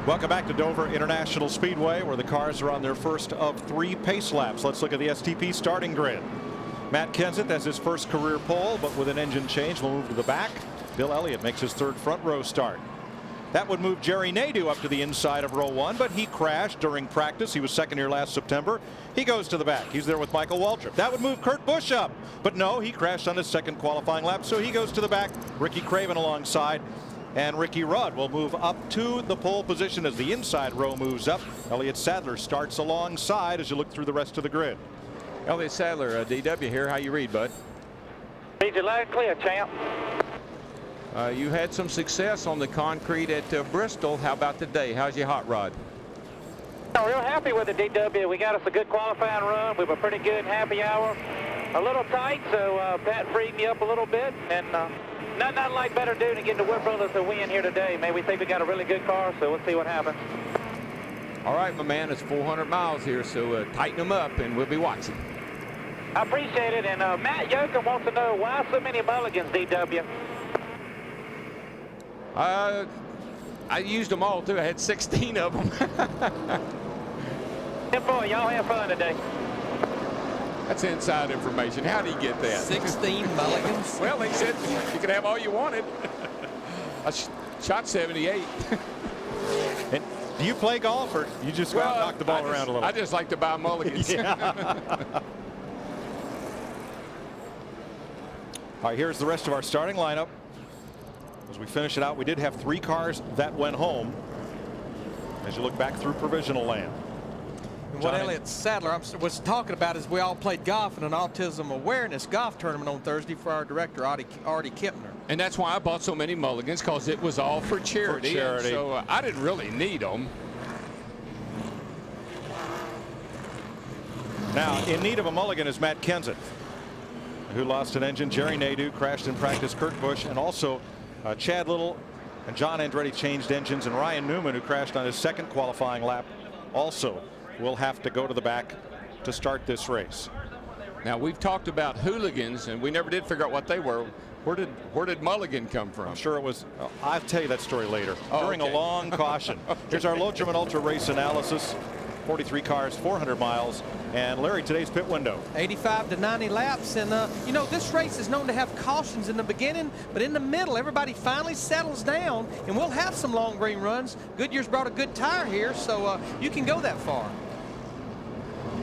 Welcome back to Dover International Speedway, where the cars are on their first of 3 pace laps. Let's look at the STP starting grid. Matt Kenseth has his first career pole, but with an engine change will move to the back. Bill Elliott makes his 3rd front row start. That would move Jerry Nadeau up to the inside of row 1, but he crashed during practice. He was 2nd here last September. He goes to the back. He's there with Michael Waltrip. That would move Kurt Busch up, but no, he crashed on his 2nd qualifying lap, so he goes to the back. Ricky Craven alongside. And Ricky Rudd will move up to the pole position as the inside row moves up. Elliott Sadler starts alongside as you look through the rest of the grid. Elliott Sadler, DW here. How you read, bud? Read you loud and clear, champ. You had some success on the concrete at Bristol. How about today? How's your hot rod? I'm real happy with the DW. We got us a good qualifying run. We were pretty good happy hour. A little tight, so Pat freed me up a little bit. And nothing like better doing to get the Wood Brothers to win here today. Man, we think we got a really good car, so we'll see what happens. All right, my man, it's 400 miles here, so tighten them up, and we'll be watching. I appreciate it. And Matt Yoakum wants to know why so many mulligans, DW. I used them all, too. I had 16 of them. Good boy. Y'all have fun today. That's inside information. How do you get that? 16 mulligans? Well, they said you could have all you wanted. I shot 78. And do you play golf, or you just go out and knock the ball around a little? I just like to buy mulligans. Yeah. All right, here's the rest of our starting lineup. As we finish it out, we did have 3 cars that went home. As you look back through provisional land. And what Elliott Sadler was talking about is we all played golf in an autism awareness golf tournament on Thursday for our director, Artie Kipner. And that's why I bought so many mulligans, because it was all for charity. So I didn't really need them. Now, in need of a mulligan is Matt Kenseth, who lost an engine. Jerry Nadeau crashed in practice. Kurt Busch, and also Chad Little and John Andretti changed engines. And Ryan Newman, who crashed on his 2nd qualifying lap, also will have to go to the back to start this race. Now, we've talked about hooligans, and we never did figure out what they were. Where did mulligan come from? I'm sure it was. I'll tell you that story later. During okay. a long caution. Okay. Here's our Lotrim and Ultra race analysis. 43 cars, 400 miles. And Larry, today's pit window. 85 to 90 laps. And, you know, this race is known to have cautions in the beginning, but in the middle, everybody finally settles down, and we'll have some long green runs. Goodyear's brought a good tire here, so you can go that far.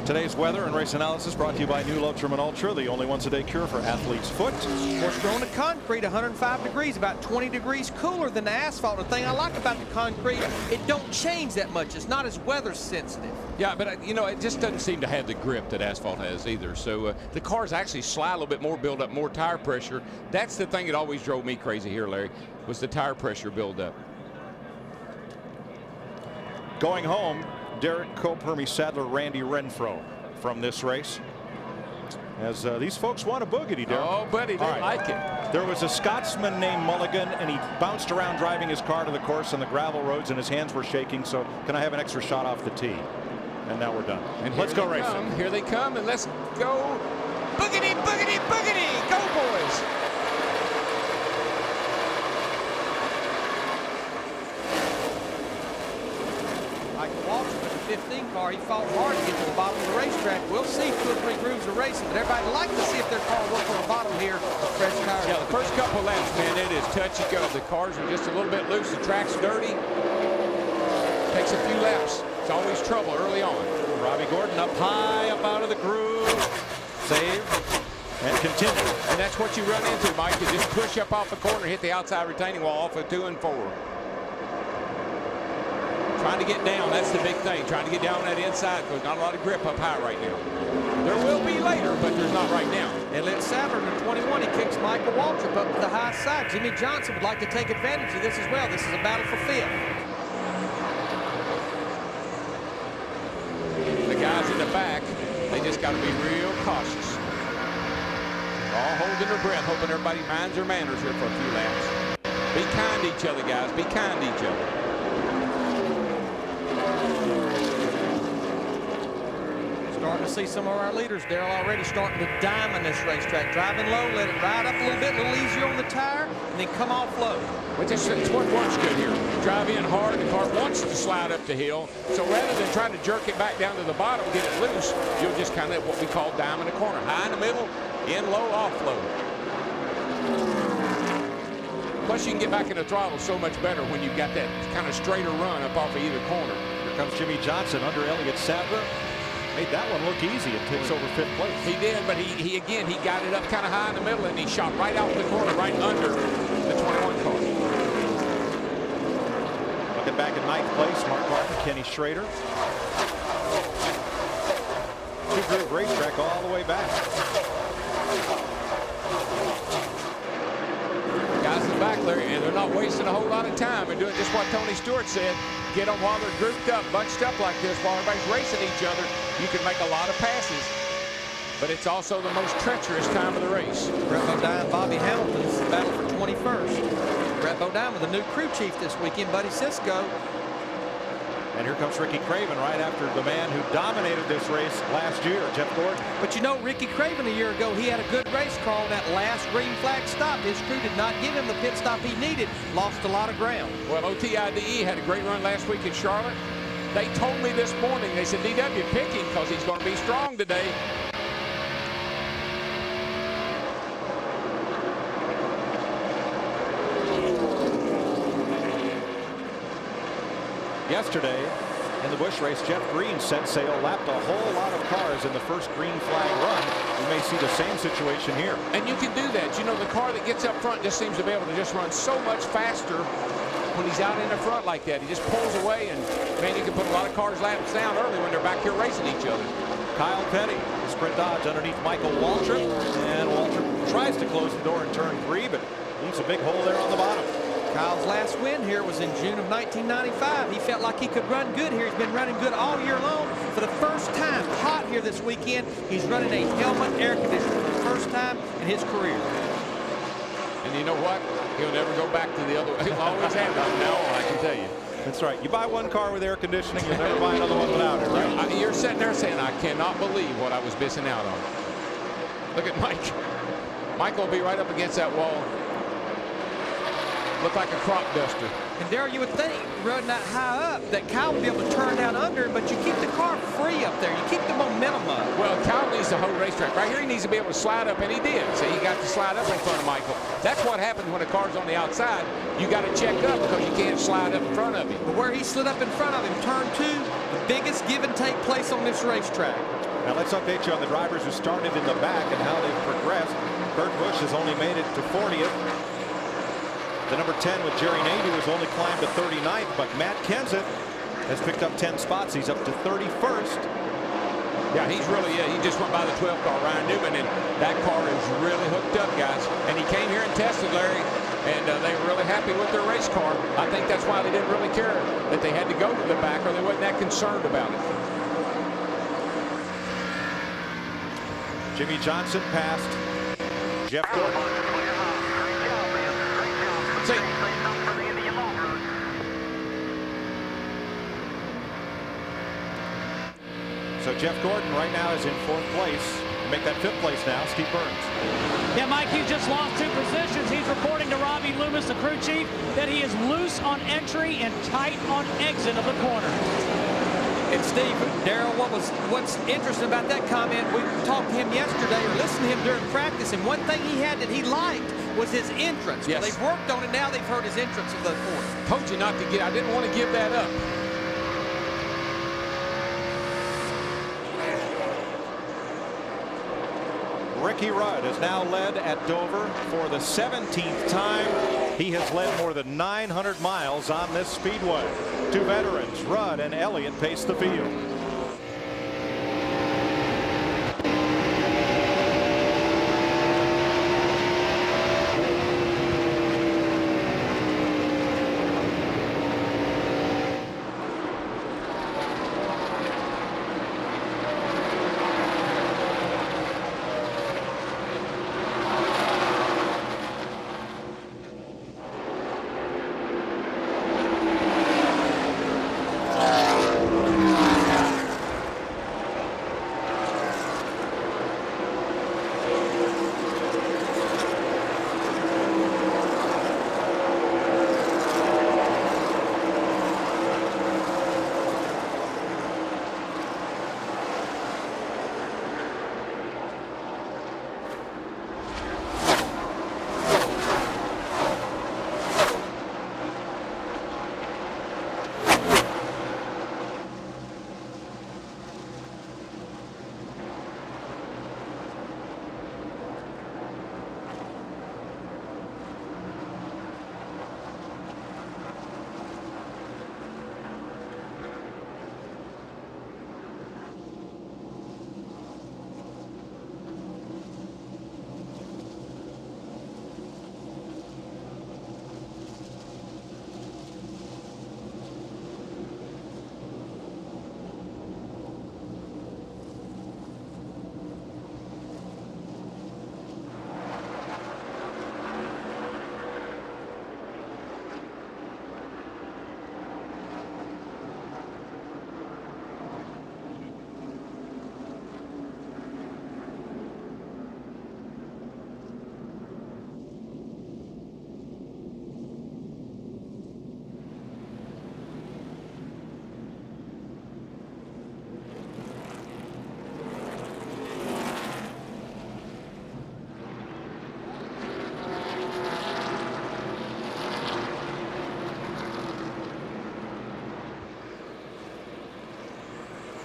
Today's weather and race analysis brought to you by new Lotrim and Ultra, the only once-a-day cure for athlete's foot. Of course, we're on the concrete, 105 degrees, about 20 degrees cooler than the asphalt. The thing I like about the concrete, it don't change that much. It's not as weather sensitive. Yeah, but you know, it just doesn't seem to have the grip that asphalt has either. So the cars actually slide a little bit more, build up more tire pressure. That's the thing that always drove me crazy here, Larry, was the tire pressure build up. Going home, Derek Cope, Hermie Sadler, Randy Renfro from this race. As these folks want a boogity, Derek. Oh, buddy, they like it. There was a Scotsman named Mulligan, and he bounced around driving his car to the course on the gravel roads, and his hands were shaking. So can I have an extra shot off the tee? And now we're done. And let's go racing. Here they come, and let's go. Boogity, boogity, boogity. Go, boys. Michael Waltrip with the 15 car, he fought hard to get to the bottom of the racetrack. We'll see 2 or 3 grooves of racing, but everybody would like to see if their car works on the bottom here with fresh tires. Yeah, the first couple of laps, man, it is touch and go. The cars are just a little bit loose. The track's dirty. Takes a few laps. It's always trouble early on. Robbie Gordon up high, up out of the groove. Save and continue. And that's what you run into, Mike. You just push up off the corner, hit the outside retaining wall off of 2 and 4. Trying to get down, that's the big thing. Trying to get down on that inside, because not a lot of grip up high right now. There will be later, but there's not right now. Elliott Sadler in the 21, he kicks Michael Waltrip up to the high side. Jimmy Johnson would like to take advantage of this as well. This is a battle for 5th. The guys in the back, they just got to be real cautious. They're all holding their breath, hoping everybody minds their manners here for a few laps. Be kind to each other, guys. Be kind to each other. Starting to see some of our leaders, Darrell, already starting to diamond this racetrack. Driving low, let it ride up a little bit, a little easier on the tire, and then come off low. Which is what works good here. drive in hard. The car wants to slide up the hill. So rather than trying to jerk it back down to the bottom, get it loose, you'll just kind of what we call diamond a corner. High in the middle, in low, off low. Plus, you can get back in the throttle so much better when you've got that kind of straighter run up off of either corner. Here comes Jimmy Johnson under Elliott Sadler. Made that one look easy and takes over 5th place. He did, but he again, he got it up kind of high in the middle, and he shot right out the corner, right under the 21 car. Looking back at 9th place, Mark Martin, Kenny Schrader. Two-groove racetrack all the way back. Guys in the back, Larry, and they're not wasting a whole lot of time. They're doing just what Tony Stewart said. Get them while they're grouped up, bunched up like this, while everybody's racing each other. You can make a lot of passes, but it's also the most treacherous time of the race. Brett Bodine, Bobby Hamilton's battle for 21st. Brett Bodine with a new crew chief this weekend, Buddy Cisco. And here comes Ricky Craven right after the man who dominated this race last year, Jeff Gordon. But you know, Ricky Craven a year ago, he had a good race car on that last green flag stop. His crew did not give him the pit stop he needed. Lost a lot of ground. Well, OTIDE had a great run last week in Charlotte. They told me this morning, they said, DW, pick him because he's going to be strong today. Yesterday, in the Busch race, Jeff Green set sail, lapped a whole lot of cars in the first green flag run. We may see the same situation here. And you can do that. You know, the car that gets up front just seems to be able to just run so much faster when he's out in the front like that. He just pulls away, and, man, you can put a lot of cars laps down early when they're back here racing each other. Kyle Petty, sprint dodge underneath Michael Waltrip, and Waltrip tries to close the door in turn 3, but leaves a big hole there on the bottom. Kyle's last win here was in June of 1995. He felt like he could run good here. He's been running good all year long. For the first time, hot here this weekend, he's running a helmet air conditioner for the first time in his career. And you know what? He'll never go back to the other way. He'll always have it from now on, I can tell you. That's right. You buy one car with air conditioning, you'll never buy another one without it, right? You're sitting there saying, I cannot believe what I was missing out on. Look at Mike. Mike will be right up against that wall. Look like a crop duster. And there you would think, running that high up, that Kyle would be able to turn down under, but you keep the car free up there. You keep the momentum up. Well, Kyle needs the whole racetrack. Right here, he needs to be able to slide up, and he did. So he got to slide up in front of Michael. That's what happens when a car's on the outside. You got to check up because you can't slide up in front of him. But where he slid up in front of him, turn 2, the biggest give and take place on this racetrack. Now let's update you on the drivers who started in the back and how they've progressed. Kurt Busch has only made it to 40th. The number 10 with Jerry Nady has only climbed to 39th, but Matt Kenseth has picked up 10 spots. He's up to 31st. Yeah, he's really, he just went by the 12 car, Ryan Newman, and that car is really hooked up, guys. And he came here and tested, Larry, and they were really happy with their race car. I think that's why they didn't really care that they had to go to the back, or they wasn't that concerned about it. Jimmy Johnson passed Jeff Gordon. See, so Jeff Gordon right now is in 4th place. Make that 5th place now, Steve Burns. Yeah, Mike, he just lost 2 positions. He's reporting to Robbie Loomis, the crew chief, that he is loose on entry and tight on exit of the corner. And Steve, Darrell, what's interesting about that comment, we talked to him yesterday, or listened to him during practice, and one thing he had that he liked was his entrance. Yes. Well, they've worked on it now. They've heard his entrance of the course. told you not to get, I didn't want to give that up. Ricky Rudd has now led at Dover for the 17th time. He has led more than 900 miles on this speedway. 2 veterans, Rudd and Elliott, pace the field.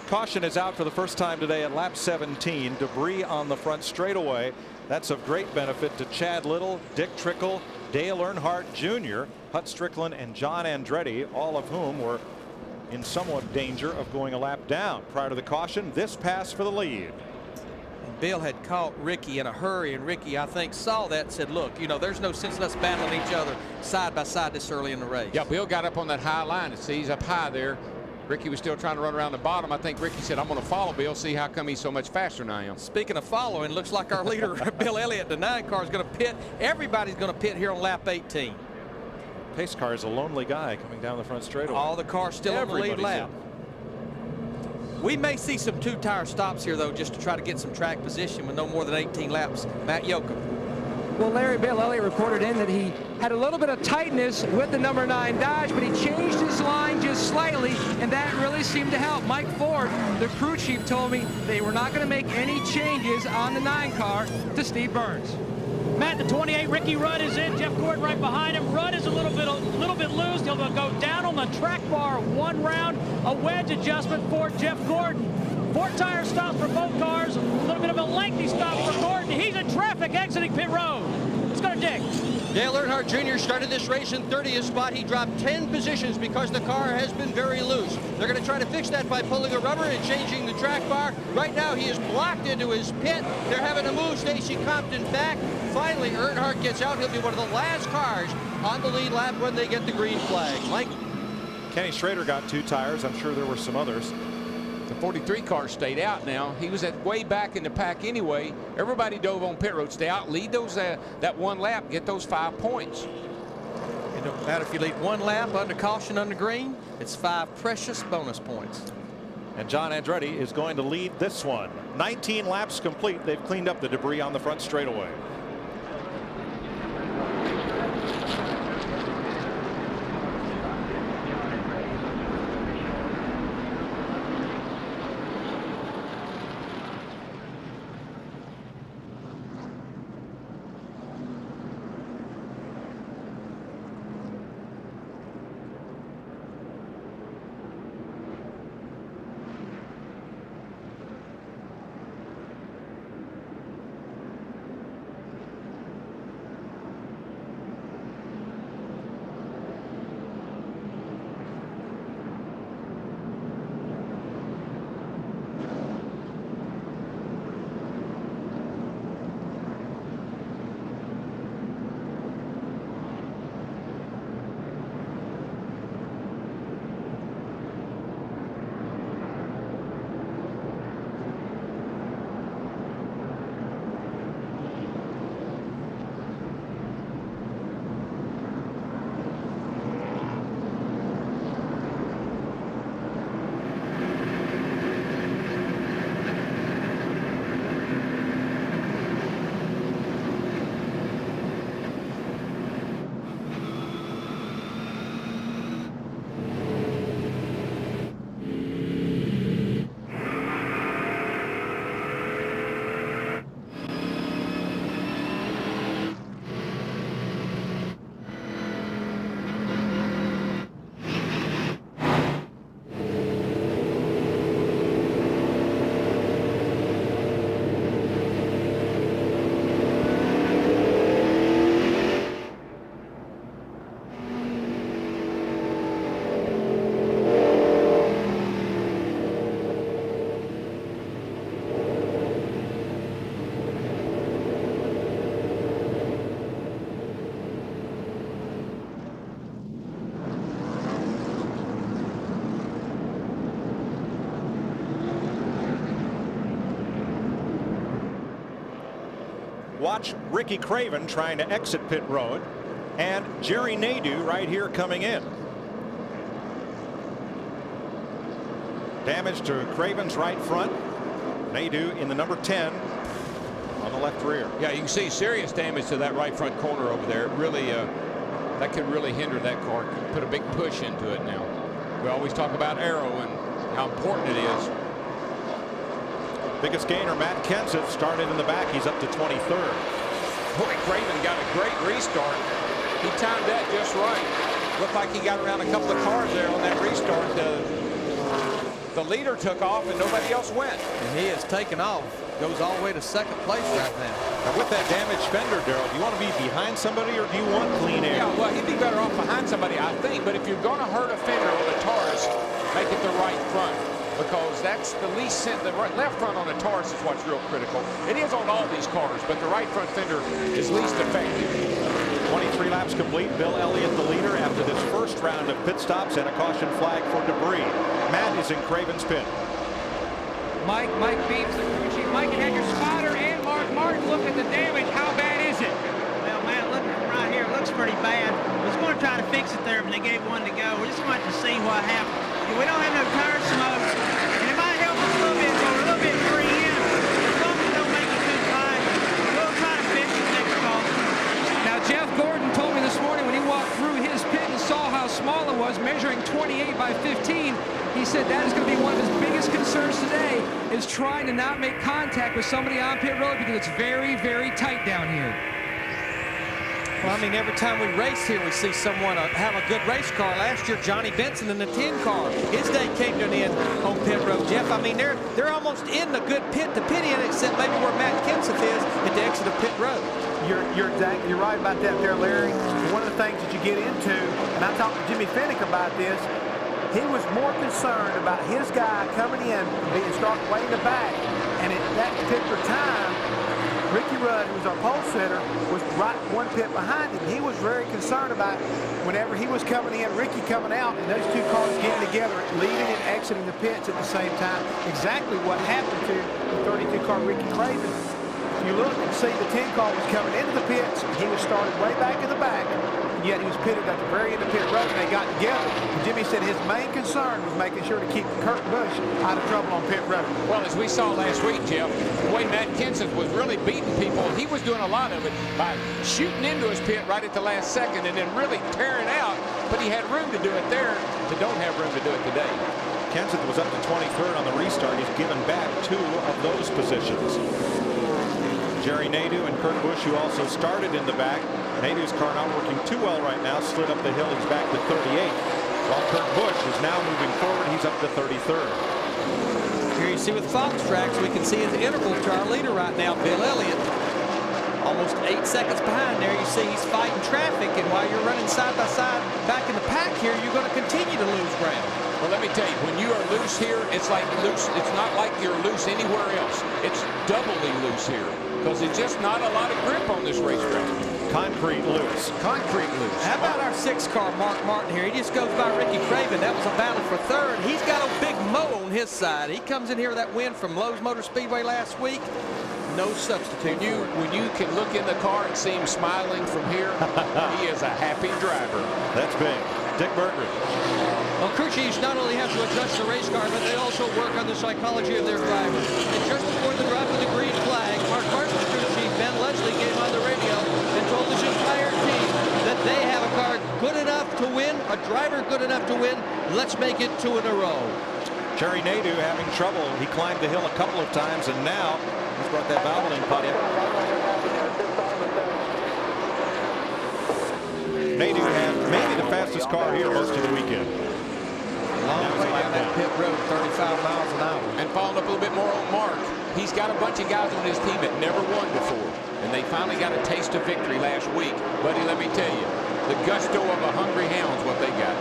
Caution is out for the first time today at lap 17. Debris on the front straightaway. That's of great benefit to Chad Little, Dick Trickle, Dale Earnhardt Jr., Hut Strickland, and John Andretti, all of whom were in somewhat danger of going a lap down. Prior to the caution, this pass for the lead. And Bill had caught Ricky in a hurry, and Ricky, I think, saw that and said, look, you know, there's no sense in us battling each other side by side this early in the race. Yeah, Bill got up on that high line. And see, he's up high there. Ricky was still trying to run around the bottom. I think Ricky said, I'm going to follow Bill, see how come he's so much faster than I am. Speaking of following, looks like our leader, Bill Elliott, the 9 car, is going to pit. Everybody's going to pit here on lap 18. Pace car is a lonely guy coming down the front straightaway. All the cars still on the lead lap. We may see some 2-tire stops here, though, just to try to get some track position with no more than 18 laps. Matt Yoakum. Well, Larry, Bill Elliott reported in that he had a little bit of tightness with the number 9 Dodge, but he changed his line just slightly, and that really seemed to help. Mike Ford, the crew chief, told me they were not going to make any changes on the 9 car to Steve Burns. Matt, the 28, Ricky Rudd is in. Jeff Gordon right behind him. Rudd is a little bit loose. He'll go down on the track bar 1 round. A wedge adjustment for Jeff Gordon. 4-tire stop for both cars. A little bit of a lengthy stop for Gordon. He's in traffic exiting pit road. Let's go to Dick. Dale Earnhardt Jr. started this race in 30th spot. He dropped 10 positions because the car has been very loose. They're going to try to fix that by pulling a rubber and changing the track bar. Right now he is blocked into his pit. They're having to move Stacy Compton back. Finally, Earnhardt gets out. He'll be one of the last cars on the lead lap when they get the green flag. Mike? Kenny Schrader got 2 tires. I'm sure there were some others. The 43 car stayed out now. He was at way back in the pack anyway. Everybody dove on pit road. Stay out, lead those that 1 lap, get those 5 points. It don't matter if you lead 1 lap under caution under green. It's 5 precious bonus points. And John Andretti is going to lead this one. 19 laps complete. They've cleaned up the debris on the front straightaway. Watch Ricky Craven trying to exit pit road, and Jerry Nadeau right here coming in. Damage to Craven's right front. Nadeau in the number 10 on the left rear. Yeah, you can see serious damage to that right front corner over there. Really, that could really hinder that car. Could put a big push into it now. We always talk about aero and how important it is. Biggest gainer, Matt Kenseth, started in the back. He's up to 23rd. Boy, Craven got a great restart. He timed that just right. Looked like he got around a couple of cars there on that restart. The leader took off and nobody else went. And he has taken off. Goes all the way to second place right now. Now with that damaged fender, Darrell, do you want to be behind somebody or do you want clean air? Yeah, well, he'd be better off behind somebody, I think. But if you're going to hurt a fender on a Taurus, make it the right front, because that's the least the left front on a Taurus is what's real critical. It is on all these cars, but the right front fender is least effective. 23 laps complete. Bill Elliott the leader after this first round of pit stops and a caution flag for debris. Matt is in Craven's pit. Mike beats the crew chief. Mike, you had your spotter and Mark Martin look at the damage. How bad is it? Well, Matt, looking right here, it looks pretty bad. We was going to try to fix it there, but they gave one to go. We just wanted to see what happened. We don't have no tire smoke, and it might help us a little bit, so we're a little bit free in. As long as it don't make it too tight, we'll try to fix it next fall. Now, Jeff Gordon told me this morning when he walked through his pit and saw how small it was, measuring 28 by 15, he said that is going to be one of his biggest concerns today, is trying to not make contact with somebody on pit road because it's very, very tight down here. Well, I mean, every time we race here, we see someone have a good race car. Last year, Johnny Benson in the 10 car. His day came to an end on pit road. Jeff, I mean, they're almost in the good pit to pit in, except maybe where Matt Kenseth is at the exit of pit road. You're right about that there, Larry. One of the things that you get into, and I talked to Jimmy Finnick about this, he was more concerned about his guy coming in being started way in the back. And at that particular time, Ricky Rudd, who was our pole sitter, was right one pit behind him. He was very concerned about whenever he was coming in, Ricky coming out, and those two cars getting together, leaving and exiting the pits at the same time. Exactly what happened to the 32 car Ricky Craven. If you look and see the 10 car was coming into the pits, he was started way back in the back, and yet he was pitted at the very end of pit road, and they got together. And Jimmy said his main concern was making sure to keep Kurt Busch out of trouble on pit road. Well, as we saw last week, Jeff, the way Matt Kenseth was really beating people, he was doing a lot of it by shooting into his pit right at the last second and then really tearing out, but he had room to do it there, but don't have room to do it today. Kenseth was up to 23rd on the restart. He's given back 2 of those positions. Jerry Nadeau and Kurt Busch, who also started in the back. Nadeau's car not working too well right now. Slid up the hill. He's back to 38th. While Kurt Busch is now moving forward. He's up to 33rd. Here you see with Fox Tracks, we can see his interval to our leader right now, Bill Elliott. Almost 8 seconds behind there. You see he's fighting traffic, and while you're running side by side back in the pack here, you're going to continue to lose ground. Well, let me tell you, when you are loose here, it's like loose. It's not like you're loose anywhere else. It's doubly loose here because there's just not a lot of grip on this racetrack. Concrete loose. Concrete loose. How about our 6 car Mark Martin here? He just goes by Ricky Craven. That was a battle for 3rd. He's got a big mo on his side. He comes in here with that win from Lowe's Motor Speedway last week. No substitute. When you can look in the car and see him smiling from here, he is a happy driver. That's big. Dick Berggren. Well, crew chiefs not only have to adjust the race car, but they also work on the psychology of their drivers. And just before the drop of the green flag, Mark Martin's crew chief, Ben Leslie, came on the radio and told his entire team that they have a car good enough to win, a driver good enough to win. Let's make it 2 in a row. Jerry Nadeau having trouble. He climbed the hill a couple of times, and now he's brought that Valvoline putt in. Nadeau had maybe the fastest car here most of the weekend. Long way down that pit road, 35 miles an hour. And following up a little bit more on Mark, he's got a bunch of guys on his team that never won before, and they finally got a taste of victory last week. Buddy, let me tell you, the gusto of a hungry hound's what they got.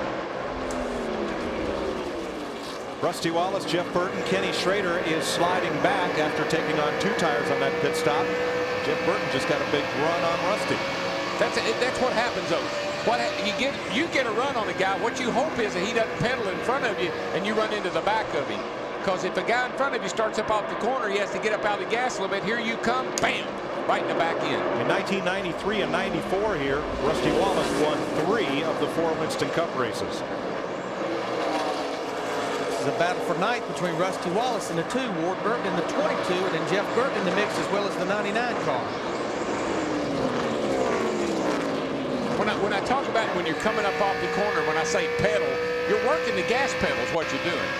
Rusty Wallace, Jeff Burton, Kenny Schrader is sliding back after taking on 2 tires on that pit stop. Jeff Burton just got a big run on Rusty. That's what happens, though. You get a run on a guy. What you hope is that he doesn't pedal in front of you and you run into the back of him. Because if a guy in front of you starts up off the corner, he has to get up out of the gas a little bit. Here you come, bam, right in the back end. In 1993 and 94 here, Rusty Wallace won 3 of the 4 Winston Cup races. The battle for ninth between Rusty Wallace in the 2, Ward Burton in the 22, and then Jeff Burton in the mix as well as the 99 car. When I talk about when you're coming up off the corner, when I say pedal, you're working the gas pedal is what you're doing.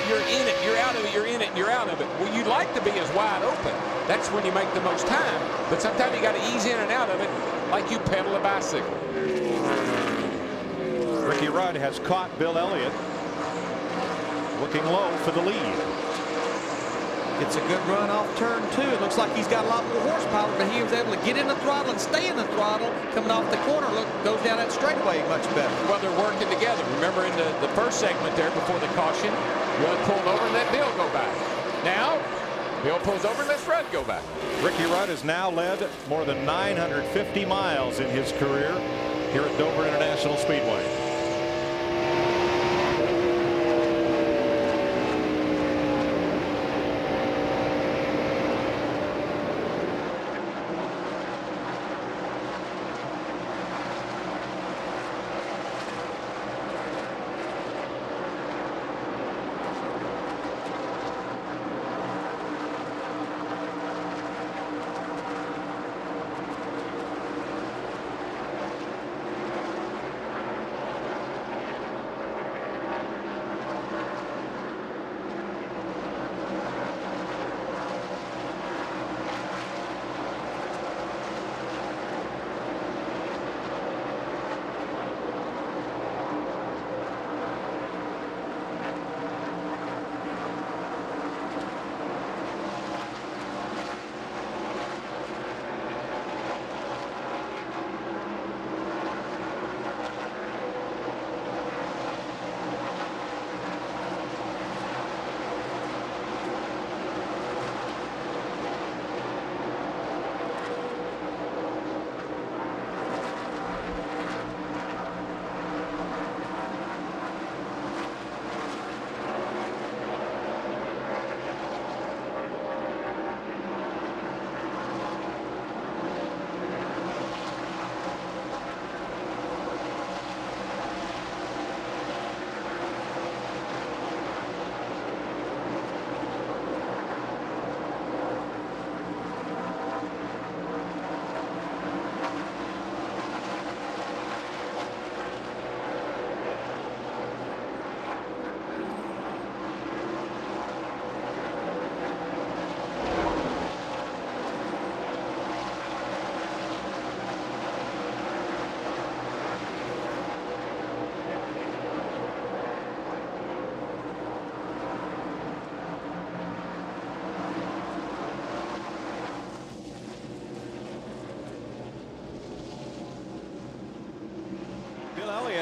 You're in it, you're out of it, you're in it, and you're out of it. Well, you'd like to be as wide open. That's when you make the most time. But sometimes you got to ease in and out of it like you pedal a bicycle. Ricky Rudd has caught Bill Elliott. looking low for the lead. Gets a good run off turn 2. It looks like he's got a lot more horsepower, but he was able to get in the throttle and stay in the throttle. Coming off the corner, look, goes down that straightaway much better. Well, they're working together. Remember in the first segment there before the caution, Rudd pulled over and let Bill go back. Now, Bill pulls over and lets Rudd go back. Ricky Rudd has now led more than 950 miles in his career here at Dover International Speedway.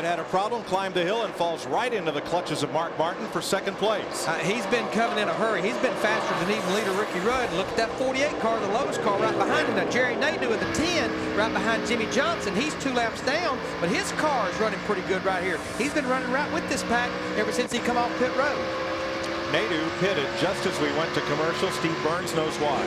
Had a problem, climbed the hill and falls right into the clutches of Mark Martin for second place. He's been coming in a hurry. He's been faster than even leader Ricky Rudd. Look at that 48 car, the Lowe's car right behind him. Now Jerry Nadeau with the 10 right behind Jimmy Johnson. He's 2 laps down, but his car is running pretty good right here. He's been running right with this pack ever since he come off pit road. Nadeau pitted just as we went to commercial. Steve Burns knows why.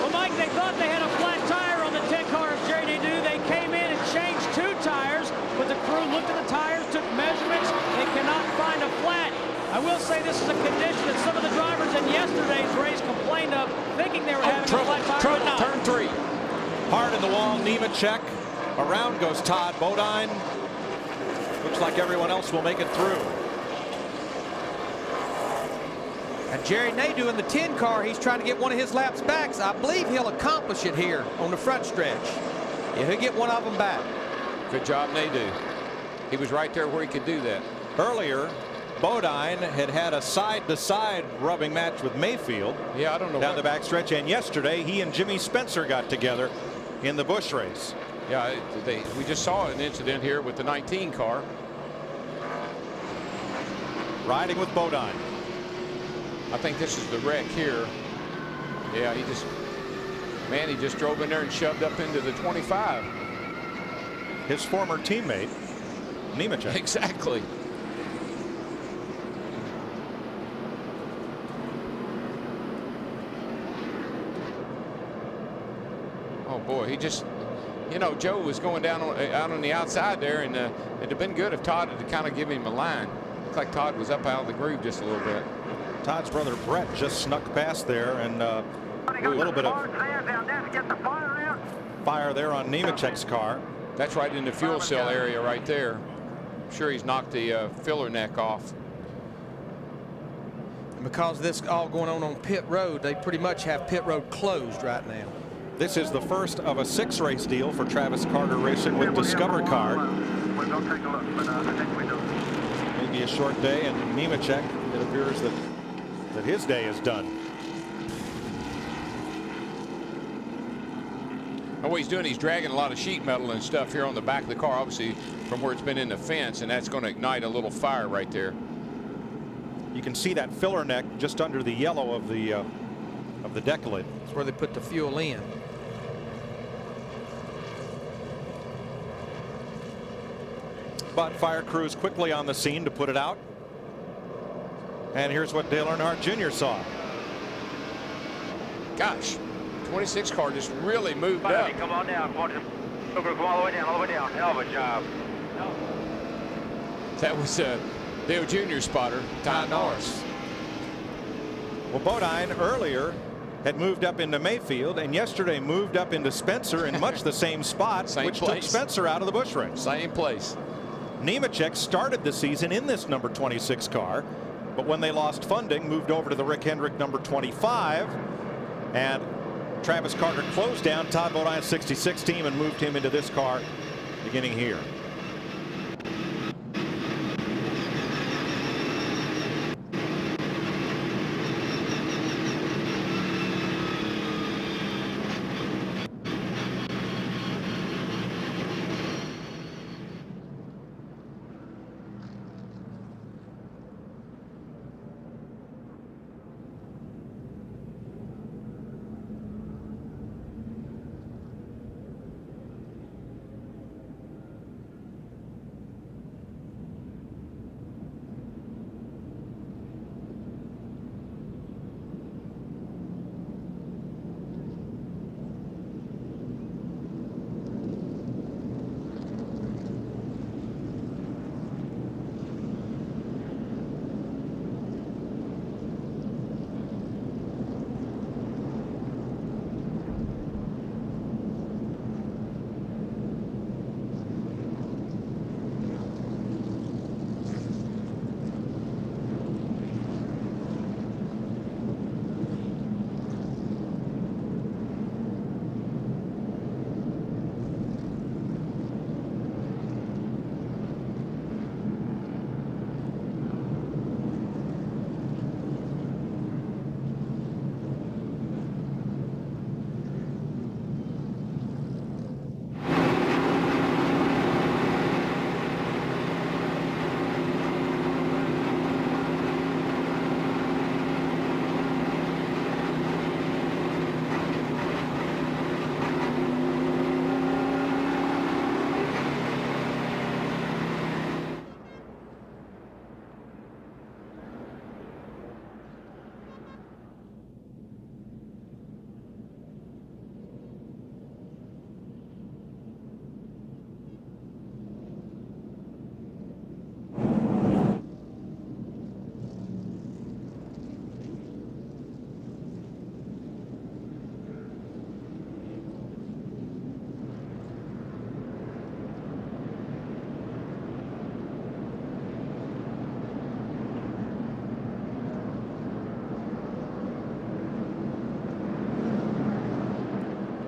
Well, Mike, they thought they had a flat tire on the 10 car of Jerry Nadeau. They came in and changed 2 tires. But the crew looked at the tires, took measurements. They cannot find a flat. I will say this is a condition that some of the drivers in yesterday's race complained of, thinking they were having a flat tire, but not. Turn 3. Hard in the wall, Nemechek. Around goes Todd Bodine. Looks like everyone else will make it through. And Jerry Nadeau in the 10 car, he's trying to get one of his laps back. So I believe he'll accomplish it here on the front stretch. Yeah, he'll get one of them back. Good job, Nadeau. He was right there where he could do that. Earlier, Bodine had a side-to-side rubbing match with Mayfield. Yeah, I don't know. Down the backstretch. And yesterday, he and Jimmy Spencer got together in the Busch race. Yeah, we just saw an incident here with the 19 car. Riding with Bodine. I think this is the wreck here. Yeah, he just drove in there and shoved up into the 25. His former teammate, Nemechek. Exactly. Oh boy, he just, you know, Joe was going down out on the outside there, and it'd have been good if Todd had kind of given him a line. Looked like Todd was up out of the groove just a little bit. Todd's brother Brett just snuck past there, and a little bit of fire there on Nemechek's car. That's right in the fuel cell area right there. I'm sure he's knocked the filler neck off. And because this all going on pit road, they pretty much have pit road closed right now. This is the first of a 6-race deal for Travis Carter Racing with Discover Card. We'll be a short day, and Nemechek, it appears that his day is done. And what he's doing, he's dragging a lot of sheet metal and stuff here on the back of the car, obviously from where it's been in the fence, and that's going to ignite a little fire right there. You can see that filler neck just under the yellow of the deck lid. That's where they put the fuel in. But fire crews quickly on the scene to put it out. And here's what Dale Earnhardt Jr. saw. Gosh, 26 car just really moved up. Come on down. Come all the way down, all the way down. Hell of a job. That was Dale Jr. spotter, Ty Norris. Well, Bodine earlier had moved up into Mayfield, and yesterday moved up into Spencer in much the same spot, which took Spencer out of the Busch race. Same place. Nemechek started the season in this number 26 car, but when they lost funding, moved over to the Rick Hendrick number 25, and Travis Carter closed down Todd Bodine's 66 team and moved him into this car beginning here.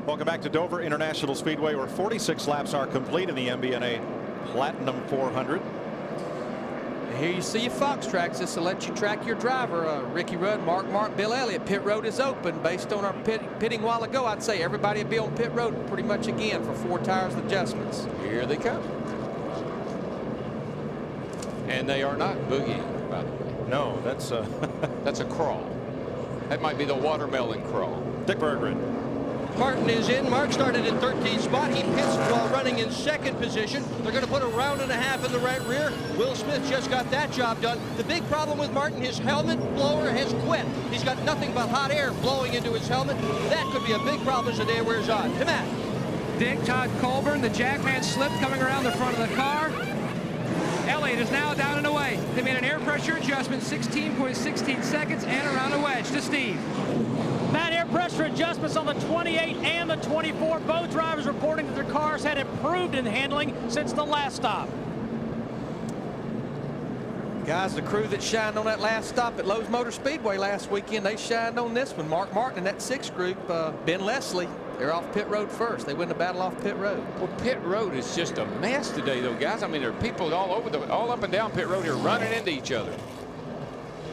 Welcome back to Dover International Speedway, where 46 laps are complete in the MBNA Platinum 400. Here you see your Fox tracks. This will let you track your driver. Ricky Rudd, Mark, Bill Elliott. Pit road is open. Based on our pitting a while ago, I'd say everybody will be on pit road pretty much again for 4 tires adjustments. Here they come. And they are not boogieing, by the way. No, that's that's a crawl. That might be the watermelon crawl. Dick Berggren. Martin is in. Mark started in 13th spot. He pits while running in 2nd position. They're going to put a round and a half in the right rear. Will Smith just got that job done. The big problem with Martin, his helmet blower has quit. He's got nothing but hot air blowing into his helmet. That could be a big problem as the day wears on. To Matt. Dick, Todd Colburn, the Jackman slip coming around the front of the car. Elliott is now down and away. They made an air pressure adjustment, 16.16 seconds, and around a wedge to Steve. Matt, air pressure adjustments on the 28 and the 24. Both drivers reporting that their cars had improved in handling since the last stop. Guys, the crew that shined on that last stop at Lowe's Motor Speedway last weekend, they shined on this one. Mark Martin and that 6th group, Ben Leslie, They're off pit road first. They win the battle off pit road. Well, pit road is just a mess today, though, guys. I mean, there are people all up and down pit road here running into each other.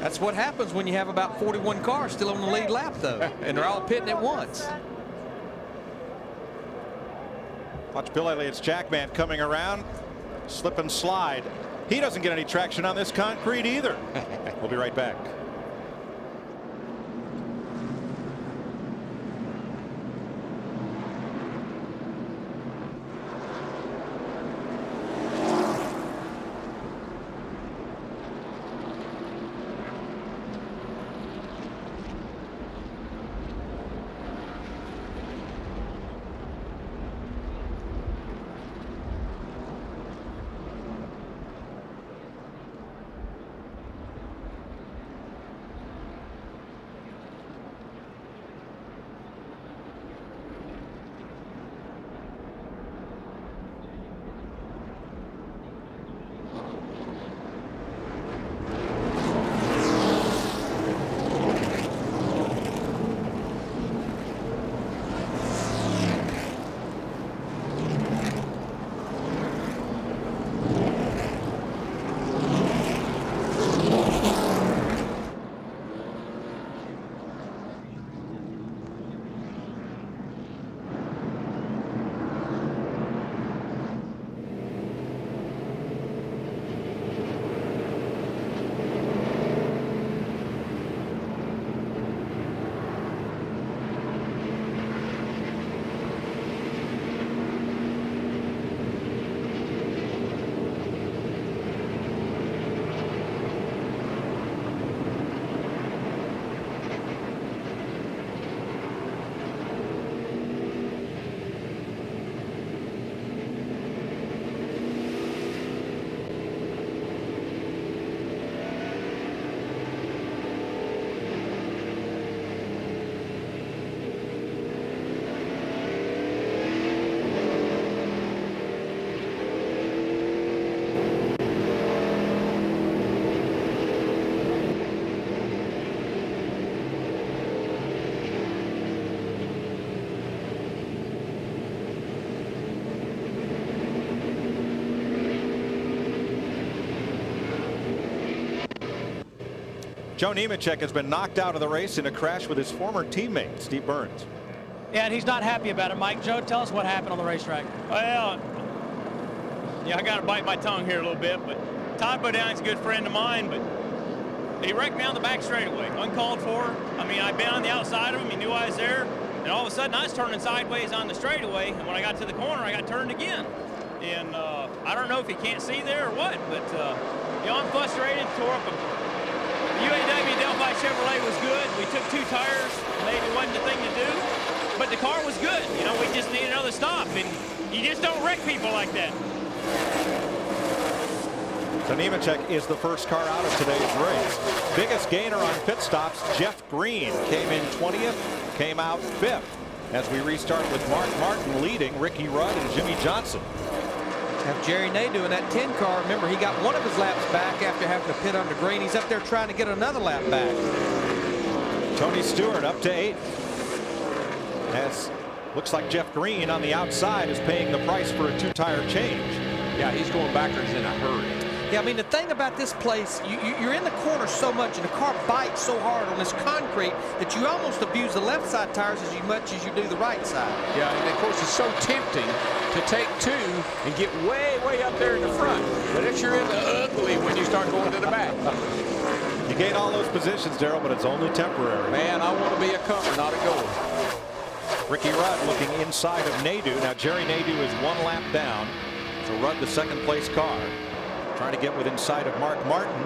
That's what happens when you have about 41 cars still on the lead lap, though, and they're all pitting at once. Watch Bill Elliott's Jackman coming around, slip and slide. He doesn't get any traction on this concrete either. We'll be right back. Joe Nemechek has been knocked out of the race in a crash with his former teammate, Steve Burns. Yeah, and he's not happy about it, Mike. Joe, tell us what happened on the racetrack. Well, yeah, I got to bite my tongue here a little bit, but Todd Bodine a good friend of mine, but he wrecked me on the back straightaway, uncalled for. I mean, I'd been on the outside of him. He knew I was there, and all of a sudden I was turning sideways on the straightaway, and when I got to the corner, I got turned again. And I don't know if he can't see there or what, but you know, I'm frustrated, tore up a UAW Delphi Chevrolet was good. We took 2 tires. Maybe it wasn't the thing to do, but the car was good. You know, we just need another stop, and you just don't wreck people like that. So Nemechek is the first car out of today's race. Biggest gainer on pit stops, Jeff Green came in 20th, came out 5th. As we restart with Mark Martin leading, Ricky Rudd and Jimmy Johnson. Now Jerry Nadeau in that 10 car, remember he got one of his laps back after having to pit under green. He's up there trying to get another lap back. Tony Stewart up to 8th. As looks like Jeff Green on the outside is paying the price for a 2-tire change. Yeah, he's going backwards in a hurry. Yeah, I mean, the thing about this place, you're in the corner so much and the car bites so hard on this concrete that you almost abuse the left side tires as much as you do the right side. Yeah, and of course it's so tempting to take 2 and get way up there in the front. But it sure is ugly when you start going to the back. You gain all those positions, Darrell, but it's only temporary. Man, I want to be a comer, not a goer. Ricky Rudd looking inside of Nadeau. Now Jerry Nadeau is 1 lap down. So Rudd, the second place car, trying to get within sight of Mark Martin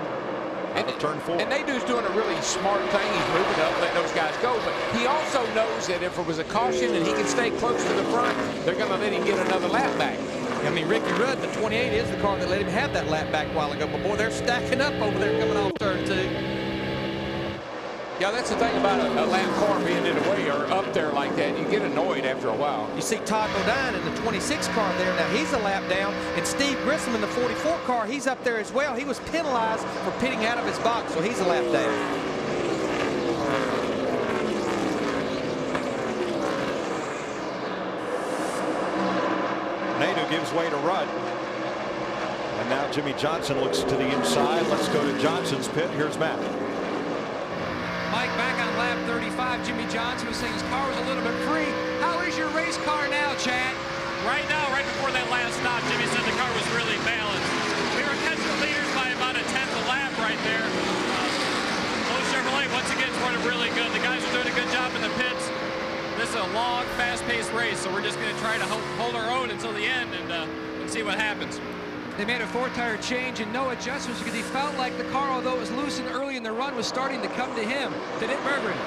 out of turn 4. And Nadeau's doing a really smart thing. He's moving up, letting those guys go. But he also knows that if it was a caution and he can stay close to the front, they're going to let him get another lap back. I mean, Ricky Rudd, the 28 is the car that let him have that lap back a while ago. But boy, they're stacking up over there coming off turn 2. Yeah, that's the thing about a lap car being in the way or up there like that. You get annoyed after a while. You see Todd Bodine in the 26 car there. Now he's a lap down. And Steve Grissom in the 44 car, he's up there as well. He was penalized for pitting out of his box, so he's a lap down. gives way to Rudd. And now Jimmy Johnson looks to the inside. Let's go to Johnson's pit. Here's Matt. Mike, back on lap 35, Jimmy Johnson was saying his car was a little bit free. How is your race car now, Chad? Right now, right before that last stop, Jimmy said the car was really balanced. We were catching the leaders by about a tenth a lap right there. Chevrolet, once again, is running really good. The guys are doing a good job in the pits. This is a long, fast-paced race, so we're just going to try to hold our own until the end and see what happens. They made a 4-tire change and no adjustments because he felt like the car, although it was loosened early in the run, was starting to come to him. To Dick Bergeron.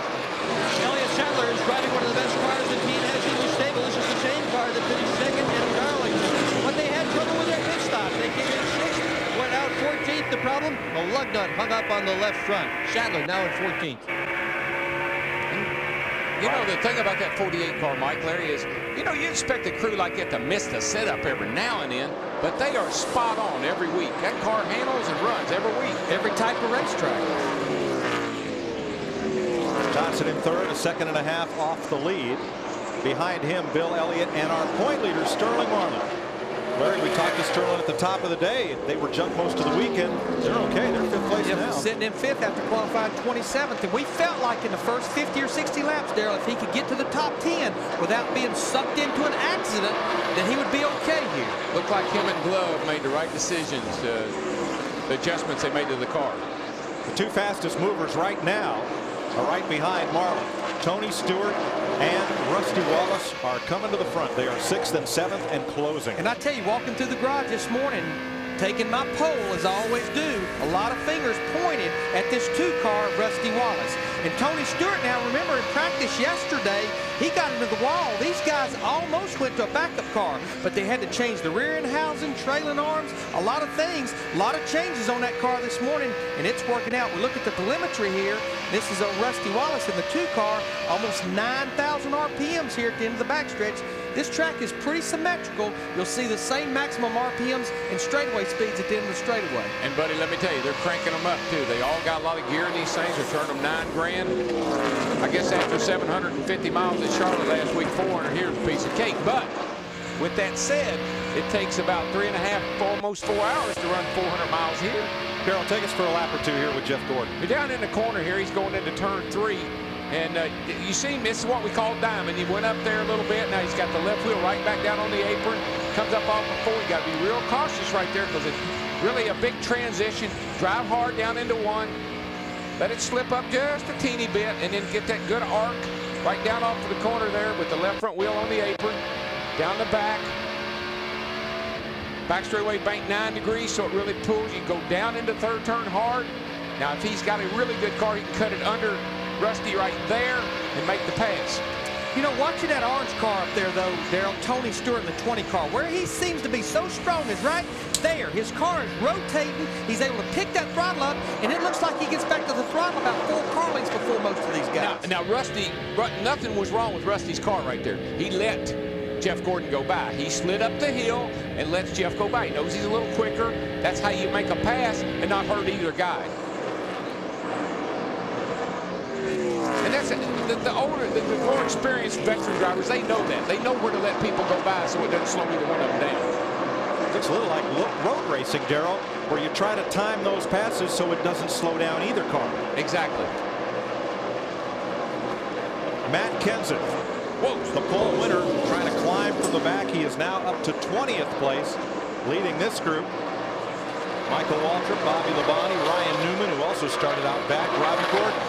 Elliott Sadler is driving one of the best cars the team has in the stable. This is the same car that finished second in Darlington. But they had trouble with their pit stop. They came in 6th, went out 14th. The problem? A lug nut hung up on the left front. Sadler now at 14th. You know, the thing about that 48 car, Mike, Larry, is, you know, you expect a crew like that to miss the setup every now and then, but they are spot on every week. That car handles and runs every week. Every type of racetrack. Johnson in third, a second and a half off the lead. Behind him, Bill Elliott and our point leader, Sterling Marlin. Larry, we talked to Sterling at the top of the day. They were junked most of the weekend. They're okay. They're 5th place now. Sitting in 5th after qualifying 27th. And we felt like in the first 50 or 60 laps, Darrell, if he could get to the top 10 without being sucked into an accident, then he would be okay here. Looked like him and Glove made the right decisions, the adjustments they made to the car. The two fastest movers right now are right behind Marlin. Tony Stewart and Rusty Wallace are coming to the front. They are 6th and 7th and closing. And I tell you, walking through the garage this morning, taking my pole as I always do, a lot of fingers pointed at this 2-car, Rusty Wallace. And Tony Stewart, now remember in practice yesterday, he got into the wall. These guys almost went to a backup car, but they had to change the rear end housing, trailing arms, a lot of things, a lot of changes on that car this morning, and it's working out. We look at the telemetry here. This is a Rusty Wallace in the 2-car, almost 9,000 RPMs here at the end of the backstretch. This track is pretty symmetrical. You'll see the same maximum RPMs and straightaway speeds at the end of the straightaway. And, buddy, let me tell you, they're cranking them up, too. They all got a lot of gear in these things. They're turning them $9 grand. I guess after 750 miles at Charlotte last week, 400 here is a piece of cake. But with that said, it takes about 3.5, almost 4 hours to run 400 miles here. Carol, take us for a lap or two here with Jeff Gordon. We're down in the corner here. He's going into turn 3. And you see him, this is what we call diamond. He went up there a little bit. Now he's got the left wheel right back down on the apron. Comes up off the 4. You got to be real cautious right there because it's really a big transition. Drive hard down into 1. Let it slip up just a teeny bit and then get that good arc right down off of the corner there with the left front wheel on the apron. Down the back. Back straightaway bank 9 degrees, so it really pulls. You go down into third turn hard. Now, if he's got a really good car, he can cut it under Rusty right there and make the pass. You know, watching that orange car up there, though, Darrell, Tony Stewart in the 20 car, where he seems to be so strong is right there. His car is rotating. He's able to pick that throttle up, and it looks like he gets back to the throttle about 4 car lengths before most of these guys. Now Rusty, nothing was wrong with Rusty's car right there. He let Jeff Gordon go by. He slid up the hill and lets Jeff go by. He knows he's a little quicker. That's how you make a pass and not hurt either guy. And that's the more experienced veteran drivers, they know that. They know where to let people go by so it doesn't slow either one of them down. Looks a little like road racing, Darrell, where you try to time those passes so it doesn't slow down either car. Exactly. Matt Kenseth, the pole winner, trying to climb from the back. He is now up to 20th place, leading this group. Michael Waltrip, Bobby Labonte, Ryan Newman, who also started out back, Robbie Gordon.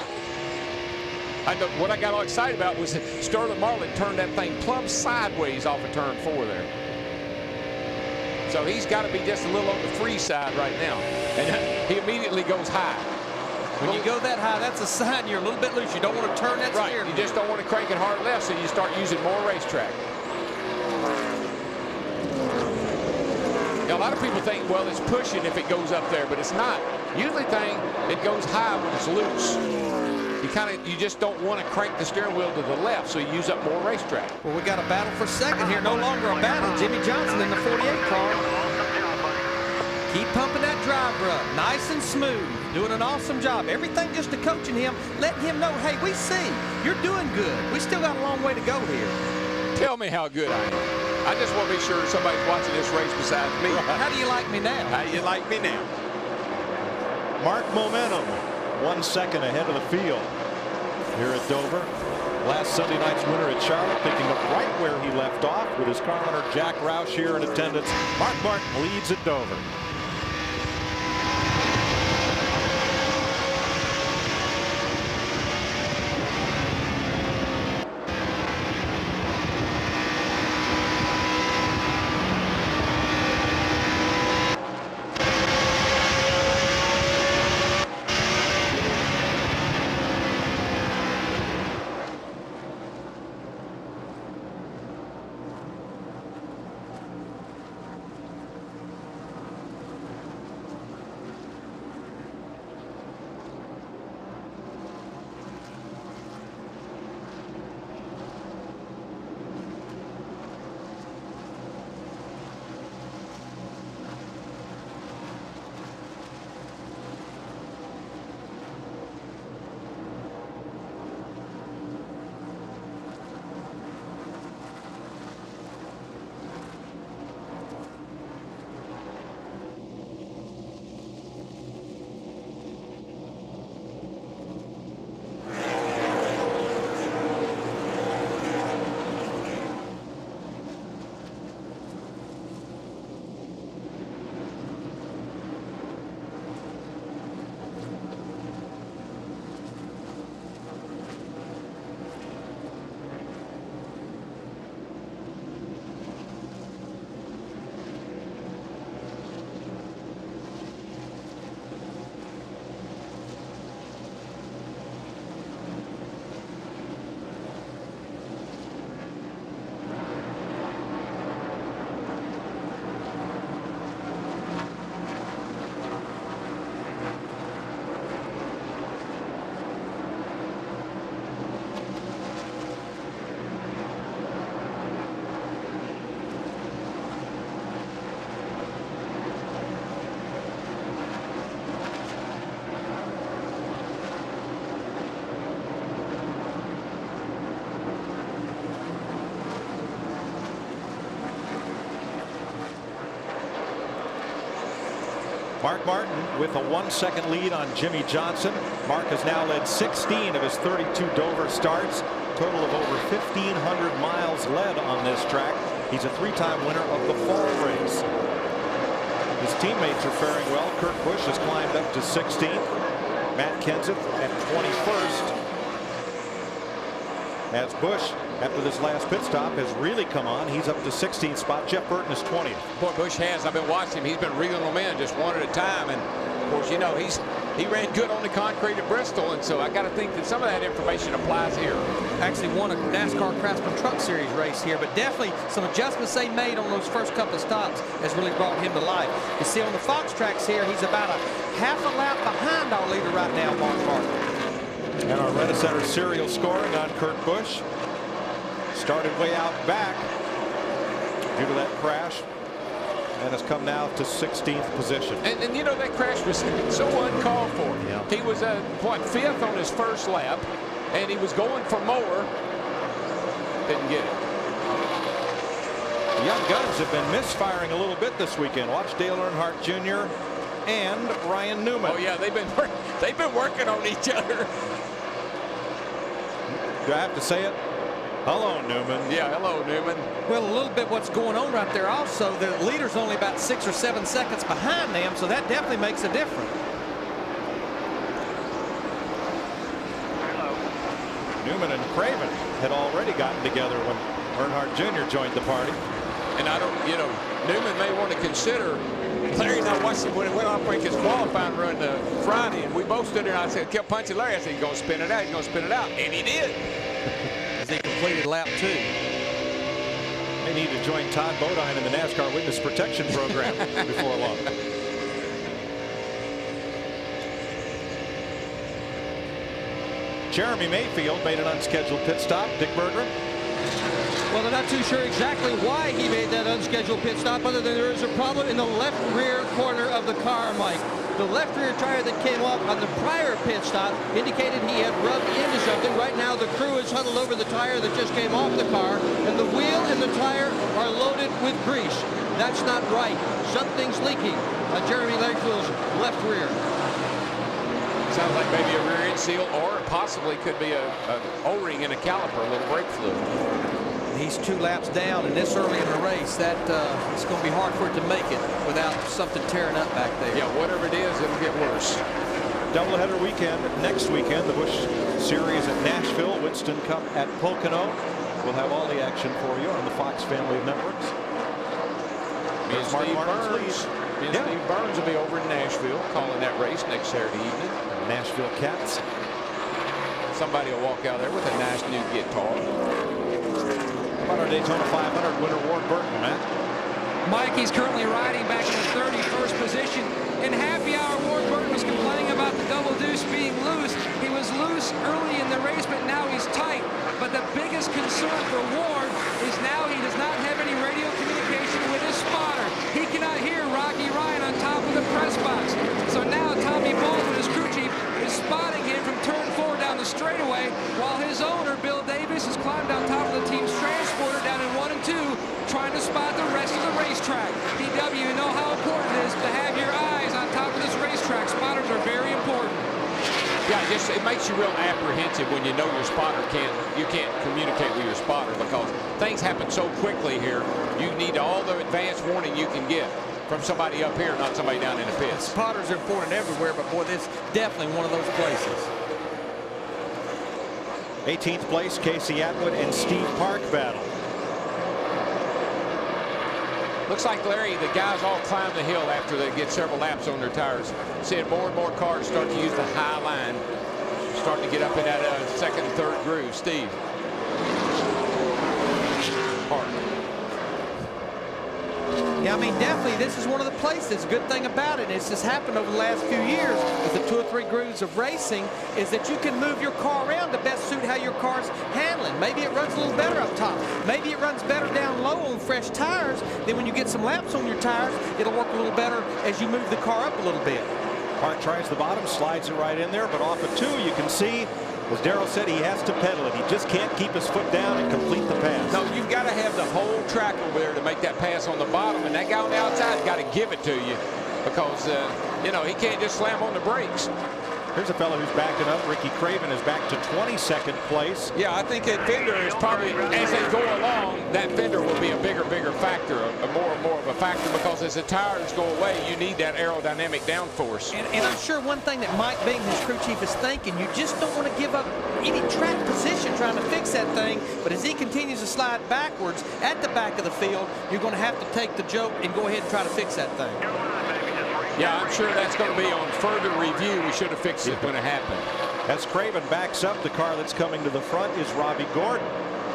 What I got all excited about was that Sterling Marlin turned that thing plumb sideways off of turn 4 there. So he's got to be just a little on the free side right now. And he immediately goes high. When you go that high, that's a sign you're a little bit loose. You don't want to turn that steering wheel. You just don't want to crank it hard left, so you start using more racetrack. Now, a lot of people think, well, it's pushing if it goes up there, but it's not. Usually it goes high when it's loose. You just don't want to crank the steering wheel to the left, so you use up more racetrack. Well, we got a battle for second here. No longer a battle. Jimmy Johnson in the 48 car. Keep pumping that driver up, nice and smooth, doing an awesome job. Everything just to coaching him, letting him know, hey, we see, you're doing good. We still got a long way to go here. Tell me how good I am. I just want to be sure somebody's watching this race besides me. How do you like me now? How do you like me now? Mark Momentum 1 second ahead of the field here at Dover. Last Sunday night's winner at Charlotte, picking up right where he left off with his car owner Jack Roush here in attendance. Mark Martin leads at Dover. Mark Martin with a 1 second lead on Jimmy Johnson. Mark has now led 16 of his 32 Dover starts. Total of over 1,500 miles led on this track. He's a 3-time winner of the fall race. His teammates are faring well. Kurt Busch has climbed up to 16th. Matt Kenseth at 21st. As Busch, after this last pit stop, has really come on. He's up to 16th spot. Jeff Burton is 20th. Boy, Busch has. I've been watching him. He's been reeling them in just one at a time. And of course, you know, he ran good on the concrete at Bristol, and so I got to think that some of that information applies here. Actually won a NASCAR Craftsman Truck Series race here, but definitely some adjustments they made on those first couple of stops has really brought him to life. You see on the Fox tracks here, he's about a half a lap behind our leader right now, Mark Martin. And our Renault Center serial scoring on Kurt Busch started way out back due to that crash and has come now to 16th position. And you know, that crash was so uncalled for. Yeah. He was what, 5th on his first lap, and he was going for more. Didn't get it. The young guns have been misfiring a little bit this weekend. Watch Dale Earnhardt Jr. and Ryan Newman. Oh yeah, they've been working on each other. Do I have to say it? Hello, Newman. Yeah, hello, Newman. Well, a little bit what's going on right there also. The leader's only about 6 or 7 seconds behind them, so that definitely makes a difference. Newman and Craven had already gotten together when Earnhardt Jr. joined the party. And I don't, you know, Newman may want to consider. Larry and I watched him when it went off break his qualifying run Friday, and we both stood there and I said, kept punching Larry. I said, he's going to spin it out. He's going to spin it out. And he did. As he completed lap 2. They need to join Todd Bodine in the NASCAR Witness Protection Program before long. Jeremy Mayfield made an unscheduled pit stop. Dick Berggren. Well, they're not too sure exactly why he made that unscheduled pit stop, other than there is a problem in the left rear corner of the car, Mike. The left rear tire that came off on the prior pit stop indicated he had rubbed into something. Right now the crew is huddled over the tire that just came off the car, and the wheel and the tire are loaded with grease. That's not right. Something's leaking on Jeremy Lakefield's left rear. Sounds like maybe a rear end seal, or possibly could be a O-ring and a caliper, a little brake fluid. He's 2 laps down, and this early in the race, that it's going to be hard for it to make it without something tearing up back there. Yeah, whatever it is, it'll get worse. Doubleheader weekend next weekend. The Busch Series at Nashville, Winston Cup at Pocono. We'll have all the action for you on the Fox family of networks. Me and Steve Burns will be over in Nashville calling that race next Saturday evening. Nashville Cats. Somebody will walk out there with a nice new guitar. How about our Daytona 500 winner, Ward Burton, Matt? Mike, he's currently riding back in the 31st position. In happy hour, Ward Burton was complaining about the double deuce being loose. He was loose early in the race, but now he's tight. But the biggest concern for Ward is now he does not have any radio communication with his spotter. He cannot hear Rocky Ryan on top of the press box. So now Tommy Baldwin, his crew chief, is spotting him from turn 4 down the straightaway, while his owner, Bill Davis, has climbed on top of the team's transporter down in 1 and 2, trying to spot the rest of the racetrack. DW, you know how important it is to have your eyes on top of this racetrack. Spotters are very important. Yeah, it makes you real apprehensive when you know your spotter you can't communicate with your spotter, because things happen so quickly here. You need all the advance warning you can get from somebody up here, not somebody down in the pits. Spotters are important everywhere, but boy, this is definitely one of those places. 18th place, Casey Atwood and Steve Park battle. Looks like, Larry, the guys all climb the hill after they get several laps on their tires. Seeing more and more cars start to use the high line, starting to get up in that second and third groove. Steve. Park. Yeah, I mean, definitely this is one of the places. Good thing about it, it's just happened over the last few years with the 2 or 3 grooves of racing, is that you can move your car around to best suit how your car's handling. Maybe it runs a little better up top. Maybe it runs better down low on fresh tires. Then when you get some laps on your tires, it'll work a little better as you move the car up a little bit. Park tries the bottom, slides it right in there, but off of 2, you can see, as Darrell said, he has to pedal it. He just can't keep his foot down and complete the pass. No, you've got to have the whole track over there to make that pass on the bottom, and that guy on the outside's got to give it to you, because you know, he can't just slam on the brakes. Here's a fellow who's backing up. Ricky Craven is back to 22nd place. Yeah, I think that fender is probably, as they go along, that fender will be a bigger factor, more of a factor, because as the tires go away, you need that aerodynamic downforce. And I'm sure one thing that Mike Bing, his crew chief, is thinking, you just don't want to give up any track position trying to fix that thing. But as he continues to slide backwards at the back of the field, you're going to have to take the joke and go ahead and try to fix that thing. Yeah, I'm sure that's going to be on further review. We should have fixed it when it happened. As Craven backs up, the car that's coming to the front is Robbie Gordon.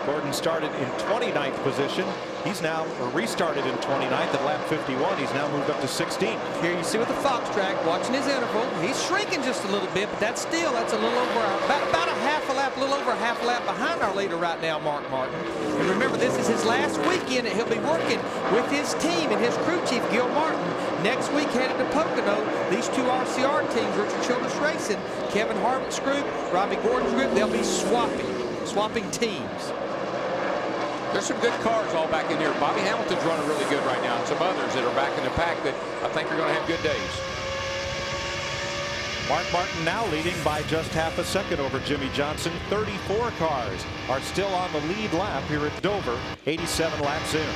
Gordon started in 29th position. He's now restarted in 29th at lap 51. He's now moved up to 16th. Here you see with the Fox track, watching his interval. He's shrinking just a little bit, but that's a little over about a half a lap, a little over a half a lap behind our leader right now, Mark Martin. And remember, this is his last weekend, and he'll be working with his team and his crew chief, Gil Martin. Next week, headed to Pocono, these 2 RCR teams, Richard Childress Racing, Kevin Harvick's group, Robbie Gordon's group, they'll be swapping teams. There's some good cars all back in here. Bobby Hamilton's running really good right now, and some others that are back in the pack that I think are going to have good days. Mark Martin now leading by just half a second over Jimmy Johnson. 34 cars are still on the lead lap here at Dover, 87 laps in.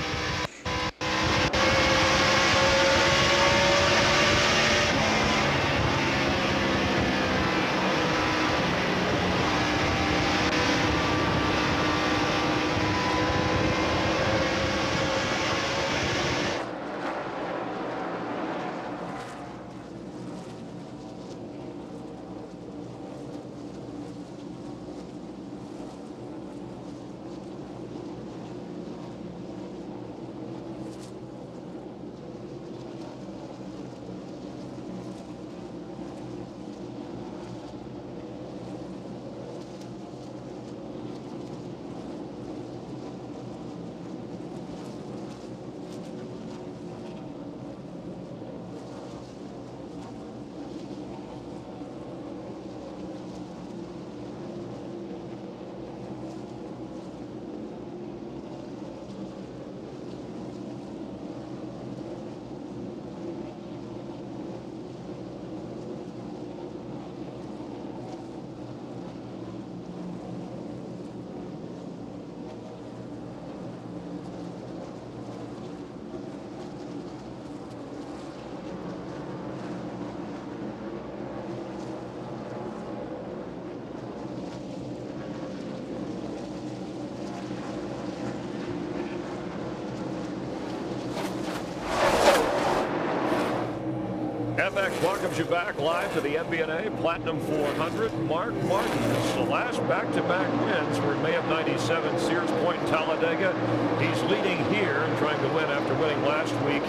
welcomes you back live to the MBNA Platinum 400. Mark Martin's the last back-to-back wins were in May of '97, Sears Point, Talladega. He's leading here and trying to win after winning last week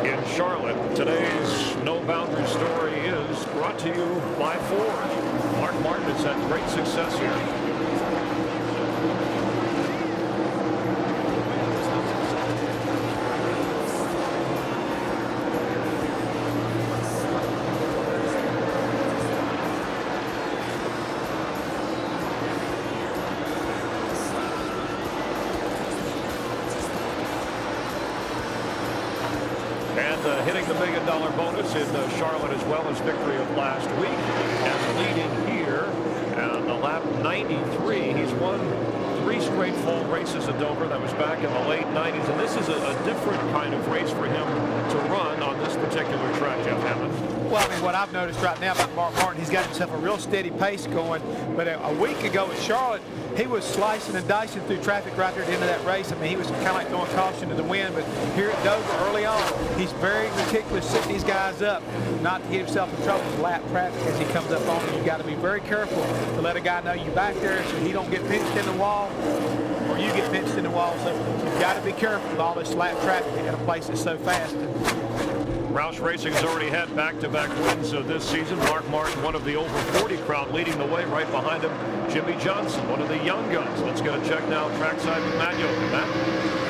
in Charlotte. Today's No Boundary story is brought to you by Ford. Mark Martin has had great success here. Hitting the $1 million bonus in Charlotte as well as victory of last week and leading here and the lap 93. He's won 3 straight full races at Dover. That was back in the late 90s, and this is a different kind of race for him to run on this particular track, Jeff Hammond. Well, I mean, what I've noticed right now about Mark Martin, he's got himself a real steady pace going. But a week ago at Charlotte, he was slicing and dicing through traffic right there at the end of that race. I mean, he was kind of like throwing caution to the wind. But here at Dover early on, he's very meticulous setting these guys up not to get himself in trouble with lap traffic as he comes up on him. You've got to be very careful to let a guy know you back there so he don't get pinched in the wall or you get pinched in the wall. So you've got to be careful with all this lap traffic in a place that's so fast. Roush Racing has already had back-to-back wins this season. Mark Martin, one of the over 40 crowd, leading the way. Right behind him, Jimmy Johnson, one of the young guns. Let's get a check now trackside with Matt Yoakum. Matt?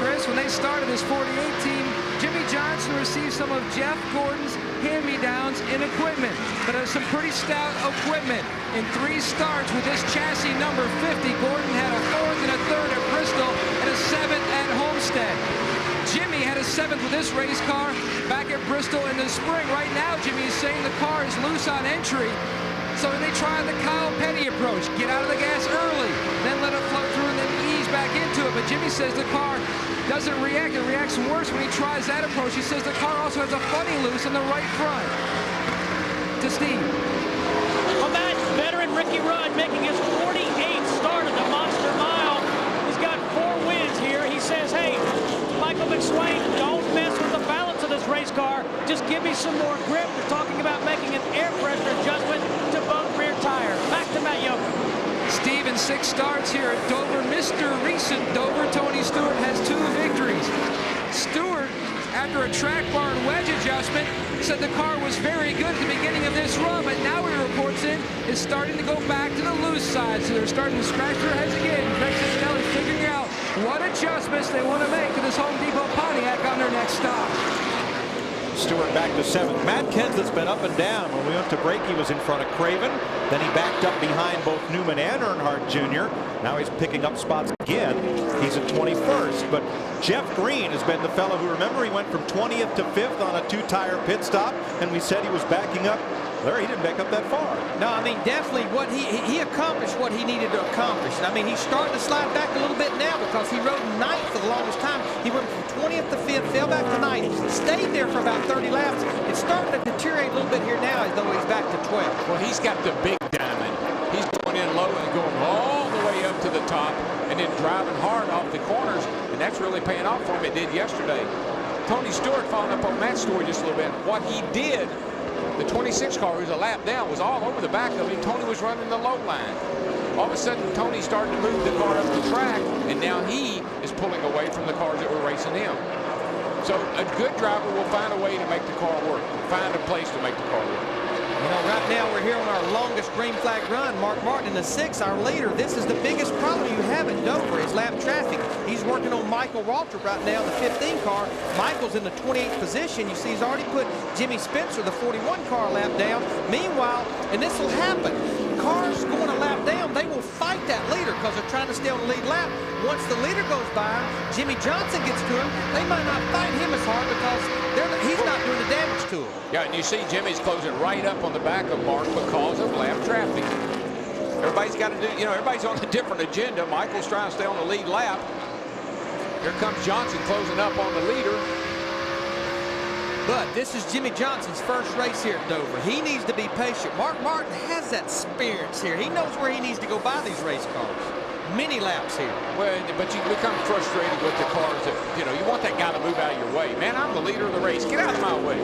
Chris, when they started this 48 team, Jimmy Johnson received some of Jeff Gordon's hand-me-downs in equipment, but it was some pretty stout equipment. In 3 starts with this chassis number 50, Gordon had a 4th and a 3rd at Bristol and a 7th at Homestead. Jimmy had a 7th with this race car back at Bristol in the spring. Right now, Jimmy is saying the car is loose on entry. So they try the Kyle Petty approach. Get out of the gas early, then let it flow through and then ease back into it. But Jimmy says the car doesn't react. It reacts worse when he tries that approach. He says the car also has a funny loose in the right front. To Steve. Well, that veteran Ricky Rudd making his 48th start of the Monster Mile. He's got 4 wins here. He says, hey, Michael McSwain, don't mess with the balance of this race car. Just give me some more grip. They're talking about making an air pressure adjustment to both rear tires. Back to Matt Yoakum. Steve in 6 starts here at Dover. Mr. Recent Dover, Tony Stewart, has 2 victories. Stewart, after a track bar and wedge adjustment, said the car was very good at the beginning of this run, but now he reports in is starting to go back to the loose side. So they're starting to scratch their heads again. Craig Simonelli figuring out what adjustments they want to make to this Home Depot Pontiac on their next stop. Stewart back to 7th. Matt Kenseth's been up and down. When we went to break, he was in front of Craven. Then he backed up behind both Newman and Earnhardt Jr. Now he's picking up spots again. He's at 21st. But Jeff Green has been the fellow who, remember, he went from 20th to 5th on a 2-tire pit stop, and we said he was backing up. Larry, he didn't back up that far. No, I mean, definitely what he accomplished what he needed to accomplish. I mean, he's starting to slide back a little bit now because he rode 9th for the longest time. He went from 20th to 5th, fell back to 9th, stayed there for about 30 laps. It's starting to deteriorate a little bit here now as though he's back to 12th. Well, he's got the big diamond. He's going in low and going all the way up to the top and then driving hard off the corners, and that's really paying off for him. It did yesterday. Tony Stewart, following up on Matt's story just a little bit, what he did, the 26 car, who was a lap down, was all over the back of him. Tony was running the low line. All of a sudden, Tony started to move the car up the track, and now he is pulling away from the cars that were racing him. So a good driver will find a way to make the car work, find a place to make the car work. You know, right now we're here on our longest green flag run. Mark Martin in the 6th, our leader. This is the biggest problem you have at Dover is lap traffic. He's working on Michael Waltrip right now, the 15 car. Michael's in the 28th position. You see, he's already put Jimmy Spencer, the 41 car, lap down. Meanwhile, and this will happen, cars going a lap down, they will fight that leader because they're trying to stay on the lead lap. Once the leader goes by, Jimmy Johnson gets to him, they might not fight him as hard because he's not doing the damage to him. Yeah, and you see Jimmy's closing right up on the back of Mark because of lap traffic. Everybody's got to do, you know, everybody's on a different agenda. Michael's trying to stay on the lead lap. Here comes Johnson closing up on the leader. But this is Jimmy Johnson's first race here at Dover. He needs to be patient. Mark Martin has that experience here. He knows where he needs to go by these race cars. Many laps here. Well, but you become frustrated with the cars that, you know, you want that guy to move out of your way. Man, I'm the leader of the race. Get out of my way.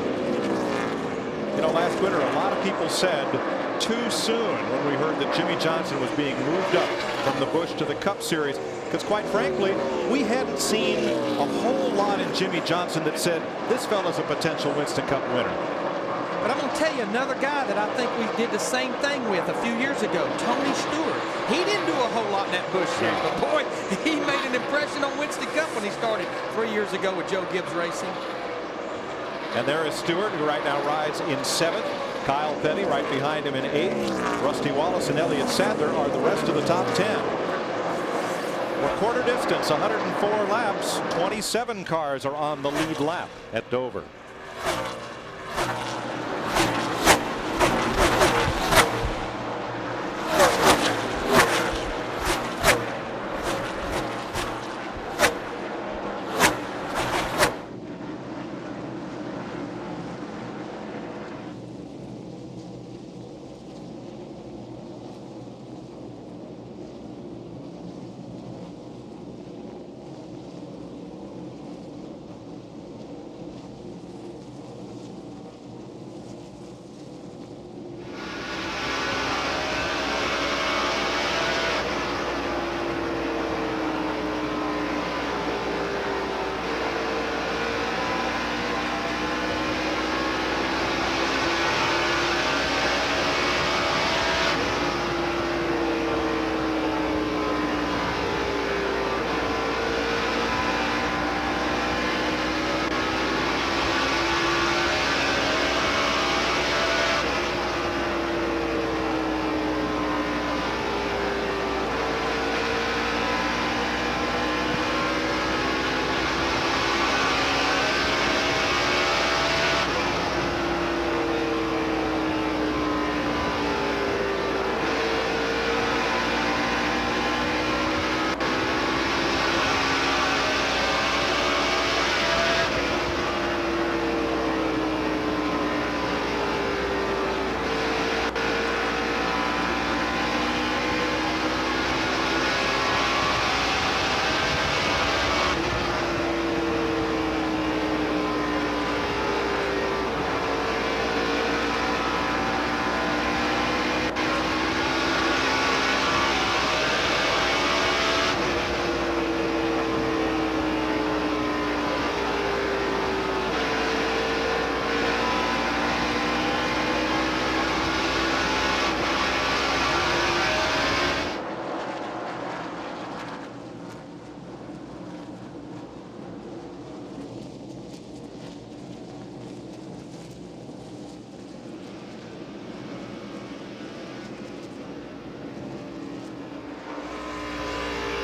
You know, last winter, a lot of people said too soon when we heard that Jimmy Johnson was being moved up from the Busch to the Cup Series. Because quite frankly, we hadn't seen a whole lot in Jimmy Johnson that said this fella's a potential Winston Cup winner. But I'm going to tell you another guy that I think we did the same thing with a few years ago, Tony Stewart. He didn't do a whole lot in that Busch Series, but boy, he made an impression on Winston Cup when he started 3 years ago with Joe Gibbs Racing. And there is Stewart, who right now rides in 7th. Kyle Petty right behind him in 8th. Rusty Wallace and Elliott Sadler are the rest of the top 10. We're quarter distance, 104 laps. 27 cars are on the lead lap at Dover.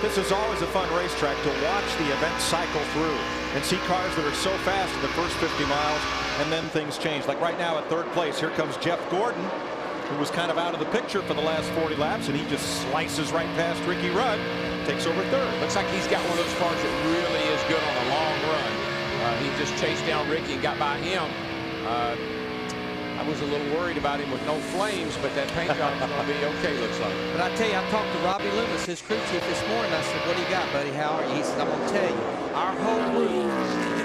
This is always a fun racetrack to watch the event cycle through and see cars that are so fast in the first 50 miles and then things change. Like right now at 3rd place, here comes Jeff Gordon, who was kind of out of the picture for the last 40 laps, and he just slices right past Ricky Rudd, takes over 3rd. Looks like he's got one of those cars that really is good on a long run. He just chased down Ricky and got by him. I was a little worried about him with no flames, but that paint job is going to be okay, looks like. But I tell you, I talked to Robbie Loomis, his crew chief, this morning. I said, what do you got, buddy? How are you? He said, I'm going to tell you, our whole group,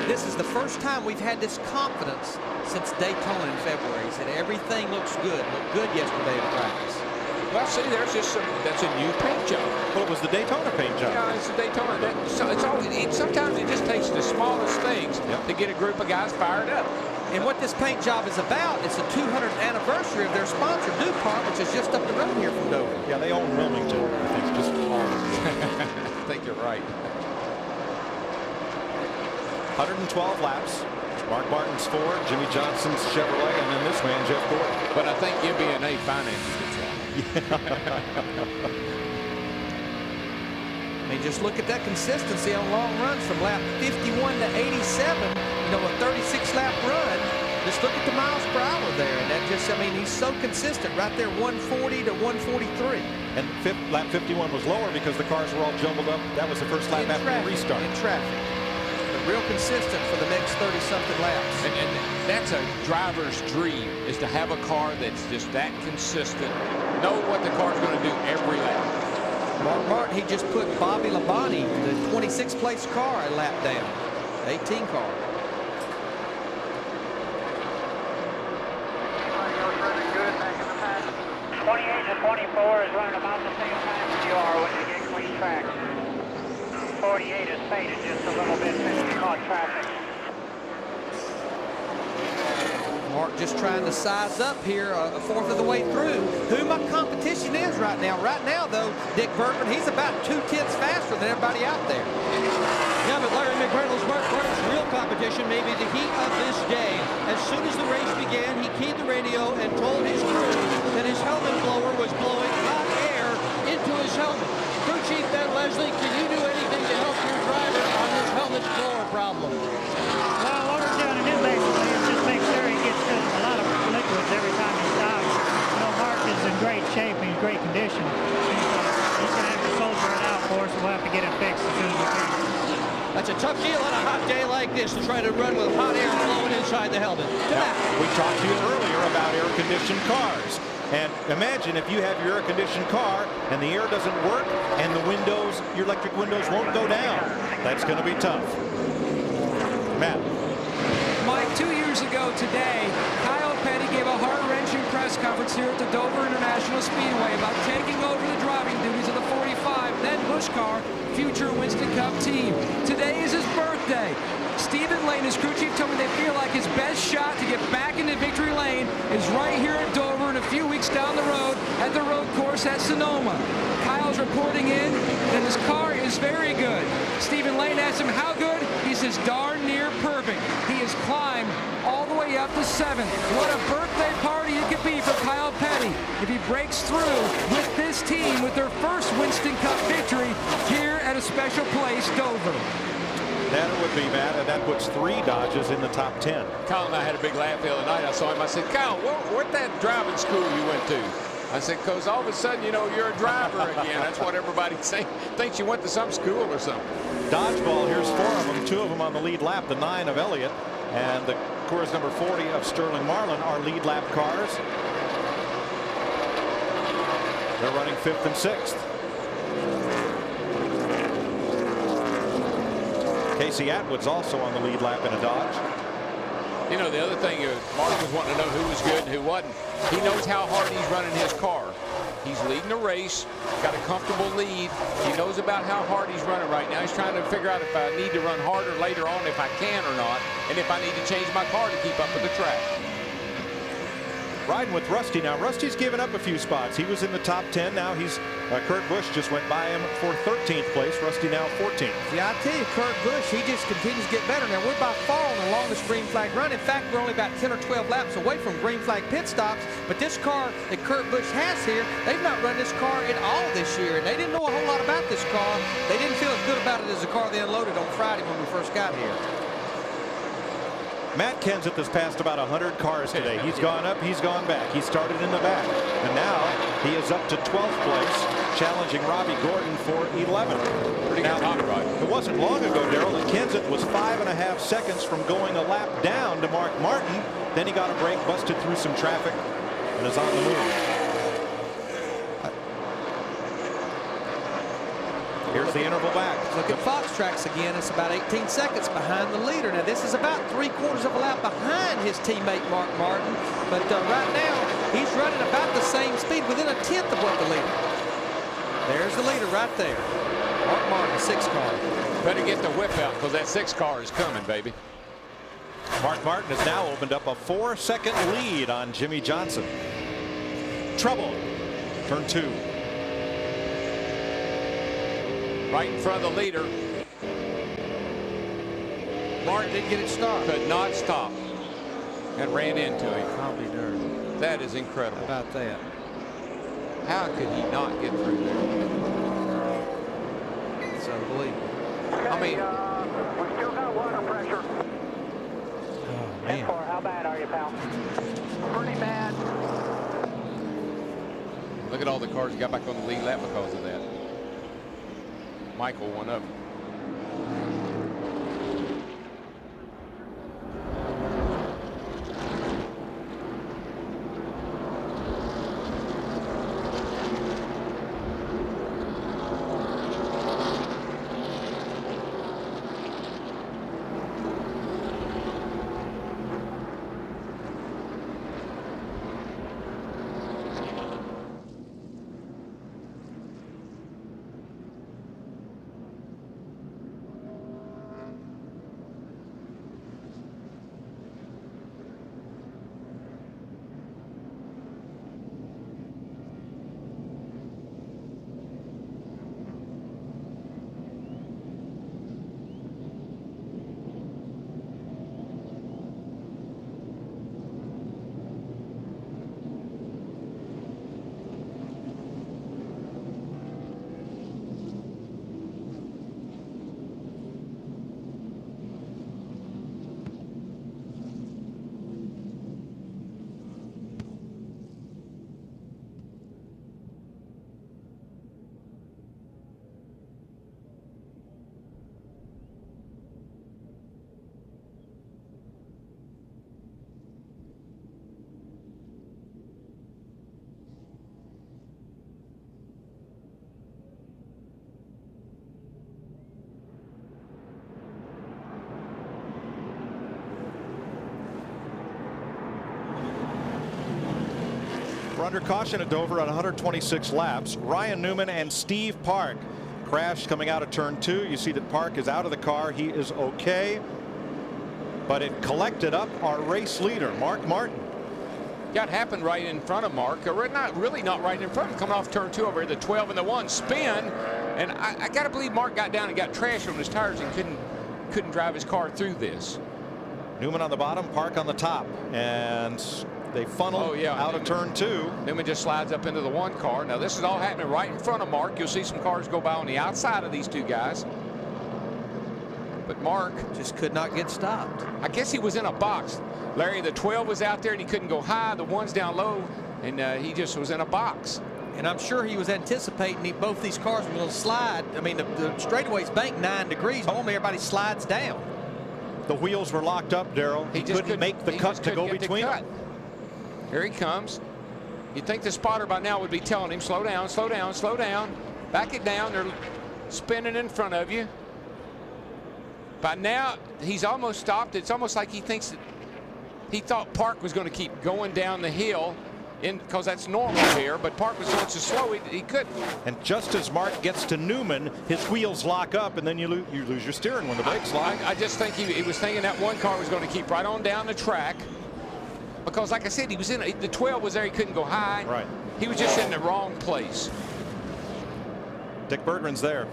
this is the first time we've had this confidence since Daytona in February. He said, everything looks good. Looked good yesterday in practice. Well, see, there's just that's a new paint job. Well, it was the Daytona paint job. Yeah, it's the Daytona. Sometimes it just takes the smallest things to get a group of guys fired up. And what this paint job is about, it's the 200th anniversary of their sponsor, DuPont, which is just up the road here from Dover. Yeah, they own Wilmington. I think just all of them. I think you're right. 112 laps. Mark Martin's Ford, Jimmy Johnson's Chevrolet, and then this man, Jeff Gordon. But I think MBNA finances it. I mean, just look at that consistency on long runs from lap 51 to 87. You know, a 36-lap run. Just look at the miles per hour there, and that just, I mean, he's so consistent right there, 140 to 143. And lap 51 was lower because the cars were all jumbled up. That was the first lap after the restart. In traffic. But real consistent for the next 30-something laps. And that's a driver's dream, is to have a car that's just that consistent. Know what the car's going to do every lap. Mark Martin, he just put Bobby Labonte, the 26th place car, a lap down. 18 car. track. 48 is faded just a little bit since we caught traffic. Mark just trying to size up here a fourth of the way through. Who my competition is right now. Right now, though, Dick Bergman, he's about 2/10 faster than everybody out there. Yeah, but Larry McReynolds, Mark Martin's real competition may be the heat of this day. As soon as the race began, he keyed the radio and told his crew that his helmet blower was blowing hot air into his helmet. Crew Chief Ben Leslie, can you do anything to help your driver on this helmet blower problem? Well, what we're doing to him basically is just make sure he gets a lot of liquids every time he stops. You know, Mark is in great shape and in great condition. He's going to have to soldier it out for us. We'll have to get it fixed as soon as we can. That's a tough deal on a hot day like this to try to run with hot air blowing inside the helmet. Now, we talked to you earlier about air-conditioned cars. And imagine if you have your air-conditioned car and the air doesn't work and the windows, your electric windows won't go down. That's going to be tough. Matt. Mike, 2 years ago today, Kyle Petty gave a heart-wrenching press conference here at the Dover International Speedway about taking over the driving duties of the 45, then Busch car, future Winston Cup team. Today is his birthday. Stephen Lane, his crew chief, told me they feel like his best shot to get back into victory lane is right here at Dover and a few weeks down the road at the road course at Sonoma. Kyle's reporting in that his car is very good. Stephen Lane asked him how good. He says darn near perfect. He has climbed all the way up to 7th. What a birthday party it could be for Kyle Petty if he breaks through with this team with their first Winston Cup victory here at a special place, Dover. That it would be, Matt, and that puts 3 Dodges in the top 10. Kyle and I had a big laugh the other night. I saw him. I said, Kyle, what that driving school you went to? I said, because all of a sudden, you know, you're a driver again. That's what everybody's saying. Thinks you went to some school or something. Dodgeball, here's 4 of them. 2 of them on the lead lap, the 9 of Elliott and the Coors number 40 of Sterling Marlin are lead lap cars. They're running 5th and 6th. Casey Atwood's also on the lead lap in a Dodge. You know, the other thing is Mark was wanting to know who was good and who wasn't. He knows how hard he's running his car. He's leading the race, got a comfortable lead. He knows about how hard he's running right now. He's trying to figure out if I need to run harder later on, if I can or not, and if I need to change my car to keep up with the track. Riding with Rusty now. Rusty's given up a few spots. He was in the top 10. Now he's Kurt Busch just went by him for 13th place. Rusty now 14th. Yeah, I tell you, Kurt Busch, he just continues to get better. Now, we're by far on the longest green flag run. In fact, we're only about 10 or 12 laps away from green flag pit stops. But this car that Kurt Busch has here, they've not run this car at all this year. And they didn't know a whole lot about this car. They didn't feel as good about it as the car they unloaded on Friday when we first got here. Matt Kenseth has passed about 100 cars today. He's gone up, he's gone back. He started in the back, and now he is up to 12th place, challenging Robbie Gordon for 11th. Pretty good top ride. It wasn't long ago, Darrell, that Kenseth was 5.5 seconds from going a lap down to Mark Martin. Then he got a break, busted through some traffic, and is on the move. Here's the interval back. Look at Fox Tracks again. It's about 18 seconds behind the leader. Now, this is about 3/4 of a lap behind his teammate, Mark Martin. But right now, he's running about the same speed, within 1/10 of what the leader. There's the leader right there. Mark Martin, 6 car. Better get the whip out because that 6 car is coming, baby. Mark Martin has now opened up a 4-second lead on Jimmy Johnson. Trouble. Turn 2. Right in front of the leader. Martin didn't get it stopped. Could not stop. And ran into him. I'll be darned. That is incredible. How about that? How could he not get through there? It's unbelievable. I mean, we still got water pressure. Oh, man. How bad are you, pal? Pretty bad. look at all the cars he got back on the lead lap because of that. Michael, one of them. under caution at Dover at 126 laps. Ryan Newman and Steve Park crashed coming out of turn 2. You see that Park is out of the car. He is okay. But it collected up our race leader, Mark Martin. That happened right in front of Mark, or not really, not right in front of him, coming off turn 2 over here, the 12 and the 1 spin, and I got to believe Mark got down and got trashed on his tires and couldn't drive his car through this. Newman on the bottom, Park on the top, and they funnel out of turn 2. Newman just slides up into the 1 car. Now this is all happening right in front of Mark. You'll see some cars go by on the outside of these 2 guys. But Mark just could not get stopped. I guess he was in a box. Larry, the 12 was out there and he couldn't go high. The 1's down low, and he just was in a box. And I'm sure he was anticipating both these cars were going to slide. I mean, the straightaway's banked 9 degrees. Normally everybody slides down. The wheels were locked up, Darrell. He couldn't make the cut to go between them. Here he comes. You'd think the spotter by now would be telling him, slow down, slow down, slow down. Back it down. They're spinning in front of you. By now, he's almost stopped. It's almost like he thinks that he thought Park was going to keep going down the hill because that's normal here, but Park was going so slow he couldn't. And just as Mark gets to Newman, his wheels lock up, and then you lose your steering when the brakes lock. I just think he was thinking that 1 car was going to keep right on down the track, because like I said, he was in the 12 was there. He couldn't go high. Right. He was just in the wrong place. Dick Berggren's there.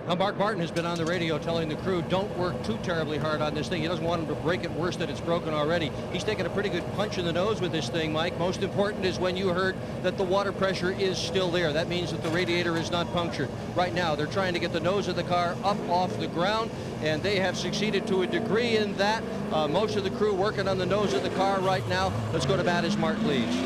Now, Mark Martin has been on the radio telling the crew, don't work too terribly hard on this thing. He doesn't want him to break it worse than it's broken already. He's taken a pretty good punch in the nose with this thing, Mike. Most important is when you heard that the water pressure is still there. That means that the radiator is not punctured. Right now, they're trying to get the nose of the car up off the ground, and they have succeeded to a degree in that. Most of the crew working on the nose of the car right now. Let's go to bat as Mark leads.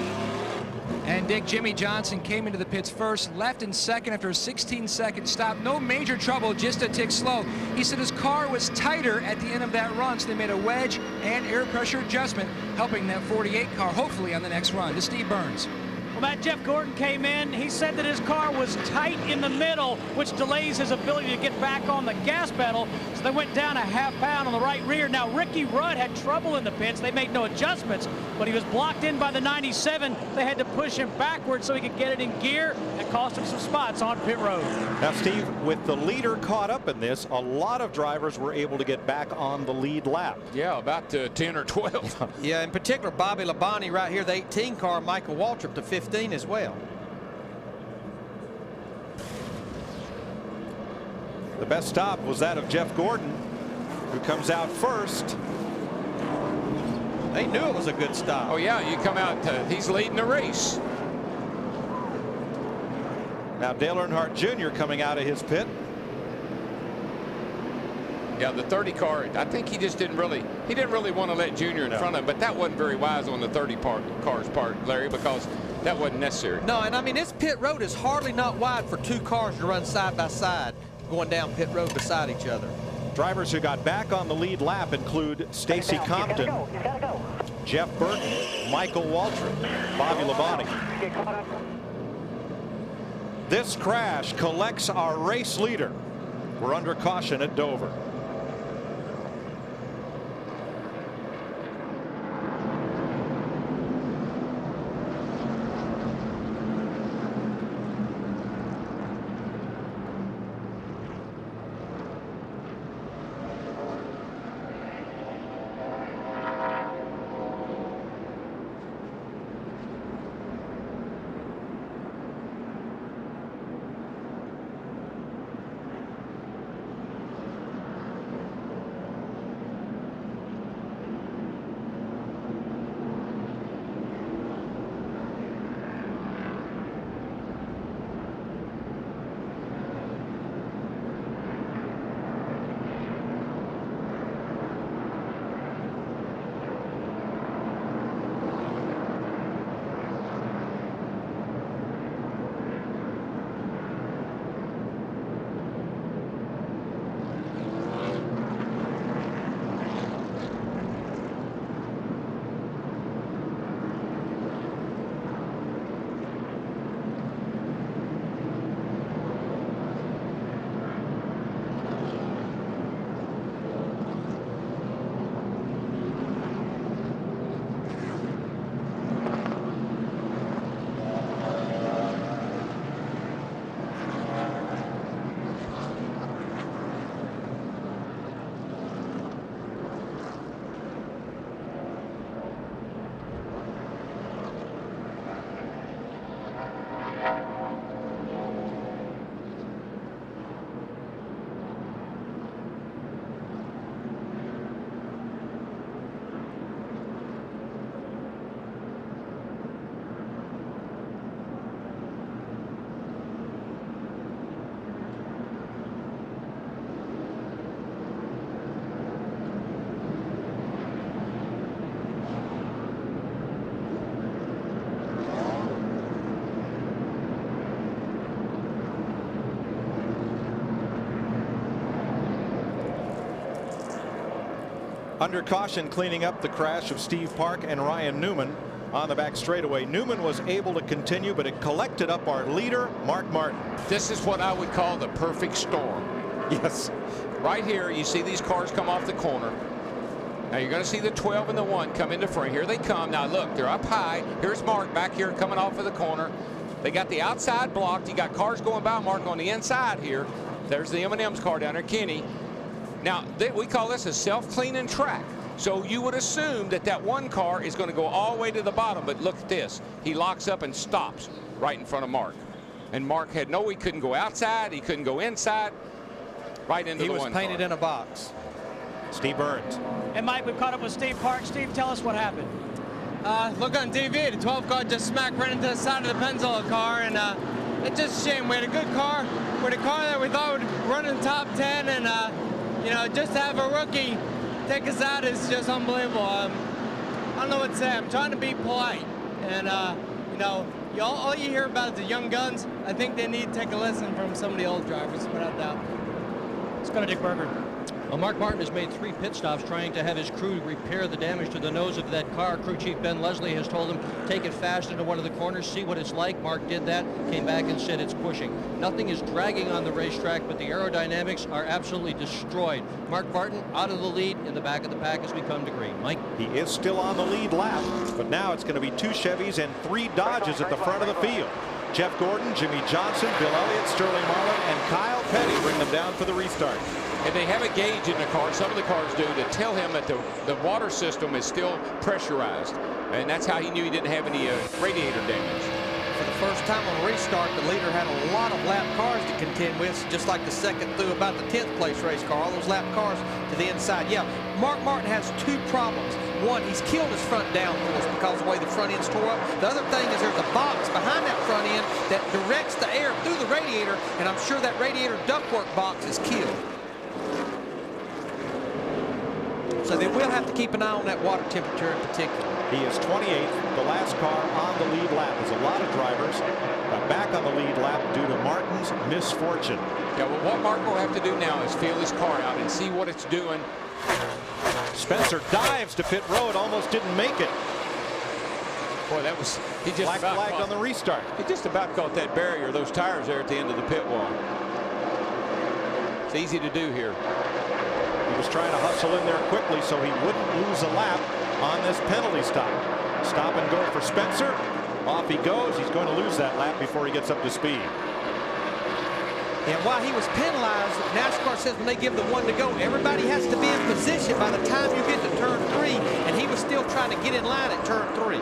And Dick, Jimmy Johnson came into the pits first, left in second after a 16-second stop. No major trouble, just a tick slow. He said his car was tighter at the end of that run, so they made a wedge and air pressure adjustment, helping that 48 car hopefully on the next run. This is Steve Burns. Well, Matt, Jeff Gordon came in. He said that his car was tight in the middle, which delays his ability to get back on the gas pedal. So they went down a half pound on the right rear. Now, Ricky Rudd had trouble in the pits. They made no adjustments, but he was blocked in by the 97. They had to push him backwards so he could get it in gear. That cost him some spots on pit road. Now, Steve, with the leader caught up in this, a lot of drivers were able to get back on the lead lap. Yeah, about 10 or 12. Yeah, in particular, Bobby Labonte right here, the 18 car, Michael Waltrip, the 15 as well. The best stop was that of Jeff Gordon, who comes out first. They knew it was a good stop. Oh, yeah, you come out, he's leading the race. Now Dale Earnhardt Jr. coming out of his pit. Yeah, the 30 car, I think he didn't really want to let Junior in front of him, but that wasn't very wise on the 30 car's part, Larry, because that wasn't necessary. No, and I mean, this pit road is hardly not wide for 2 cars to run side by side going down pit road beside each other. Drivers who got back on the lead lap include Stacy Compton, Jeff Burton, Michael Waltrip, Bobby Labonte. This crash collects our race leader. We're under caution at Dover. Under caution, cleaning up the crash of Steve Park and Ryan Newman on the back straightaway. Newman was able to continue, but it collected up our leader, Mark Martin. This is what I would call the perfect storm. Yes. Right here, you see these cars come off the corner. Now you're going to see the 12 and the 1 come into front. Here they come. Now look, they're up high. Here's Mark back here coming off of the corner. They got the outside blocked. You got cars going by Mark on the inside here. There's the M&M's car down there, Kenny. Now we call this a self-cleaning track. So you would assume that that one car is going to go all the way to the bottom. But look at this. He locks up and stops right in front of Mark. And Mark he couldn't go outside. He couldn't go inside. Right into the one car. He was painted in a box. Steve Burns. And Mike, we've caught up with Steve Park. Steve, tell us what happened. Look on TV, the 12 car just smacked right into the side of the Pennzoil car, and it's just a shame. We had a good car. With a car that we thought would run in the top 10, and you know, just to have a rookie take us out is just unbelievable. I don't know what to say. I'm trying to be polite, and you know, all you hear about is the young guns. I think they need to take a lesson from some of the old drivers, without doubt. Let's go to Dick Berger. Well, Mark Martin has made 3 pit stops trying to have his crew repair the damage to the nose of that car. Crew Chief Ben Leslie has told him, take it fast into one of the corners, see what it's like. Mark did that, came back and said it's pushing. Nothing is dragging on the racetrack, but the aerodynamics are absolutely destroyed. Mark Martin out of the lead in the back of the pack as we come to green. Mike? He is still on the lead lap, but now it's going to be 2 Chevys and 3 Dodges at the front of the field. Jeff Gordon, Jimmy Johnson, Bill Elliott, Sterling Marlin, and Kyle Petty bring them down for the restart. And they have a gauge in the car, some of the cars do, to tell him that the water system is still pressurized. And that's how he knew he didn't have any radiator damage. For the first time on a restart, the leader had a lot of lap cars to contend with, just like the second through about the 10th place race car. All those lap cars to the inside. Yeah, Mark Martin has 2 problems. One, he's killed his front downforce because of the way the front end's tore up. The other thing is there's a box behind that front end that directs the air through the radiator, and I'm sure that radiator ductwork box is killed. So they will have to keep an eye on that water temperature in particular. He is 28th, the last car on the lead lap. As a lot of drivers got back on the lead lap due to Martin's misfortune. Yeah, well, what Martin will have to do now is feel his car out and see what it's doing. Spencer dives to pit road, almost didn't make it. Boy, that was, he just Black about flagged caught, on the restart. He just about caught that barrier, those tires there at the end of the pit wall. It's easy to do here. He was trying to hustle in there quickly so he wouldn't lose a lap on this penalty stop. Stop and go for Spencer. Off he goes. He's going to lose that lap before he gets up to speed. And while he was penalized, NASCAR says when they give the 1 to go, everybody has to be in position by the time you get to turn 3, and he was still trying to get in line at turn 3.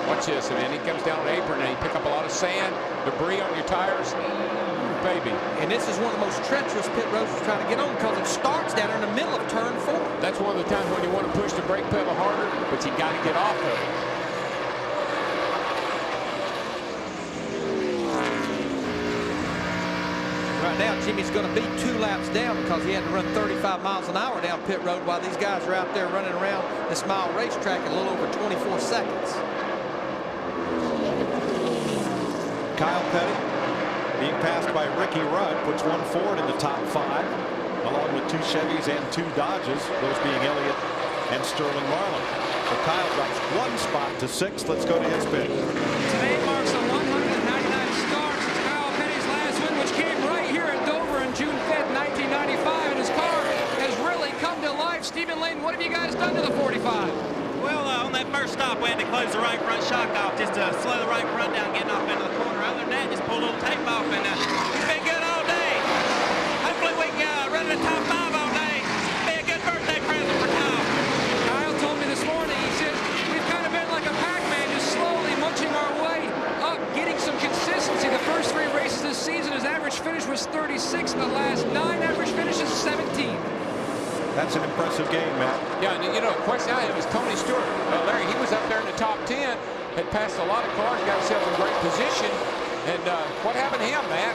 Watch this, man. He comes down an apron and he pick up a lot of sand, debris on your tires. Baby. And this is one of the most treacherous pit roads we're trying to get on because it starts down in the middle of turn 4. That's one of the times when you want to push the brake pedal harder, but you got to get off of it. Right now, Jimmy's going to be 2 laps down because he had to run 35 miles an hour down pit road while these guys are out there running around this mile racetrack at a little over 24 seconds. Kyle Petty being passed by Ricky Rudd puts 1 Ford in the top 5, along with 2 Chevys and 2 Dodges, those being Elliott and Sterling Marlin. So Kyle drops 1 spot to 6th. Let's go to his pit. Today marks the 199th start since Kyle Petty's last win, which came right here at Dover on June 5th, 1995, and his car has really come to life. Stephen Lane, what have you guys done to the 45? Well, on that first stop, we had to close the right front shock off just to slow the right front down, getting off into the corner. Other than that, just pull a little tape off, and it's been good all day. Hopefully we can run in the top 5 all day. Be a good birthday present for Kyle. Kyle told me this morning, he said, we've kind of been like a Pac-Man, just slowly munching our way up, getting some consistency. The first 3 races this season, his average finish was 36. The last 9 average finishes 17. That's an impressive game, Matt. Yeah, and you know, the question I had was Tony Stewart. Larry, he was up there in the top 10, had passed a lot of cars, got himself in great position. And what happened to him, Matt?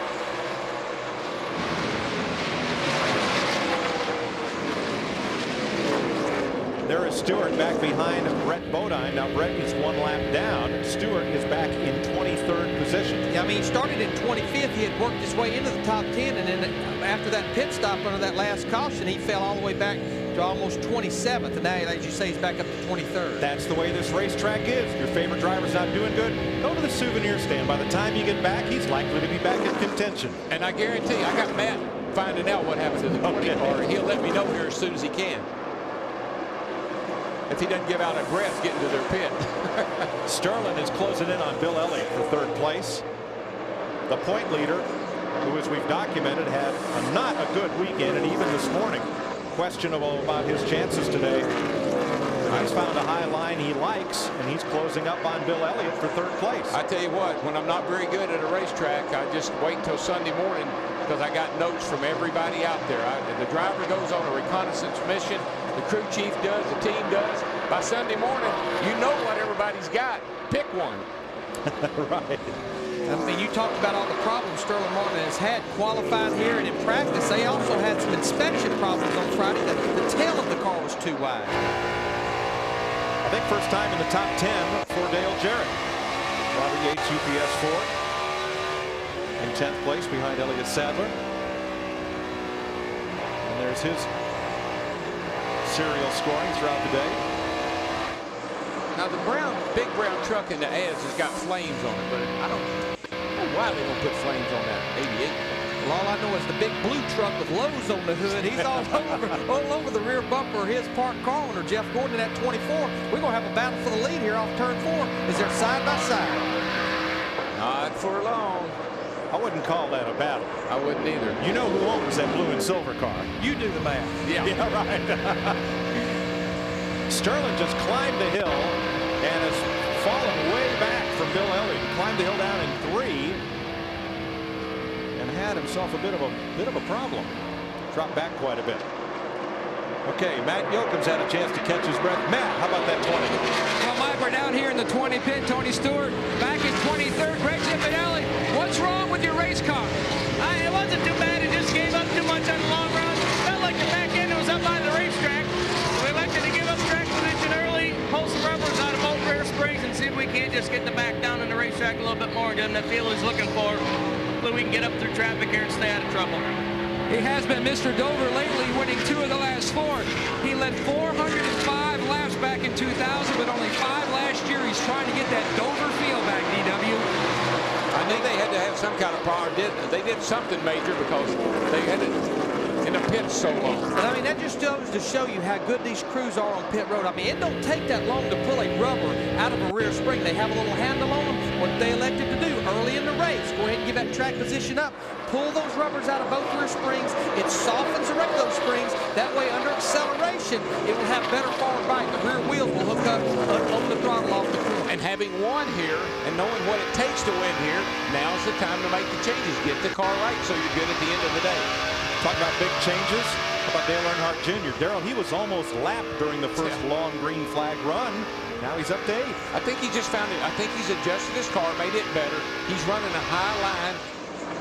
There is Stewart back behind Brett Bodine. Now Brett is 1 lap down. Stewart is back in 23rd position. Yeah, I mean, he started in 25th. He had worked his way into the top 10, and then after that pit stop under that last caution, he fell all the way back to to almost 27th, and now, as you say, he's back up to 23rd. That's the way this racetrack is. Your favorite driver's not doing good, go to the souvenir stand. By the time you get back, he's likely to be back in contention. And I guarantee you, I got Matt finding out what happened to the 20 car, and he'll let me know here as soon as he can. If he doesn't give out a breath getting to their pit. Sterling is closing in on Bill Elliott for third place. The point leader, who, as we've documented, had not a good weekend, and even this morning, questionable about his chances today. He's found a high line he likes, and he's closing up on Bill Elliott for third place. I tell you what, when I'm not very good at a racetrack, I just wait until Sunday morning because I got notes from everybody out there. The driver goes on a reconnaissance mission. The crew chief does. The team does. By Sunday morning, you know what everybody's got. Pick one. Right. I mean, you talked about all the problems Sterling Martin has had qualifying here and in practice. They also had some inspection problems on Friday. The tail of the car was too wide. I think first time in the top 10 for Dale Jarrett. Robert Yates, UPS Ford, in 10th place behind Elliott Sadler. And there's his serial scoring throughout the day. Now the big brown truck in the ads has got flames on it, but I don't know why they don't put flames on that 88. Well, all I know is the big blue truck with Lowe's on the hood. He's all over the rear bumper of his parked car owner, Jeff Gordon, at 24. We're going to have a battle for the lead here off turn 4. Is there side by side? Not for long. I wouldn't call that a battle. I wouldn't either. You know who owns that blue and silver car? You do the math. Yeah, right. Sterling just climbed the hill and has fallen way back from Bill Elliott. Climbed the hill down in 3 and had himself a bit of a problem. Dropped back quite a bit. Okay, Matt Yoakum's had a chance to catch his breath. Matt, how about that 20? Well, Mike, we're down here in the 20 pit. Tony Stewart back in 23rd. Greg Zimbinelli, what's wrong with your race car? It wasn't too bad. It just gave up too much on the long run. Felt like the back end was up by the racetrack. So we elected to give up track position early, pull some rubbers out of both rear springs, and see if we can't just get the back down in the racetrack a little bit more and get him that feel he's looking for, so we can get up through traffic here and stay out of trouble. He has been Mr. Dover lately, winning 2 of the last 4. He led 405 laps back in 2000, but only 5 last year. He's trying to get that Dover feel back, DW. I think they had to have some kind of power. They did something major because they had it in the pit so long. But I mean, that just goes to show you how good these crews are on pit road. I mean, it don't take that long to pull a rubber out of a rear spring. They have a little handle on them. What they elected to do early in the race, go ahead and give that track position up. Pull those rubbers out of both rear springs. It softens those springs. That way, under acceleration, it will have better forward bite. The rear wheels will hook up on the throttle off the corner. And having won here and knowing what it takes to win here, now's the time to make the changes. Get the car right so you're good at the end of the day. Talk about big changes. How about Dale Earnhardt Jr.? Darrell, he was almost lapped during the first long green flag run. Now he's up to 8. I think he just found it. I think he's adjusted his car, made it better. He's running a high line.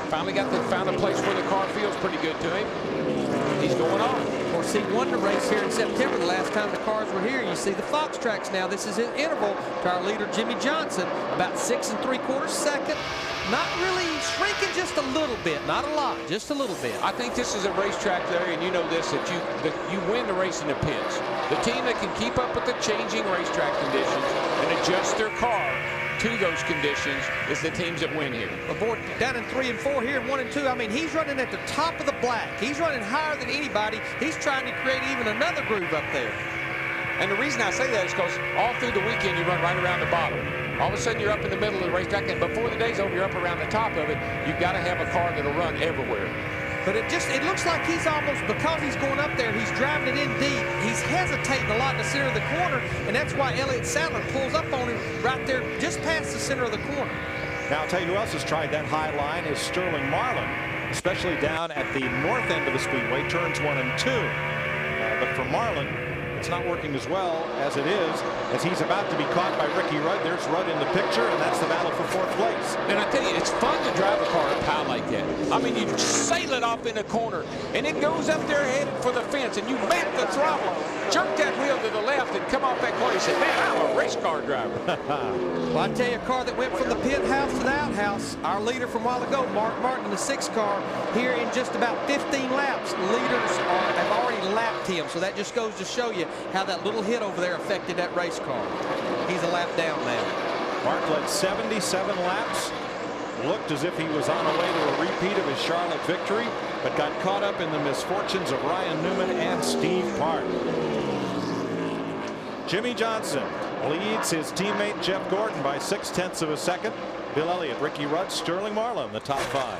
Finally found a place where the car feels pretty good to him. He's going on. Of course, he won the race here in September. The last time the cars were here, you see the Fox tracks now. This is his interval to our leader, Jimmy Johnson, about 6 3/4 seconds. Not really shrinking, just a little bit, not a lot, just a little bit. I think this is a racetrack, Larry, and you know this, that you win the race in the pits. The team that can keep up with the changing racetrack conditions and adjust their car to those conditions is the teams that win here. Aboard down in 3 and 4 here, 1 and 2. I mean, he's running at the top of the black. He's running higher than anybody. He's trying to create even another groove up there. And the reason I say that is because all through the weekend you run right around the bottom. All of a sudden you're up in the middle of the racetrack, and before the day's over, you're up around the top of it. You've got to have a car that'll run everywhere. But it looks like he's almost, because he's going up there, he's driving it in deep. He's hesitating a lot in the center of the corner, and that's why Elliott Sadler pulls up on him right there just past the center of the corner. Now, I'll tell you who else has tried that high line is Sterling Marlin, especially down at the north end of the speedway, turns 1 and 2. But for Marlin, it's not working as well as it is, as he's about to be caught by Ricky Rudd. There's Rudd in the picture, and that's the battle for 4th place. And I tell you, it's fun to drive a car up high like that. I mean, you sail it off in the corner, and it goes up there headed for the fence, and you bent the throttle. jerk that wheel to the left and come off that corner. He said, man, I'm a race car driver. Well, I tell you, a car that went from the pit house to the outhouse, our leader from a while ago, Mark Martin, in the 6 car, here in just about 15 laps, leaders have already lapped him. So that just goes to show you how that little hit over there affected that race car. He's a lap down now. Mark led 77 laps. Looked as if he was on the way to a repeat of his Charlotte victory, but got caught up in the misfortunes of Ryan Newman and Steve Park. Jimmy Johnson leads his teammate Jeff Gordon by 0.6 of a second. Bill Elliott, Ricky Rudd, Sterling Marlin, the top 5.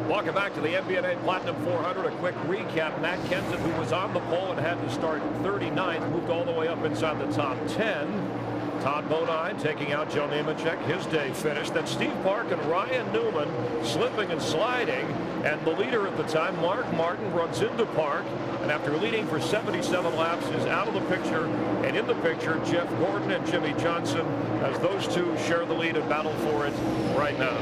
Welcome back to the MBNA Platinum 400. A quick recap. Matt Kenseth, who was on the pole and had to start 39th, moved all the way up inside the top 10. Todd Bodine taking out Joe Nemechek. His day finished. Then Steve Park and Ryan Newman slipping and sliding. And the leader at the time, Mark Martin, runs into Park. And after leading for 77 laps, is out of the picture. And in the picture, Jeff Gordon and Jimmy Johnson, as those two share the lead and battle for it right now.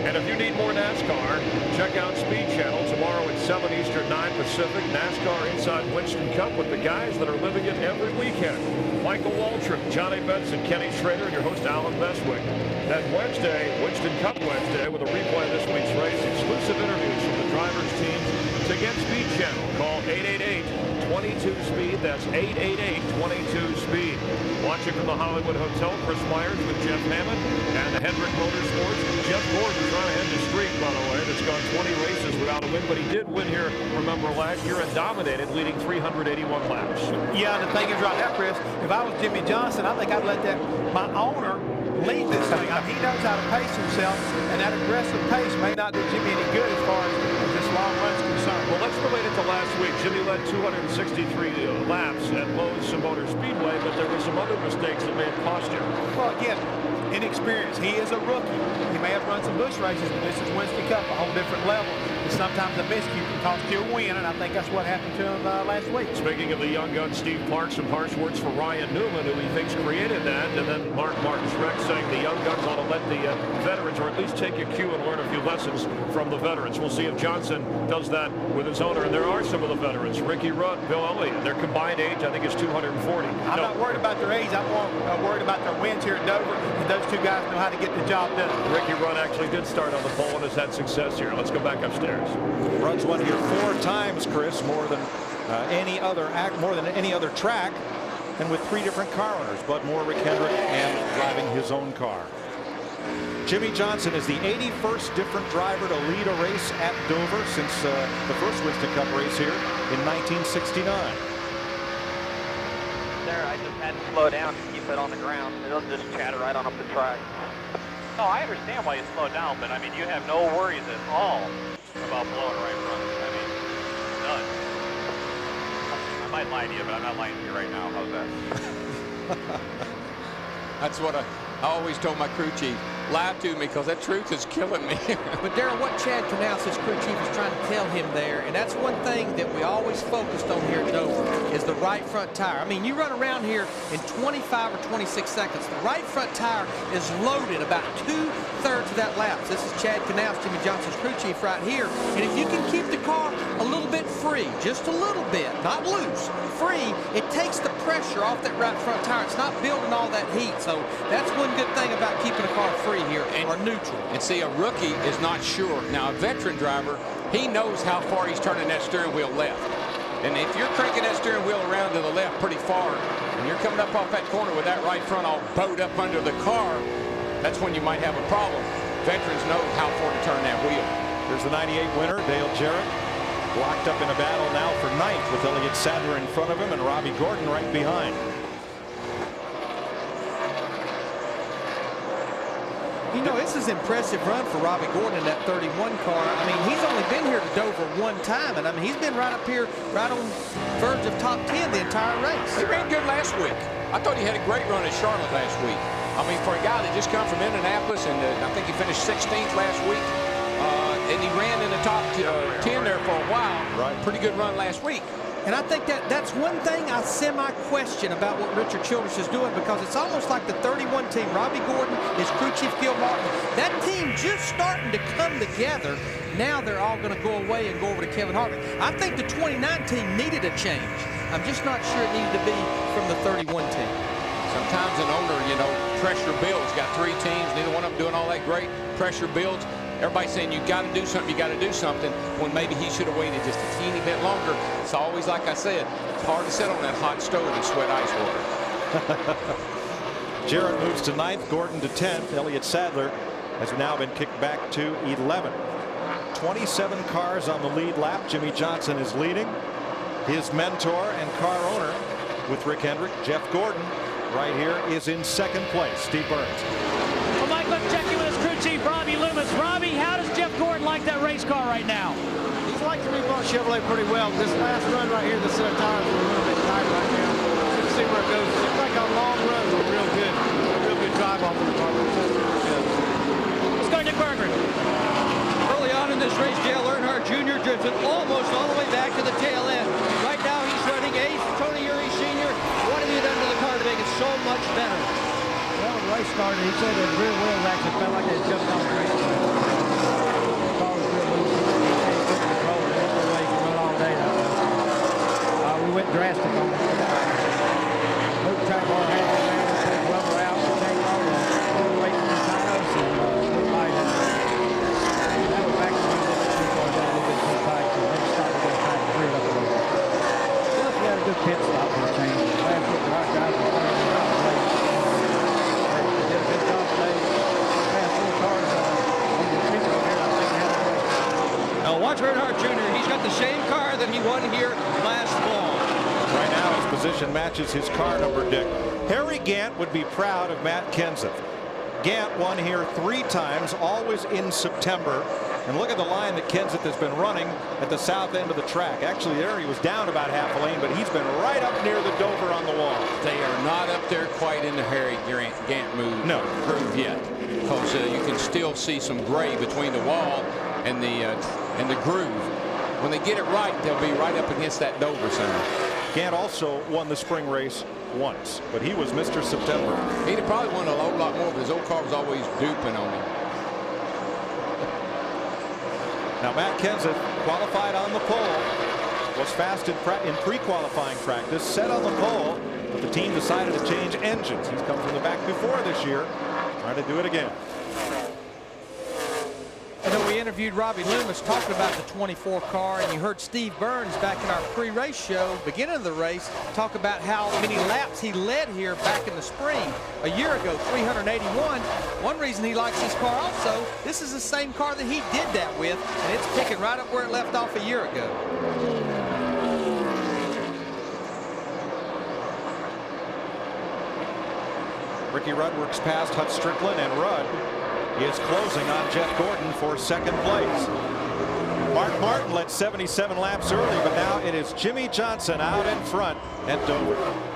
And if you need more NASCAR, check out Speed Channel tomorrow at 7 Eastern, 9 Pacific. NASCAR Inside Winston Cup with the guys that are living it every weekend. Michael Waltrip, Johnny Benson, Kenny Schrader, and your host Alan Bestwick. Then Wednesday, Winston Cup Wednesday, with a replay of this week's race. Exclusive interviews from the drivers' teams to get Speed Channel. Call 888-22-SPEED. That's 888-22-SPEED. Watching from the Hollywood Hotel, Chris Myers with Jeff Hammond and the Hendrick Motorsports. Jeff Gordon trying to end the streak, by the way, that's gone 20 races without a win, but he did win here, remember, last year and dominated, leading 381 laps. Yeah, and the thing is right now, Chris, if I was Jimmy Johnson, I think I'd let my owner lead this thing. I mean, he knows how to pace himself, and that aggressive pace may not do Jimmy any good as far as this long run's concerned. Well, let's relate it to last week. Jimmy led 263 laps at Lowe's Motor Speedway, but there were some other mistakes that may have cost him. Well, again, inexperience. He is a rookie. He may have run some bush races, but this is Winston Cup, a whole different level. And sometimes a miscue can cost you a win, and I think that's what happened to him last week. Speaking of the young gun, Steve Park, some harsh words for Ryan Newman, who he thinks created that, and then Mark Martin's wreck saying the young guns ought to let the veterans, or at least take a cue and learn a few lessons from the veterans. We'll see if Johnson does that with his owner, and there are some of the veterans. Ricky Rudd, Bill Elliott, their combined age, I think, is 240. I'm not worried about their age. I'm more worried about their wins here at Dover, and those two guys know how to get the job done. Ricky Rudd actually did start on the pole and has had success here. Let's go back upstairs. Rudd's won here 4 times, Chris, more than more than any other track, and with 3 different car owners, Bud Moore, Rick Hendrick, and driving his own car. Jimmie Johnson is the 81st different driver to lead a race at Dover since the first Winston Cup race here in 1969. There, I just had to slow down to keep it on the ground. It'll just chatter right on up the track. No, I understand why you slow down, but I mean, you have no worries at all about blowing right front. I mean, none. I might lie to you, but I'm not lying to you right now. How's that? That's what I always told my crew chief. Lie to me, because that truth is killing me. But Darrell, what Chad Knaus, his crew chief, is trying to tell him there, and that's one thing that we always focused on here at Dover, is the right front tire. I mean, you run around here in 25 or 26 seconds. The right front tire is loaded about 2/3 of that lap. This is Chad Knaus, Jimmie Johnson's crew chief right here. And if you can keep the car a little bit free, just a little bit, not loose, free, it takes the pressure off that right front tire. It's not building all that heat. So that's one good thing about keeping a car free here, or neutral. And see, a rookie is not sure. Now, a veteran driver, he knows how far he's turning that steering wheel left. And if you're cranking that steering wheel around to the left pretty far, and you're coming up off that corner with that right front all bowed up under the car, that's when you might have a problem. Veterans know how far to turn that wheel. There's the 98 winner, Dale Jarrett, locked up in a battle now for 9th with Elliott Sadler in front of him and Robbie Gordon right behind. You know, this is an impressive run for Robbie Gordon in that 31 car. I mean, he's only been here to Dover one time, and I mean, he's been right up here, right on verge of top 10 the entire race. He ran good last week. I thought he had a great run at Charlotte last week. I mean, for a guy that just come from Indianapolis, and I think he finished 16th last week, and he ran in the top 10 there for a while. Right. Pretty good run last week. And I think that's one thing I semi-question about what Richard Childress is doing, because it's almost like the 31 team, Robbie Gordon, his crew chief Gil Martin, that team just starting to come together. Now they're all going to go away and go over to Kevin Harvick. I think the 29 team needed a change. I'm just not sure it needed to be from the 31 team. Sometimes an owner, you know, pressure builds. Got 3 teams, neither one of them doing all that great. Pressure builds. Everybody's saying you got to do something, you got to do something, when maybe he should have waited just a teeny bit longer. It's always, like I said, it's hard to sit on that hot stove and sweat ice water. Jarrett moves to 9th, Gordon to 10th. Elliott Sadler has now been kicked back to 11th. 27 cars on the lead lap. Jimmie Johnson is leading. His mentor and car owner with Rick Hendrick, Jeff Gordon, right here is in 2nd place. Steve Burns. Well, Mike, let's check in with his crew chief, Robbie Loomis. Robbie, how does Jeff Gordon like that race car right now? He's liked the rebuilt Chevrolet pretty well. This last run right here, the set of tires are a little bit tight right now. We'll see where it goes. It seems like a long run is a real good drive off of the car. Let's go to Nick Berger. Early on in this race, Dale Earnhardt Jr. drifted almost all the way back to the tail end. Right now, he's running 8th. Tony Eury Sr. What have you done to the car to make it so much better? Well, when the race started, he said the rear wheels actually felt like they jumped off the race. The car was real loose. He can't get control. There's no way he can run all day. We went drastic on it. Moved the track bar half the man, took rubber out, changed all the weight in the tires, and put light in it. That was back when we let the two cars down a little bit too tight, so then started to try to free it up a little bit. Plus, we had a good pit stop for a change. Last week, our guys were playing the top place. They did a good job today. Past 4 cars on the street over here, I think we had a race. Now watch Earnhardt Jr. He's got the same car that he won here last fall. Right now his position matches his car number, Dick. Harry Gant would be proud of Matt Kenseth. Gant won here 3 times, always in September. And look at the line that Kenseth has been running at the south end of the track. Actually, there he was down about half a lane, but he's been right up near the Dover on the wall. They are not up there quite in the Harry Gant move. No. Groove yet, because you can still see some gray between the wall and the groove. When they get it right, they'll be right up against that Dover center. Gant also won the spring race once, but he was Mr. September. He'd have probably won a whole lot more, but his old car was always duping on him. Now Matt Kenseth qualified on the pole, was fast in pre-qualifying practice, set on the pole, but the team decided to change engines. He's come from the back before this year, trying to do it again. You know, we interviewed Robbie Loomis talking about the 24 car, and you heard Steve Burns back in our pre-race show, beginning of the race, talk about how many laps he led here back in the spring. A year ago, 381. One reason he likes this car also, this is the same car that he did that with, and it's picking right up where it left off a year ago. Ricky Rudd works past Hut Strickland, and Rudd is closing on Jeff Gordon for second place. Mark Martin led 77 laps early, but now it is Jimmy Johnson out in front at Dover.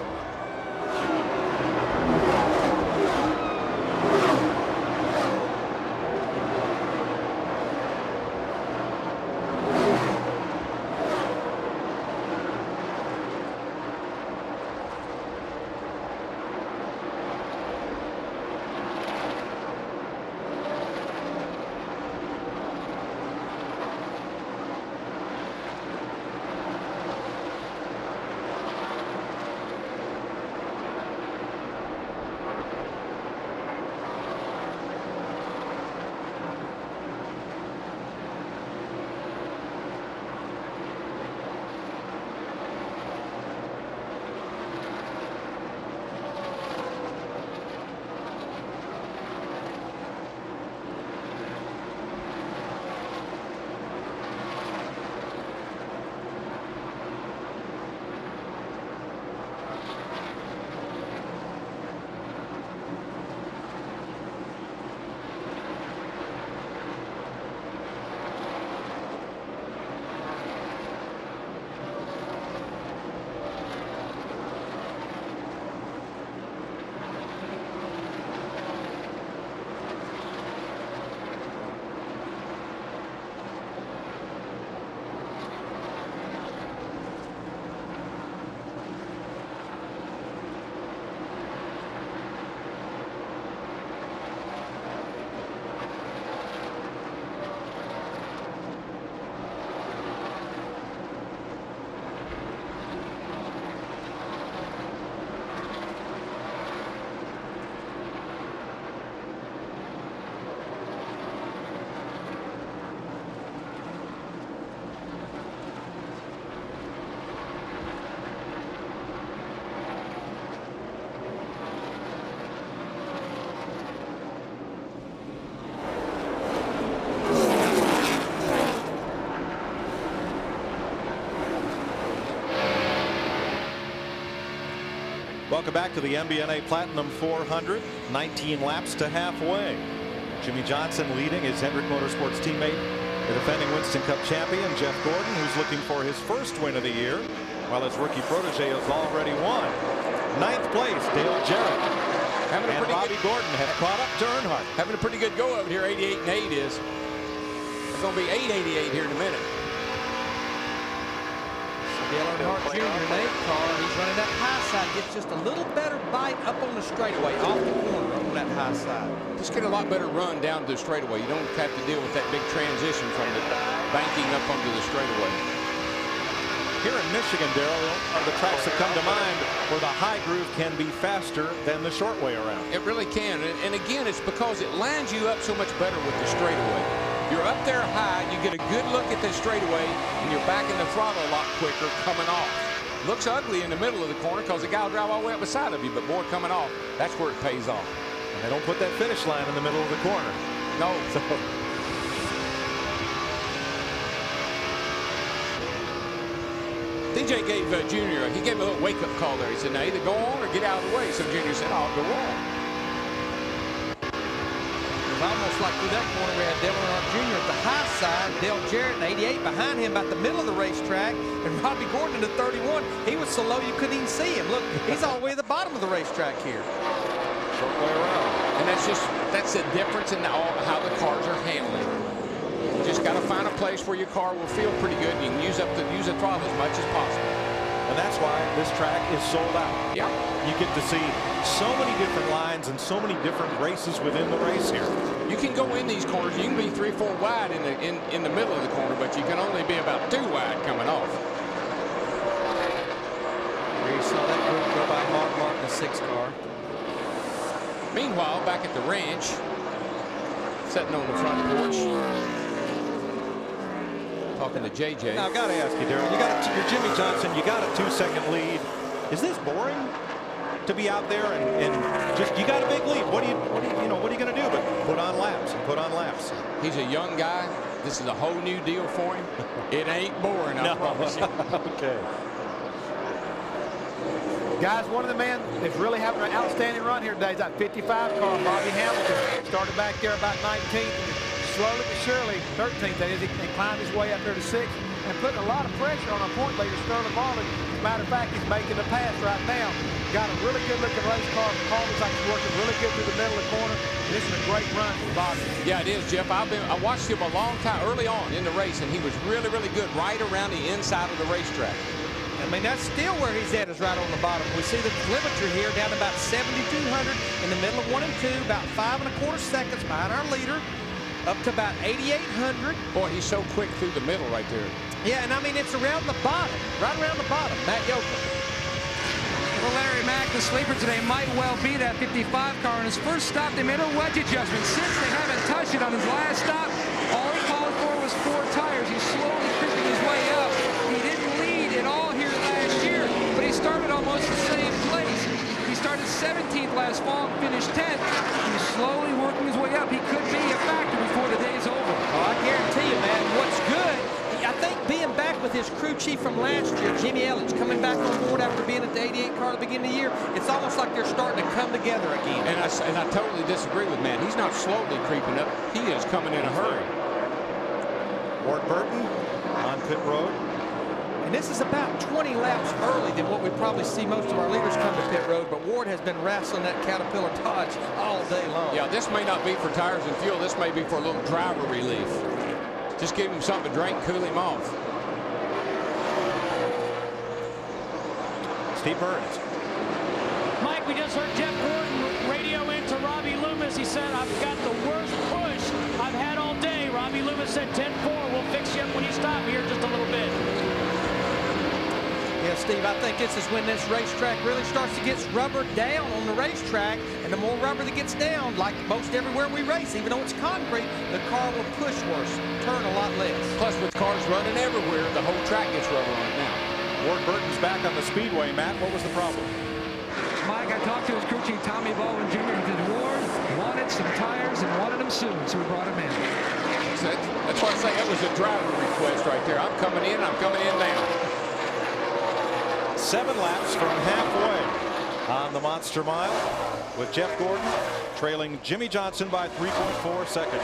Welcome back to the MBNA Platinum 400. 19 laps to halfway. Jimmy Johnson leading his Hendrick Motorsports teammate, the defending Winston Cup champion Jeff Gordon, who's looking for his first win of the year, while his rookie protege has already won. Ninth place, Dale Jarrett and Bobby Gordon have caught up to Earnhardt. Having a pretty good go over here. 88 and 8 is. It's going to be 888 here in a minute. Dale Earnhardt Jr. in the 8 car. He's running that high side. Gets just a little better bite up on the straightaway, off the corner, up on that high side. Just get a lot better run down to the straightaway. You don't have to deal with that big transition from the banking up onto the straightaway. Here in Michigan, Darrell, are the tracks that come to mind where the high groove can be faster than the short way around. It really can. And again, it's because it lines you up so much better with the straightaway. You're up there high, you get a good look at the straightaway, and you're back in the throttle a lot quicker coming off. Looks ugly in the middle of the corner because the guy will drive all the way up beside of you, but boy, coming off, that's where it pays off. And they don't put that finish line in the middle of the corner. No. So. DJ gave Junior, he gave him a little wake-up call there. He said, now either go on or get out of the way. So Junior said, I'll go on. Almost like through that corner we had Dale Earnhardt Jr. at the high side, Dale Jarrett in 88 behind him about the middle of the racetrack, and Robbie Gordon in 31. He was so low you couldn't even see him. Look, he's all the way at the bottom of the racetrack here. Short way around. And that's the difference in how the cars are handling. You just got to find a place where your car will feel pretty good and you can use the throttle as much as possible. And that's why this track is sold out. Yeah. You get to see so many different lines and so many different races within the race here. You can go in these corners. You can be 3-4 wide in the middle of the corner, but you can only be about 2 wide coming off. Here you saw that group go by Mark Martin, the 6 car. Meanwhile, back at the ranch, sitting on the front porch, talking to JJ. Now, I've got to ask you, Darrell. You're Jimmy Johnson. You got a 2-second lead. Is this boring to be out there and just you got a big lead? What are you going to do? But put on laps and put on laps. He's a young guy. This is a whole new deal for him. It ain't boring, I promise you. Okay. Guys, one of the men that's really having an outstanding run here today is that 55 car, Bobby Hamilton. Started back there about 19th, and slowly but surely, 13th, that is, he climbed his way up there to 6th and putting a lot of pressure on our point leader, Sterling Marlin. As a matter of fact, he's making the pass right now. Got a really good-looking race car. Paul looks like he's working really good through the middle of the corner. This is a great run for Bobby. Yeah, it is, Jeff. I watched him a long time early on in the race, and he was really good right around the inside of the racetrack. I mean, that's still where he's at, is right on the bottom. We see the telemetry here down to about 7,200 in the middle of 1 and 2, about 5 1/4 seconds behind our leader, up to about 8,800. Boy, he's so quick through the middle right there. Yeah, and I mean, it's around the bottom, right around the bottom. Matt Yoakum. Well, Larry Mack, the sleeper today, might well be that 55 car. On his first stop, they made a wedge adjustment. Since they haven't touched it on his last stop, all he called for was 4 tires. He's slowly creeping his way up. He didn't lead at all here last year, but he started almost the same place. He started 17th last fall and finished 10th. He's slowly working his way up. He could be a factor before the day's over. Oh, I guarantee you, man, what's good, I think being back with his crew chief from last year, Jimmy Elledge, coming back on board after being at the 88 car at the beginning of the year, it's almost like they're starting to come together again. And I totally disagree with Matt. He's not slowly creeping up. He is coming in a hurry. Ward Burton on pit road. And this is about 20 laps early than what we probably see most of our leaders come to pit road, but Ward has been wrestling that Caterpillar Dodge all day long. Yeah, this may not be for tires and fuel. This may be for a little driver relief. Just give him something to drink, cool him off. Steve Burns. Mike, we just heard Jeff Gordon radio into Robbie Loomis. He said, I've got the worst push I've had all day. Robbie Loomis said 10-4. We'll fix you up when you stop here just a little bit. Yeah, Steve, I think this is when this racetrack really starts to get rubber down on the racetrack, and the more rubber that gets down, like most everywhere we race, even though it's concrete, the car will push worse, turn a lot less. Plus, with cars running everywhere, the whole track gets rubber on it now. Ward Burton's back on the speedway. Matt, what was the problem? Mike, I talked to his crew chief, Tommy Baldwin Jr. He said Ward wanted some tires and wanted them soon, so we brought him in. That's why I say that was a driver request right there. I'm coming in now. 7 laps from halfway on the Monster Mile, with Jeff Gordon trailing Jimmy Johnson by 3.4 seconds.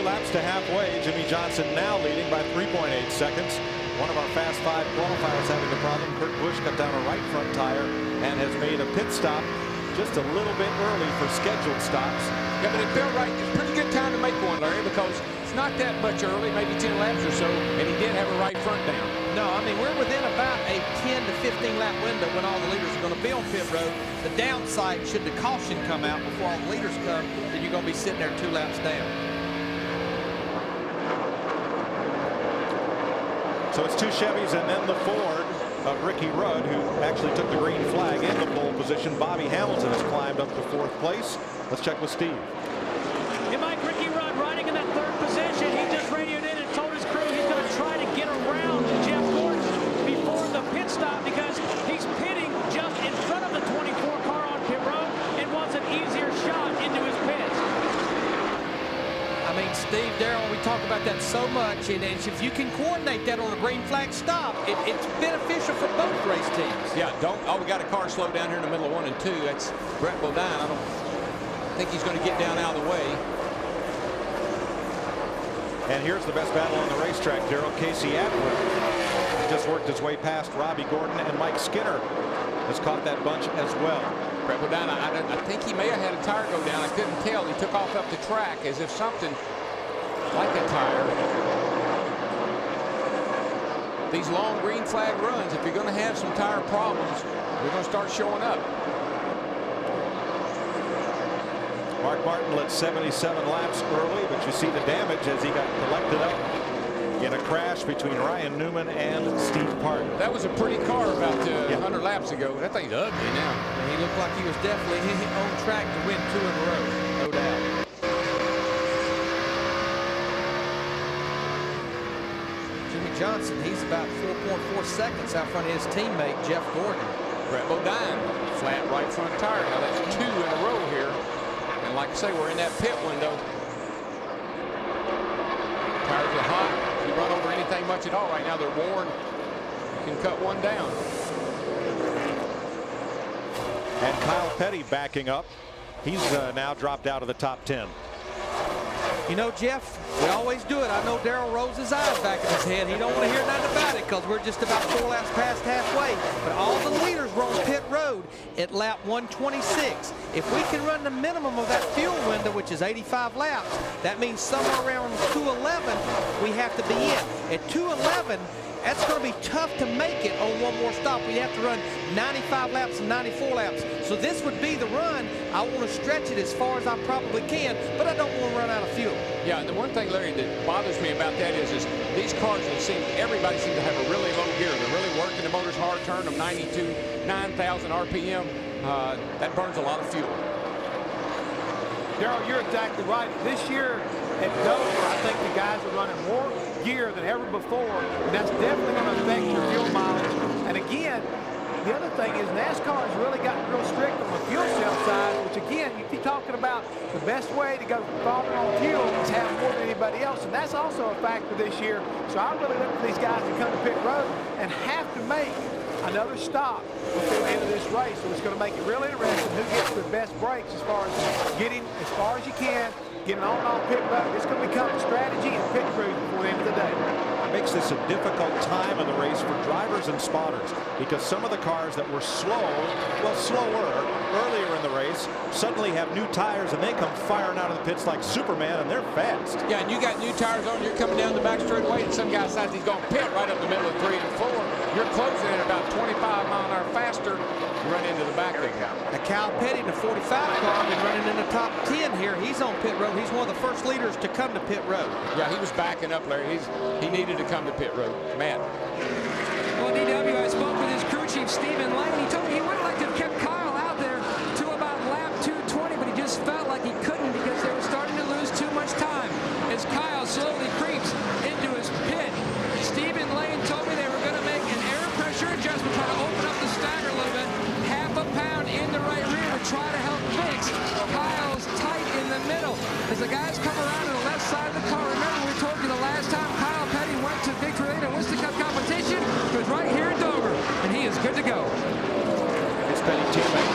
laps to halfway. Jimmy Johnson now leading by 3.8 seconds. One of our Fast 5 qualifiers having a problem. Kurt Busch got down a right front tire and has made a pit stop just a little bit early for scheduled stops. Yeah, but it felt right. It's a pretty good time to make one, Larry, because it's not that much early, maybe 10 laps or so, and he did have a right front down. No, I mean, we're within about a 10 to 15 lap window when all the leaders are going to be on pit road. The downside, should the caution come out before all the leaders come, then you're going to be sitting there 2 laps down. So it's 2 Chevys and then the Ford of Ricky Rudd, who actually took the green flag in the pole position. Bobby Hamilton has climbed up to 4th place. Let's check with Steve. Hey, Mike, Ricky Rudd riding in that 3rd position. He just radioed in and told his crew he's going to try to get around Jeff Gordon before the pit stop because he's pitting just in front of the 24 car on pit road and wants an easier shot into his pits. I mean, Steve, Darrell, we talk about that so much, and if you can coordinate that on a green flag stop, it's beneficial for both race teams. Yeah, we got a car slow down here in the middle of 1 and 2. That's Brett Bodine. I don't think he's going to get down out of the way. And here's the best battle on the racetrack, Darrell. Casey Atwood just worked his way past Robbie Gordon, and Mike Skinner has caught that bunch as well. Brett Bodine, I think he may have had a tire go down. I couldn't tell. He took off up the track as if something like a tire. These long green flag runs, if you're going to have some tire problems, they're going to start showing up. Mark Martin led 77 laps early, but you see the damage as he got collected up in a crash between Ryan Newman and Steve Parton. That was a pretty car about 100 laps ago. That thing's ugly now. And he looked like he was definitely on track to win 2 in a row, no doubt. Jimmy Johnson, he's about 4.4 seconds out front of his teammate, Jeff Gordon. Brett Bodine, flat right front tire. Now that's 2 in a row here. And like I say, we're in that pit window. Tires are hot. If you run over anything much at all right now, they're worn. You can cut one down. And Kyle Petty backing up. He's now dropped out of the top 10. You know, Jeff, we always do it. I know Darrell rolls his eyes back in his head. He don't want to hear nothing about it because we're just about 4 laps past halfway. But all the leaders were on pit road at lap 126. If we can run the minimum of that fuel window, which is 85 laps, that means somewhere around 211 we have to be in. At 211, that's going to be tough to make it on one more stop. We have to run 95 laps and 94 laps. So this would be the run. I want to stretch it as far as I probably can, but I don't want to run out of fuel. Yeah, and the one thing, Larry, that bothers me about that is these cars everybody seems to have a really low gear. They're really working the motors hard, turn them 9,000 RPM. That burns a lot of fuel. Darrell, you're exactly right. This year at Dover, I think the guys are running more gear than ever before, and that's definitely going to affect your fuel mileage. And again, the other thing is NASCAR has really gotten real strict on the fuel cell side, which again, you keep talking about the best way to go farther on fuel is have more than anybody else, and that's also a factor this year. So I really look for these guys to come to pit road and have to make another stop before the end of this race. So it's going to make it real interesting who gets the best breaks as far as getting as far as you can, getting on and off pit road. It's going to become a strategy and pit crew before the end of the day. It makes this a difficult time of the race for drivers and spotters because some of the cars that were slower earlier in the race suddenly have new tires and they come firing out of the pits like Superman, and they're fast. Yeah, and you got new tires on. You're coming down the back straightaway, and some guy decides he's going to pit right up the middle of 3 and 4. You're closing in about 25 mile an hour faster. You run into the back there. Now, Kyle Petty, the 45 car, been running in the top 10 here. He's on pit road. He's one of the first leaders to come to pit road. Yeah, he was backing up, Larry. He needed to come to pit road. Matt. Well, DW, I spoke with his crew chief, Stephen Lane. He told me he would like to have kept Kyle out there to about lap 220, but he just felt like he couldn't because they were starting to lose too much time as Kyle slowly creeps into his pit. Stephen Lane told me they were going to make an air pressure adjustment, try to open up the stagger a little bit, half a pound in the right rear to try to help fix Kyle's tight in the middle. As the guys come around to the left side of the car, remember we told you the last time Kyle Petty went to Victory Lane and Winston Cup competition, it was right here in Dover, and he is good to go. His Petty teammate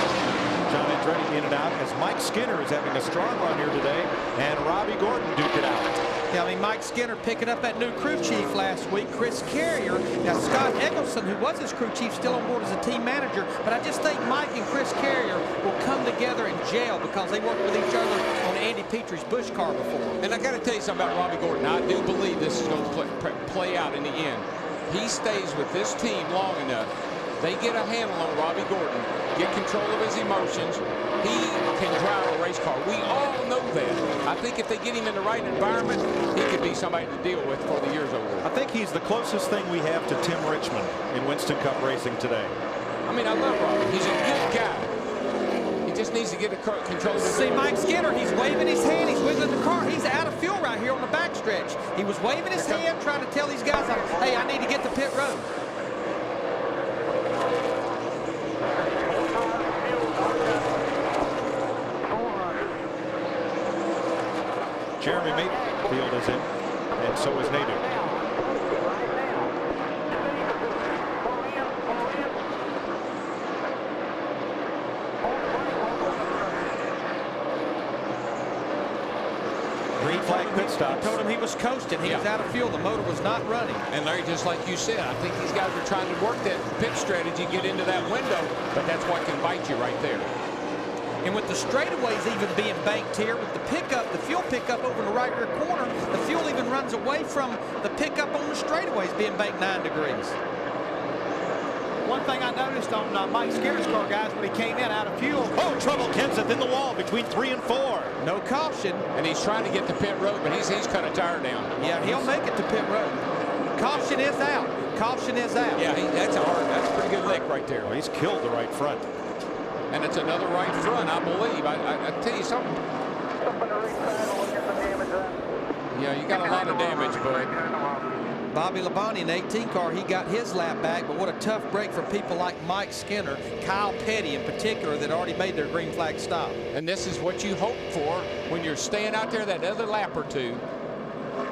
John Andretti in and out as Mike Skinner is having a strong run here today, and Robbie Gordon duked it out. Yeah, I mean, Mike Skinner picking up that new crew chief last week, Chris Carrier. Now, Scott Eggleston, who was his crew chief, still on board as a team manager. But I just think Mike and Chris Carrier will come together and gel because they worked with each other on Andy Petrie's Busch car before. And I got to tell you something about Robbie Gordon. I do believe this is going to play out in the end. He stays with this team long enough. They get a handle on Robbie Gordon, get control of his emotions. He can drive a race car. We all know that. I think if they get him in the right environment, he could be somebody to deal with before the year's over. I think he's the closest thing we have to Tim Richmond in Winston Cup racing today. I mean, I love Robbie. He's a good guy. He just needs to get control of his See, Mike Skinner, he's waving his hand. He's wiggling the car. He's out of fuel right here on the backstretch. He was waving his hand, trying to tell these guys, hey, I need to get to pit road. Jeremy Mayfield is in, and so is Nadeau. Green flag pit stop. Told him he was coasting. He was out of fuel. The motor was not running. And Larry, just like you said, I think these guys are trying to work that pit strategy, get into that window, but that's what can bite you right there. And with the straightaways even being banked here, with the pickup, the fuel pickup over in the right rear corner, the fuel even runs away from the pickup on the straightaways being banked 9 degrees. One thing I noticed on Mike Skinner's car, guys, when he came in out of fuel. Oh, trouble. Kenseth in the wall between 3 and 4. No caution. And he's trying to get to pit road, but he's cut a tire down. Yeah, he'll make it to pit road. Caution is out. Caution is out. Yeah, that's a pretty good lick right there. Well, he's killed the right front. And it's another right front, I believe. I tell you something. Yeah, you got a lot of damage, bud. Bobby Labonte in the 18 car, he got his lap back, but what a tough break for people like Mike Skinner, Kyle Petty in particular, that already made their green flag stop. And this is what you hope for when you're staying out there that other lap or two.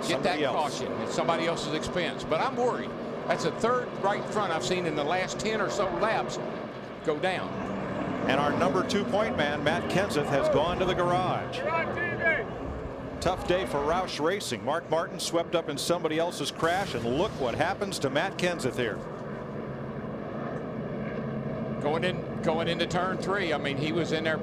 Get that caution at somebody else's expense. But I'm worried. That's the third right front I've seen in the last 10 or so laps go down. And our number 2 point man, Matt Kenseth, has gone to the garage. Tough day for Roush Racing. Mark Martin swept up in somebody else's crash, and look what happens to Matt Kenseth here. Going into turn 3. I mean, he was in there.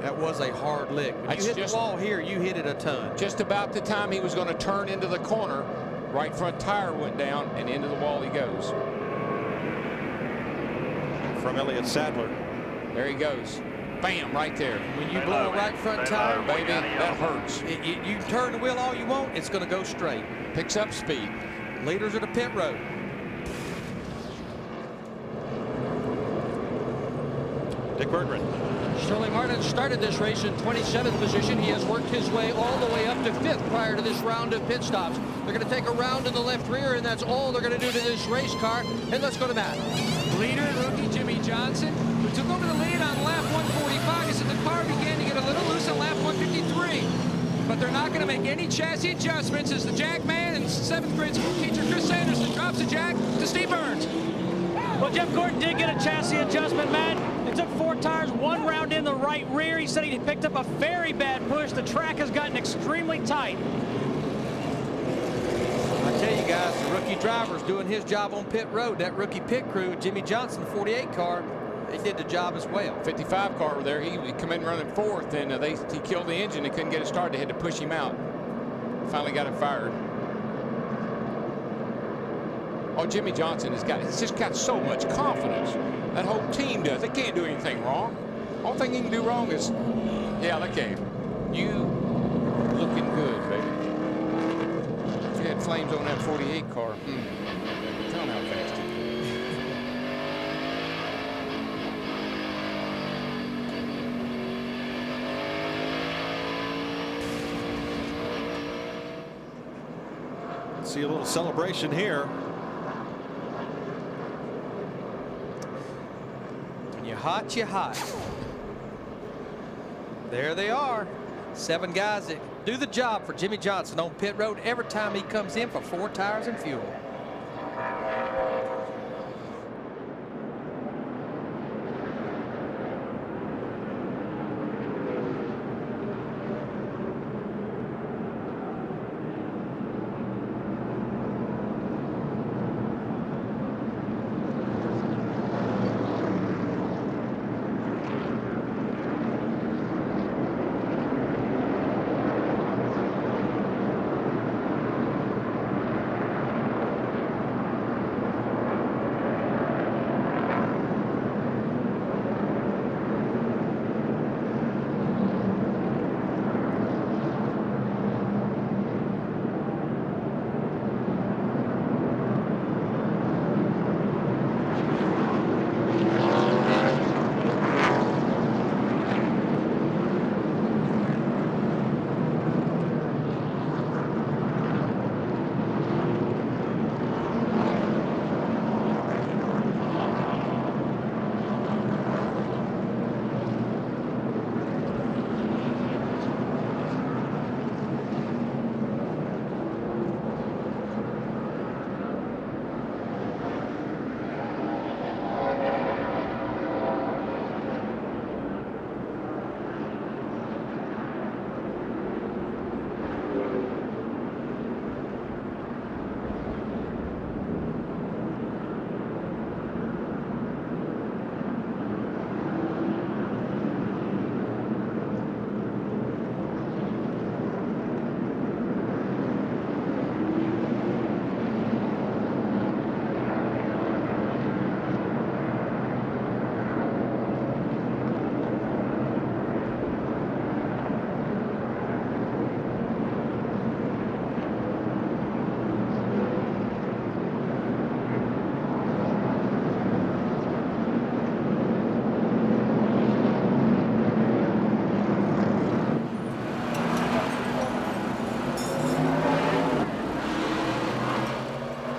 That was a hard lick. When you hit the wall here, you hit it a ton. Just about the time he was going to turn into the corner, right front tire went down, and into the wall he goes. From Elliott Sadler. There he goes. Bam, right there. When you blow a right front tire, baby, that hurts. You turn the wheel all you want, it's going to go straight. Picks up speed. Leaders are to pit road. Dick Berggren. Sterling Martin started this race in 27th position. He has worked his way all the way up to 5th prior to this round of pit stops. They're going to take a round to the left rear, and that's all they're going to do to this race car. And let's go to Matt. Leader and rookie Jimmy Johnson, who took over the lead on lap 145. He said the car began to get a little loose on lap 153. But they're not going to make any chassis adjustments as the jack man and 7th grade school teacher Chris Sanderson drops the jack to Steve Burns. Well, Jeff Gordon did get a chassis adjustment, Matt. It took 4 tires, 1 round in the right rear. He said he picked up a very bad push. The track has gotten extremely tight. I tell you guys, the rookie driver's doing his job on pit road. That rookie pit crew, Jimmy Johnson, 48 car, they did the job as well. 55 car over there, he come in running 4th, and he killed the engine. They couldn't get it started. They had to push him out. Finally got it fired. Oh, Jimmy Johnson he's just got so much confidence. That whole team does. They can't do anything wrong. Only thing he can do wrong is, yeah, okay, you looking good, baby. If you had flames on that 48 car, tell them how fast it goes. See a little celebration here. Hot, you hot. There they are. 7 guys that do the job for Jimmy Johnson on pit road every time he comes in for 4 tires and fuel.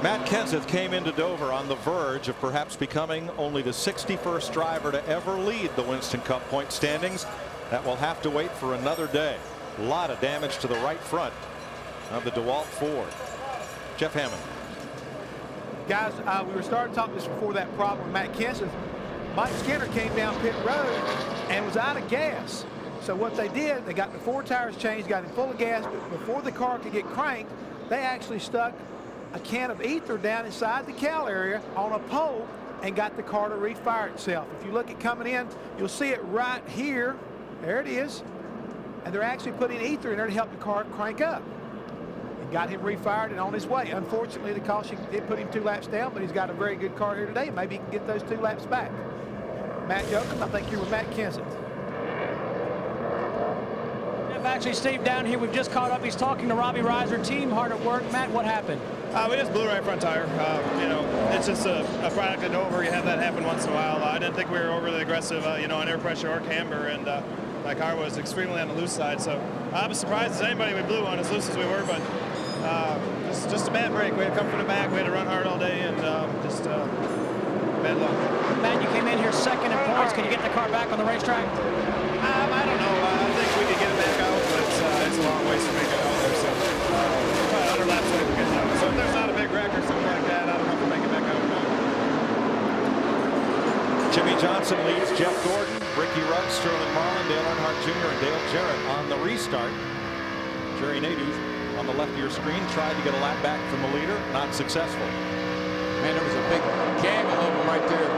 Matt Kenseth came into Dover on the verge of perhaps becoming only the 61st driver to ever lead the Winston Cup point standings. That will have to wait for another day. A lot of damage to the right front of the DeWalt Ford. Jeff Hammond. Guys, we were starting to talk this before that problem with Matt Kenseth. Mike Skinner came down pit road and was out of gas. So what they did, they got the 4 tires changed, got him full of gas, but before the car could get cranked, they actually stuck a can of ether down inside the cowl area on a pole and got the car to refire itself. If you look at coming in, you'll see it right here. There it is. And they're actually putting ether in there to help the car crank up. And got him refired and on his way. Unfortunately, the caution did put him 2 laps down, but he's got a very good car here today. Maybe he can get those 2 laps back. Matt Jokum, I think you're with Matt Kenseth. Actually, Steve, down here, we've just caught up. He's talking to Robbie Reiser. Team hard at work. Matt, what happened? We just blew right front tire. You know, it's just a product of Dover. You have that happen once in a while. I didn't think we were overly aggressive, you know, on air pressure or camber, and my car was extremely on the loose side. So I'm as surprised as anybody we blew on as loose as we were, but just a bad break. We had to come from the back. We had to run hard all day, and just bad luck. Matt, you came in here second in points. Can you get the car back on the racetrack? I don't know. I think we could get it back out, but it's a long ways to make it out there. So probably 100 laps away from getting out. So if there's not a big wreck or something like that, I don't know if we'll make it back out or not. Jimmy Johnson leads Jeff Gordon, Ricky Ruggs, Sterling Marlin, Dale Earnhardt Jr., and Dale Jarrett on the restart. Jerry Nadeau on the left of your screen tried to get a lap back from the leader, not successful. Man, there was a big gaggle of them right there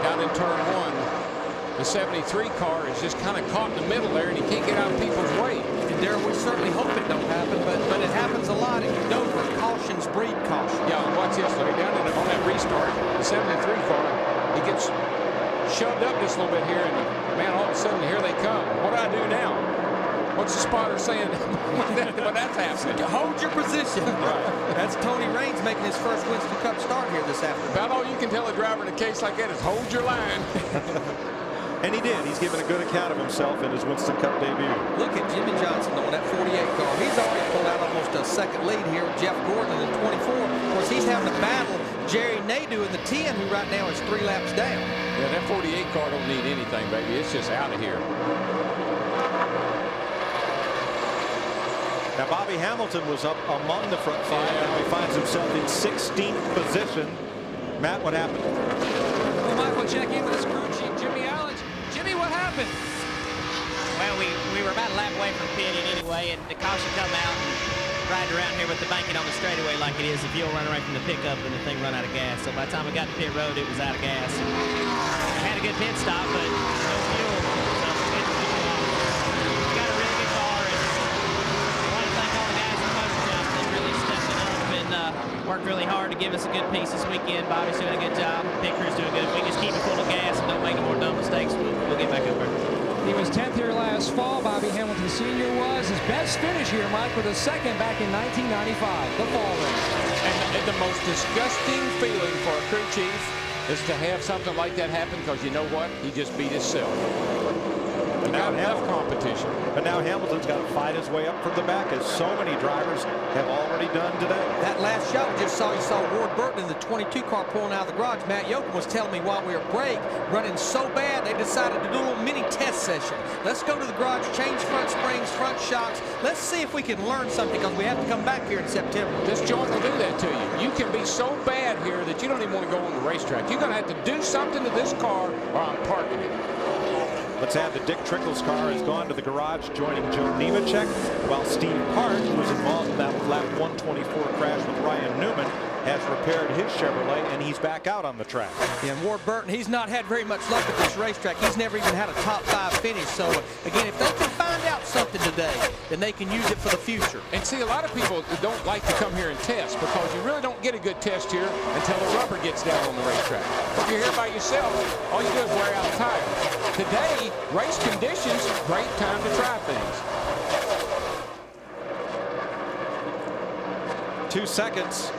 down in turn 1. The 73 car is just kind of caught in the middle there, and he can't get out of people's way. And Darrell, we certainly hope it don't happen, but it happens a lot in Dover. Cautions breed caution. Yeah, watch this. Look down on that restart. The 73 car, he gets shoved up just a little bit here, and man, all of a sudden, here they come. What do I do now? What's the spotter saying when that's happening? Hold your position. Right. That's Tony Raines making his first Winston Cup start here this afternoon. About all you can tell a driver in a case like that is hold your line. And he did. He's given a good account of himself in his Winston Cup debut. Look at Jimmy Johnson on that 48 car. He's already pulled out almost a second lead here with Jeff Gordon in the 24. Of course, he's having to battle Jerry Nadeau in the 10, who right now is 3 laps down. Yeah, that 48 car don't need anything, baby. It's just out of here. Now, Bobby Hamilton was up among the front 5. Now he finds himself in 16th position. Matt, what happened? Well, Mike will check in with his crew chief, Jimmy Allen. Jimmy, what happened? Well, we were about a lap away from pitting anyway, and the caution come out and right around here with the banking on the straightaway like it is. The fuel run away from the pickup and the thing run out of gas. So by the time we got to pit road, it was out of gas. And had a good pit stop, but no fuel. So we got a really good car, and I want to thank all the guys in the motor shop that really stepped up and worked really hard to give us a good piece this weekend. Bobby's doing a good job. Pit crew's doing good. If we just keep it full of gas and don't make any more dumb mistakes, we'll get back up there. He was 10th here last fall. Bobby Hamilton Sr. was his best finish here, Mike, with a second back in 1995, the fall race. And the most disgusting feeling for a crew chief is to have something like that happen, because you know what? He just beat himself. He got enough competition. But now Hamilton's got to fight his way up from the back, as so many drivers have already done today. That last shot we just saw, you saw Ward Burton in the 22 car pulling out of the garage. Matt Yoakum was telling me while we were break, running so bad, they decided to do a little mini test session. Let's go to the garage, change front springs, front shocks. Let's see if we can learn something, because we have to come back here in September. This joint will do that to you. You can be so bad here that you don't even want to go on the racetrack. You're going to have to do something to this car, or I'm parking it. Let's add that Dick Trickle's car has gone to the garage, joining Joe Nemechek, while Steve Hart, who was involved in that lap 124 crash with Ryan Newman, has repaired his Chevrolet, and he's back out on the track. Yeah, and Ward Burton, he's not had very much luck at this racetrack. He's never even had a top 5 finish. So, again, if they can find out something today, then they can use it for the future. And see, a lot of people don't like to come here and test, because you really don't get a good test here until the rubber gets down on the racetrack. If you're here by yourself, all you do is wear out a tire. Today, race conditions, great time to try things. 2 seconds.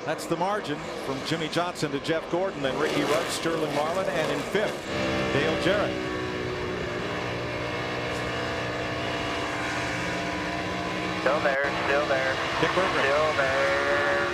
That's the margin from Jimmy Johnson to Jeff Gordon, then Ricky Rudd, Sterling Marlin, and in 5th, Dale Jarrett. Still there, still there. Dick Berggren. Still there.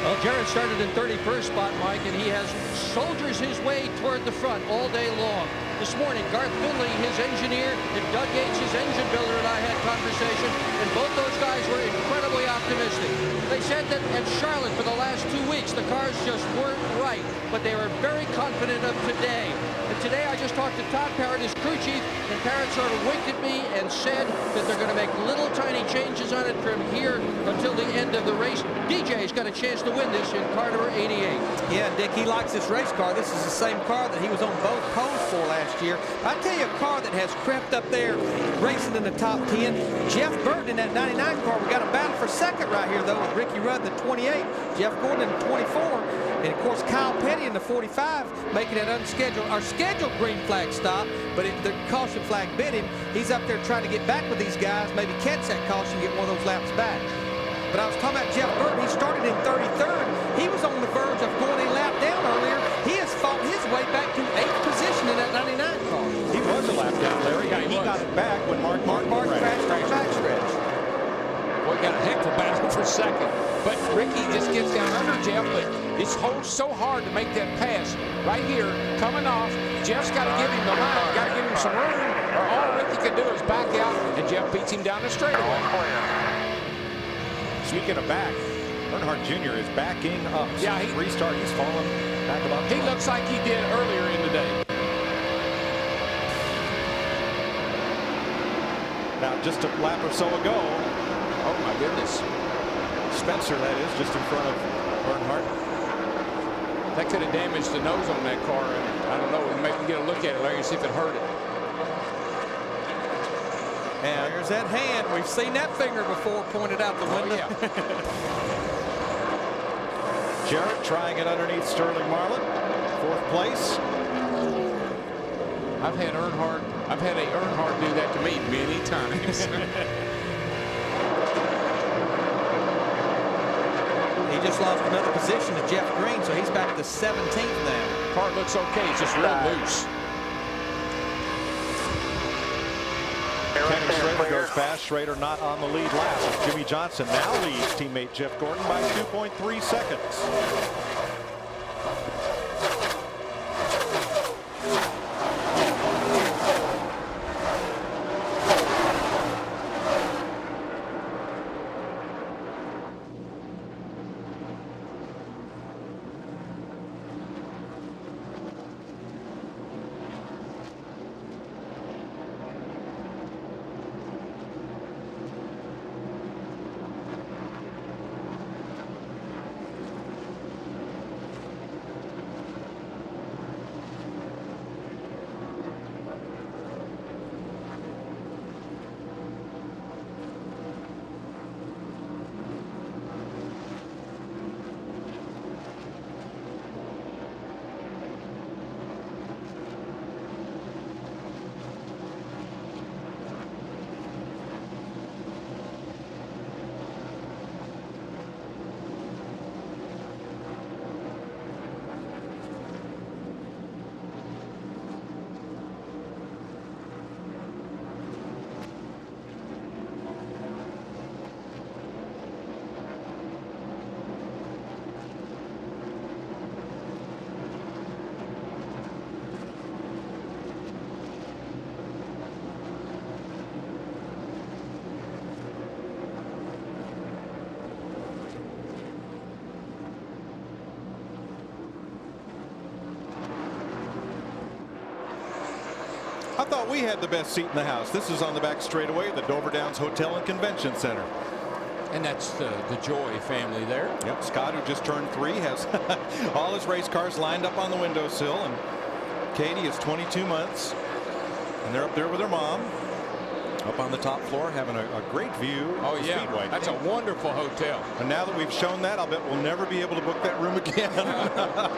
Well, Jared started in 31st spot, Mike, and he has soldiers his way toward the front all day long. This morning, Garth Finley, his engineer, and Doug Gates, his engine builder, and I had conversation, and both those guys were incredibly optimistic. They said that at Charlotte for the last 2 weeks, the cars just weren't right, but they were very confident of today. And today I just talked to Todd Parrott, his crew chief, and Parrott sort of winked at me and said that they're going to make little tiny changes on it from here until the end of the race. DJ's got a chance to win this in car number 88. Yeah, Dick, he likes this race car. This is the same car that he was on both poles for last year. I tell you, a car that has crept up there racing in the top 10. Jeff Burton in that 99 car. We got a battle for second right here, though, with Ricky Rudd, the 28, Jeff Gordon in the 24, and, of course, Kyle Petty in the 45, making that scheduled green flag stop, but the caution flag bit him. He's up there trying to get back with these guys, maybe catch that caution, get one of those laps back. But I was talking about Jeff Burton. He started in 33rd. He was on the verge of going a lap down earlier. He has fought his way back to 8th position in that 99 car. He was a lap down, Larry. Yeah, he got it back when Mark crashed on the backstretch. Boy, got a heck of a battle for second. But Ricky just gets down under Jeff, but it's so hard to make that pass. Right here, coming off, Jeff's got to give him the line, got to give him some room, or all Ricky can do is back out, and Jeff beats him down the straightaway. Speaking of back, Earnhardt Jr. is backing up. Yeah, restart. He's fallen back about. He looks like he did earlier in the day. Now, just a lap or so ago. Oh my goodness. Spencer, that is, just in front of Earnhardt. That could have damaged the nose on that car, and I don't know. Maybe get a look at it, Larry, and see if it hurt it. And there's that hand. We've seen that finger before pointed out the window. Yeah. Jarrett trying it underneath Sterling Marlin. 4th place. I've had a Earnhardt do that to me many times. He just lost another position to Jeff Green, so he's back to 17th now. Car looks okay. It's just real loose. Kenny Schrader goes past. Schrader not on the lead lap. Jimmy Johnson now leads teammate Jeff Gordon by 2.3 seconds. I thought we had the best seat in the house. This is on the back straightaway, the Dover Downs Hotel and Convention Center. And that's the Joy family there. Yep, Scott, who just turned 3, has all his race cars lined up on the windowsill, and Katie is 22 months, and they're up there with her mom, up on the top floor, having a great view of the Speedway. That's a wonderful hotel. And now that we've shown that, I'll bet we'll never be able to book that room again.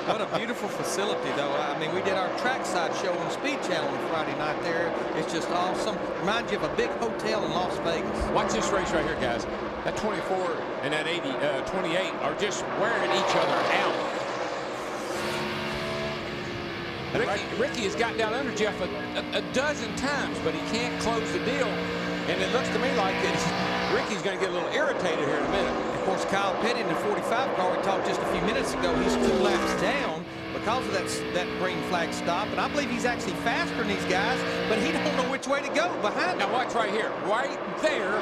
What a beautiful facility, though. I mean, we did our trackside show on Speed Channel on Friday night there. It's just awesome. Reminds you of a big hotel in Las Vegas. Watch this race right here, guys. That 24 and that 28 are just wearing each other out. Ricky has got down under Jeff a dozen times, but he can't close the deal. And it looks to me like Ricky's going to get a little irritated here in a minute. Of course, Kyle Petty in the 45 car we talked just a few minutes ago, he's 2 laps down because of that green flag stop. And I believe he's actually faster than these guys, but he don't know which way to go behind them. Now watch right here. Right there.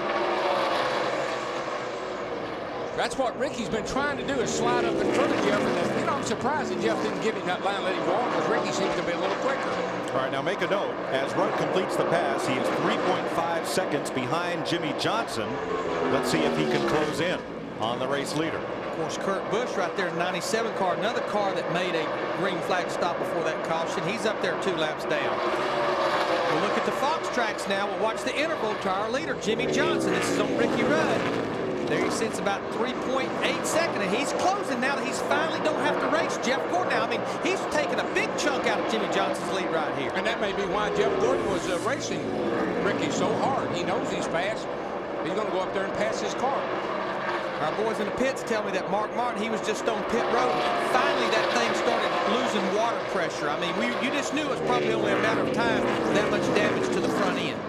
That's what Ricky's been trying to do, is slide up in front of Jeff. And, you know, I'm surprised that Jeff didn't give him that line, let him go on, because Ricky seems to be a little quicker. All right, now make a note. As Rudd completes the pass, he is 3.5 seconds behind Jimmy Johnson. Let's see if he can close in on the race leader. Of course, Kurt Busch right there in 97 car, another car that made a green flag stop before that caution. He's up there 2 laps down. We'll look at the Fox tracks now. We'll watch the interval to our leader, Jimmy Johnson. This is on Ricky Rudd. There he sits about 3.8 seconds, and he's closing now that he's finally don't have to race Jeff Gordon now. I mean, he's taking a big chunk out of Jimmy Johnson's lead right here. And that may be why Jeff Gordon was racing Ricky so hard. He knows he's fast. He's going to go up there and pass his car. Our boys in the pits tell me that Mark Martin, he was just on pit road. Finally, that thing started losing water pressure. I mean, you just knew it was probably only a matter of time for that much damage to the front end.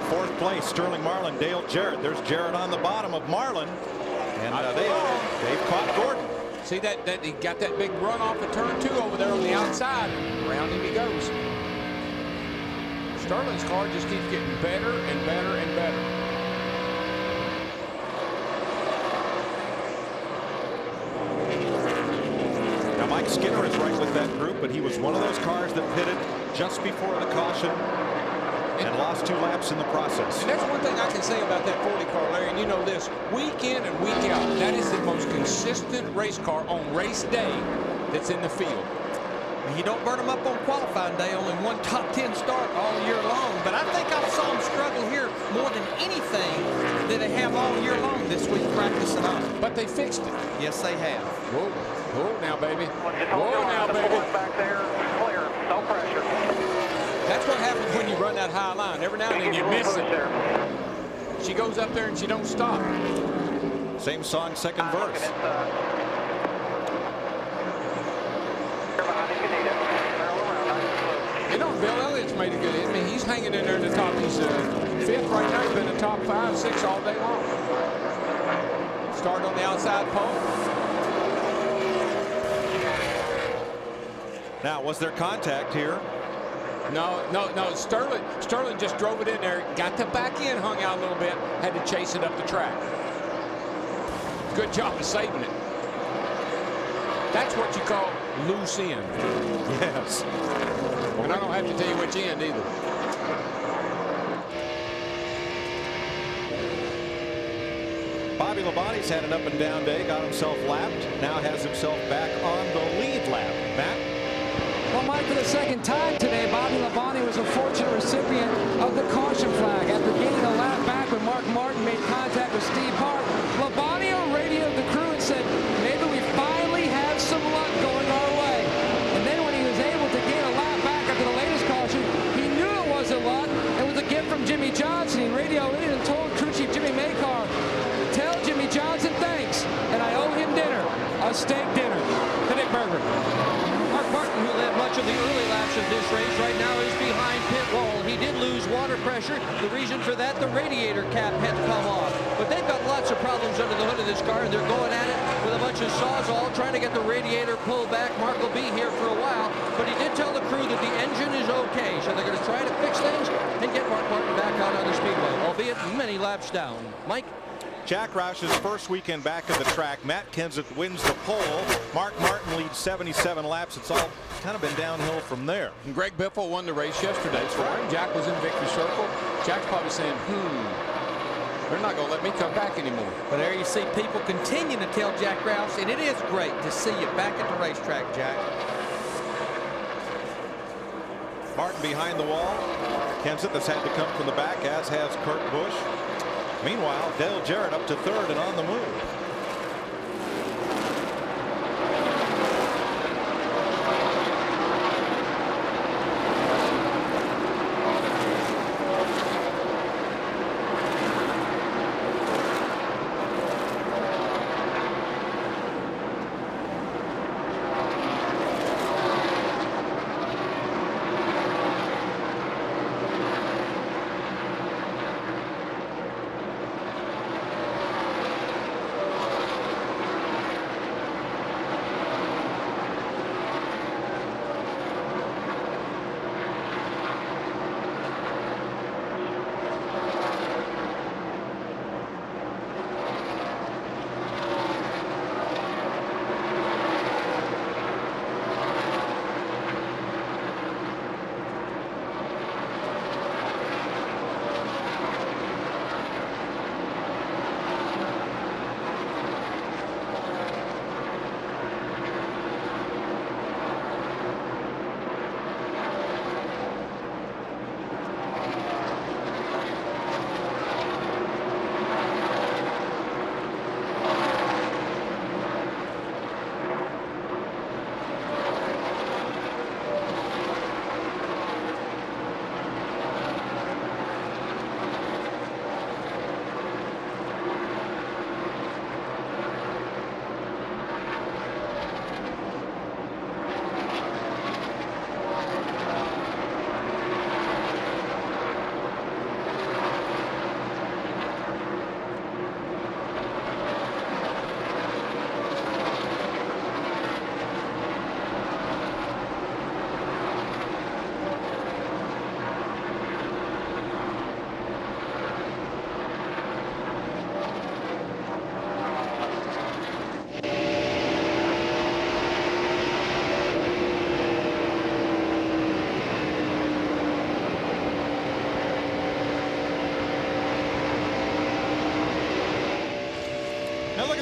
4th place, Sterling Marlin, Dale Jarrett. There's Jarrett on the bottom of Marlin. And they've caught Gordon. See that he got that big run off of turn 2 over there on the outside. Around him he goes. Sterling's car just keeps getting better and better and better. Now Mike Skinner is right with that group, but he was one of those cars that pitted just before the caution and lost 2 laps in the process. And that's one thing I can say about that 40 car, Larry, and you know this, week in and week out, that is the most consistent race car on race day that's in the field. You don't burn them up on qualifying day, only 1 top 10 start all year long. But I think I saw them struggle here more than anything that they have all year long this week practicing on. But they fixed it. Yes, they have. Whoa, whoa now, baby. Whoa now, baby. Back there, clear, no pressure. That's what happens when you run that high line. Every now and then you miss it. She goes up there and she don't stop. Same song, second verse. You know, Bill Elliott's made a good hit. I mean, he's hanging in there in the top. He's 5th right now. He's been in the top 5, 6 all day long. Start on the outside pole. Now, was there contact here? No. Sterling just drove it in there, got the back end hung out a little bit, had to chase it up the track. Good job of saving it. That's what you call loose end. Yes. And I don't have to tell you which end either. Bobby Labonte's had an up and down day, got himself lapped, now has himself back on the lead lap. Matt? Well, Mike, for the 2nd time today, Bobby Labonte was a fortunate recipient of the caution flag. After gaining a lap back when Mark Martin made contact with Steve Hart, Labonte radioed the crew and said, maybe we finally have some luck going our way. And then when he was able to gain a lap back after the latest caution, he knew it wasn't luck. It was a gift from Jimmy Johnson. He radioed in and told crew chief Jimmy Maycar, tell Jimmy Johnson thanks, and I owe him dinner, a steak dinner. The Nick Berger. Mark Martin, who led much of the early laps of this race, right now is behind pit wall. He did lose water pressure. The reason for that, the radiator cap had come off. But they've got lots of problems under the hood of this car, and they're going at it with a bunch of sawzall, trying to get the radiator pulled back. Mark will be here for a while, but he did tell the crew that the engine is okay, so they're going to try to fix things and get Mark Martin back out on the speedway, albeit many laps down. Mike? Jack Roush's first weekend back at the track. Matt Kenseth wins the pole. Mark Martin leads 77 laps. It's all kind of been downhill from there. And Greg Biffle won the race yesterday. That's right. Jack was in victory circle. Jack's probably saying, they're not going to let me come back anymore. But there you see people continue to tell Jack Roush, and it is great to see you back at the racetrack, Jack. Martin behind the wall. Kenseth has had to come from the back, as has Kurt Busch. Meanwhile, Dale Jarrett up to 3rd and on the move.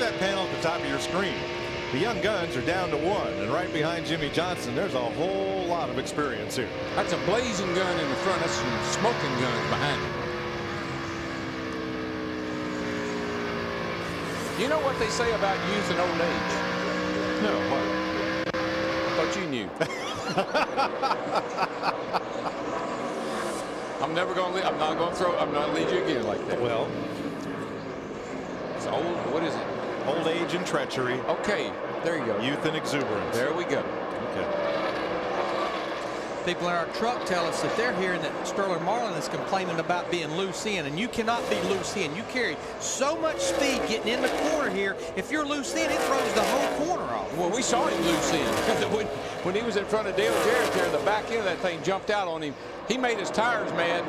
that panel at the top of your screen. The young guns are down to 1, and right behind Jimmy Johnson, there's a whole lot of experience here. That's a blazing gun in the front. That's some smoking guns behind him. You know what they say about youth and old age? No, what? Thought you knew. I'm never going to. I'm not going to throw. I'm not lead you again like that. Well, it's old. What is it? Old age and treachery. Okay, there you go. Youth and exuberance. There we go. Okay. People in our truck tell us that they're hearing that Sterling Marlin is complaining about being loose in, and you cannot be loose in. You carry so much speed getting in the corner here. If you're loose in, it throws the whole corner off. Well, we saw him loose in when he was in front of Dale Jarrett there. The back end of that thing jumped out on him. He made his tires mad.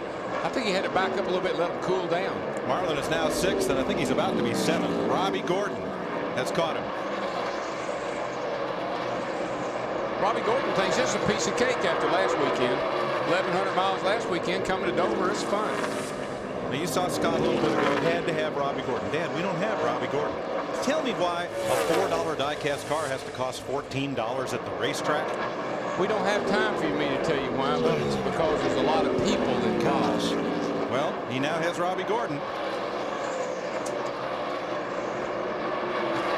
I think he had to back up a little bit, let him cool down. Marlin is now 6th, and I think he's about to be 7th. Robbie Gordon has caught him. Robbie Gordon thinks this is a piece of cake after last weekend. 1,100 miles last weekend coming to Dover. It's fun. Now, you saw Scott a little bit ago. Had to have Robbie Gordon. Dad, we don't have Robbie Gordon. Tell me why a $4 die-cast car has to cost $14 at the racetrack. We don't have time for me to tell you why, but it's because there's a lot of people that cost. Well, he now has Robbie Gordon.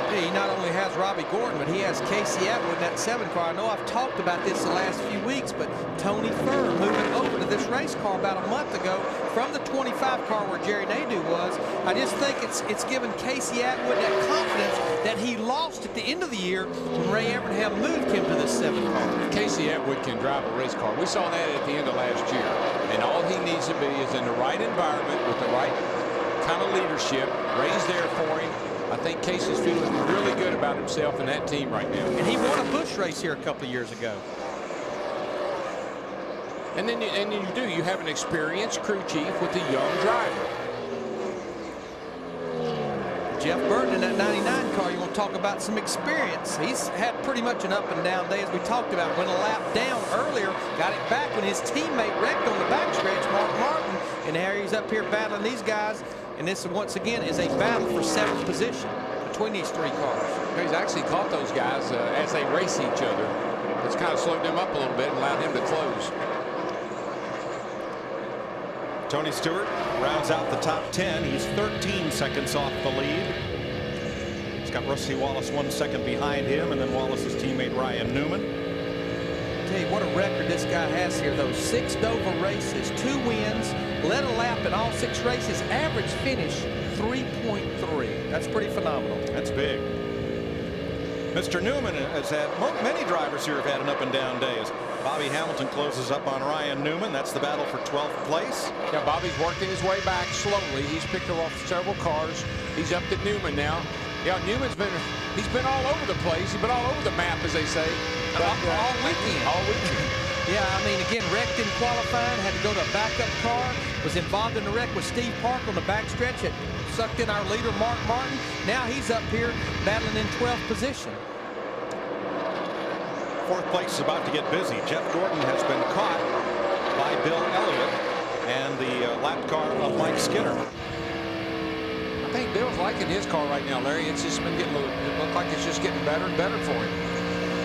He not only has Robbie Gordon, but he has Casey Atwood in that 7 car. I know I've talked about this the last few weeks, but Tony Furr moving over to this race car about a month ago from the 25 car where Jerry Nadeau was. I just think it's given Casey Atwood that confidence that he lost at the end of the year when Ray Evernham moved him to this 7 car. Casey Atwood can drive a race car. We saw that at the end of last year. And all he needs to be is in the right environment with the right kind of leadership. Ray's there for him. I think Casey's feeling really good about himself and that team right now. And he won a Busch race here a couple of years ago. And then you have an experienced crew chief with a young driver. Jeff Burton in that 99 car, you want to talk about some experience. He's had pretty much an up and down day, as we talked about. Went a lap down earlier, got it back when his teammate wrecked on the backstretch, Mark Martin. And now he's up here battling these guys. And this, once again, is a battle for 7th position between these 3 cars. He's actually caught those guys as they race each other. It's kind of slowed them up a little bit and allowed him to close. Tony Stewart rounds out the top 10. He's 13 seconds off the lead. He's got Rusty Wallace 1 second behind him, and then Wallace's teammate Ryan Newman. Tell you what a record this guy has here. Those 6 Dover races, 2 wins, led a lap in all 6 races, average finish 3.3. That's pretty phenomenal. That's big. Mr. Newman has had, many drivers here have had an up and down day. As Bobby Hamilton closes up on Ryan Newman. That's the battle for 12th place. Yeah, Bobby's working his way back slowly. He's picked off several cars. He's up to Newman now. Yeah, Newman's been all over the place. He's been all over the map, as they say. But, all weekend. All weekend. Yeah, I mean, again, wrecked in qualifying, had to go to a backup car, was involved in the wreck with Steve Park on the backstretch. It sucked in our leader, Mark Martin. Now he's up here battling in 12th position. 4th place is about to get busy. Jeff Gordon has been caught by Bill Elliott and the lap car of Mike Skinner. I think Bill's liking his car right now, Larry. It's just been getting it looks like it's just getting better and better for him.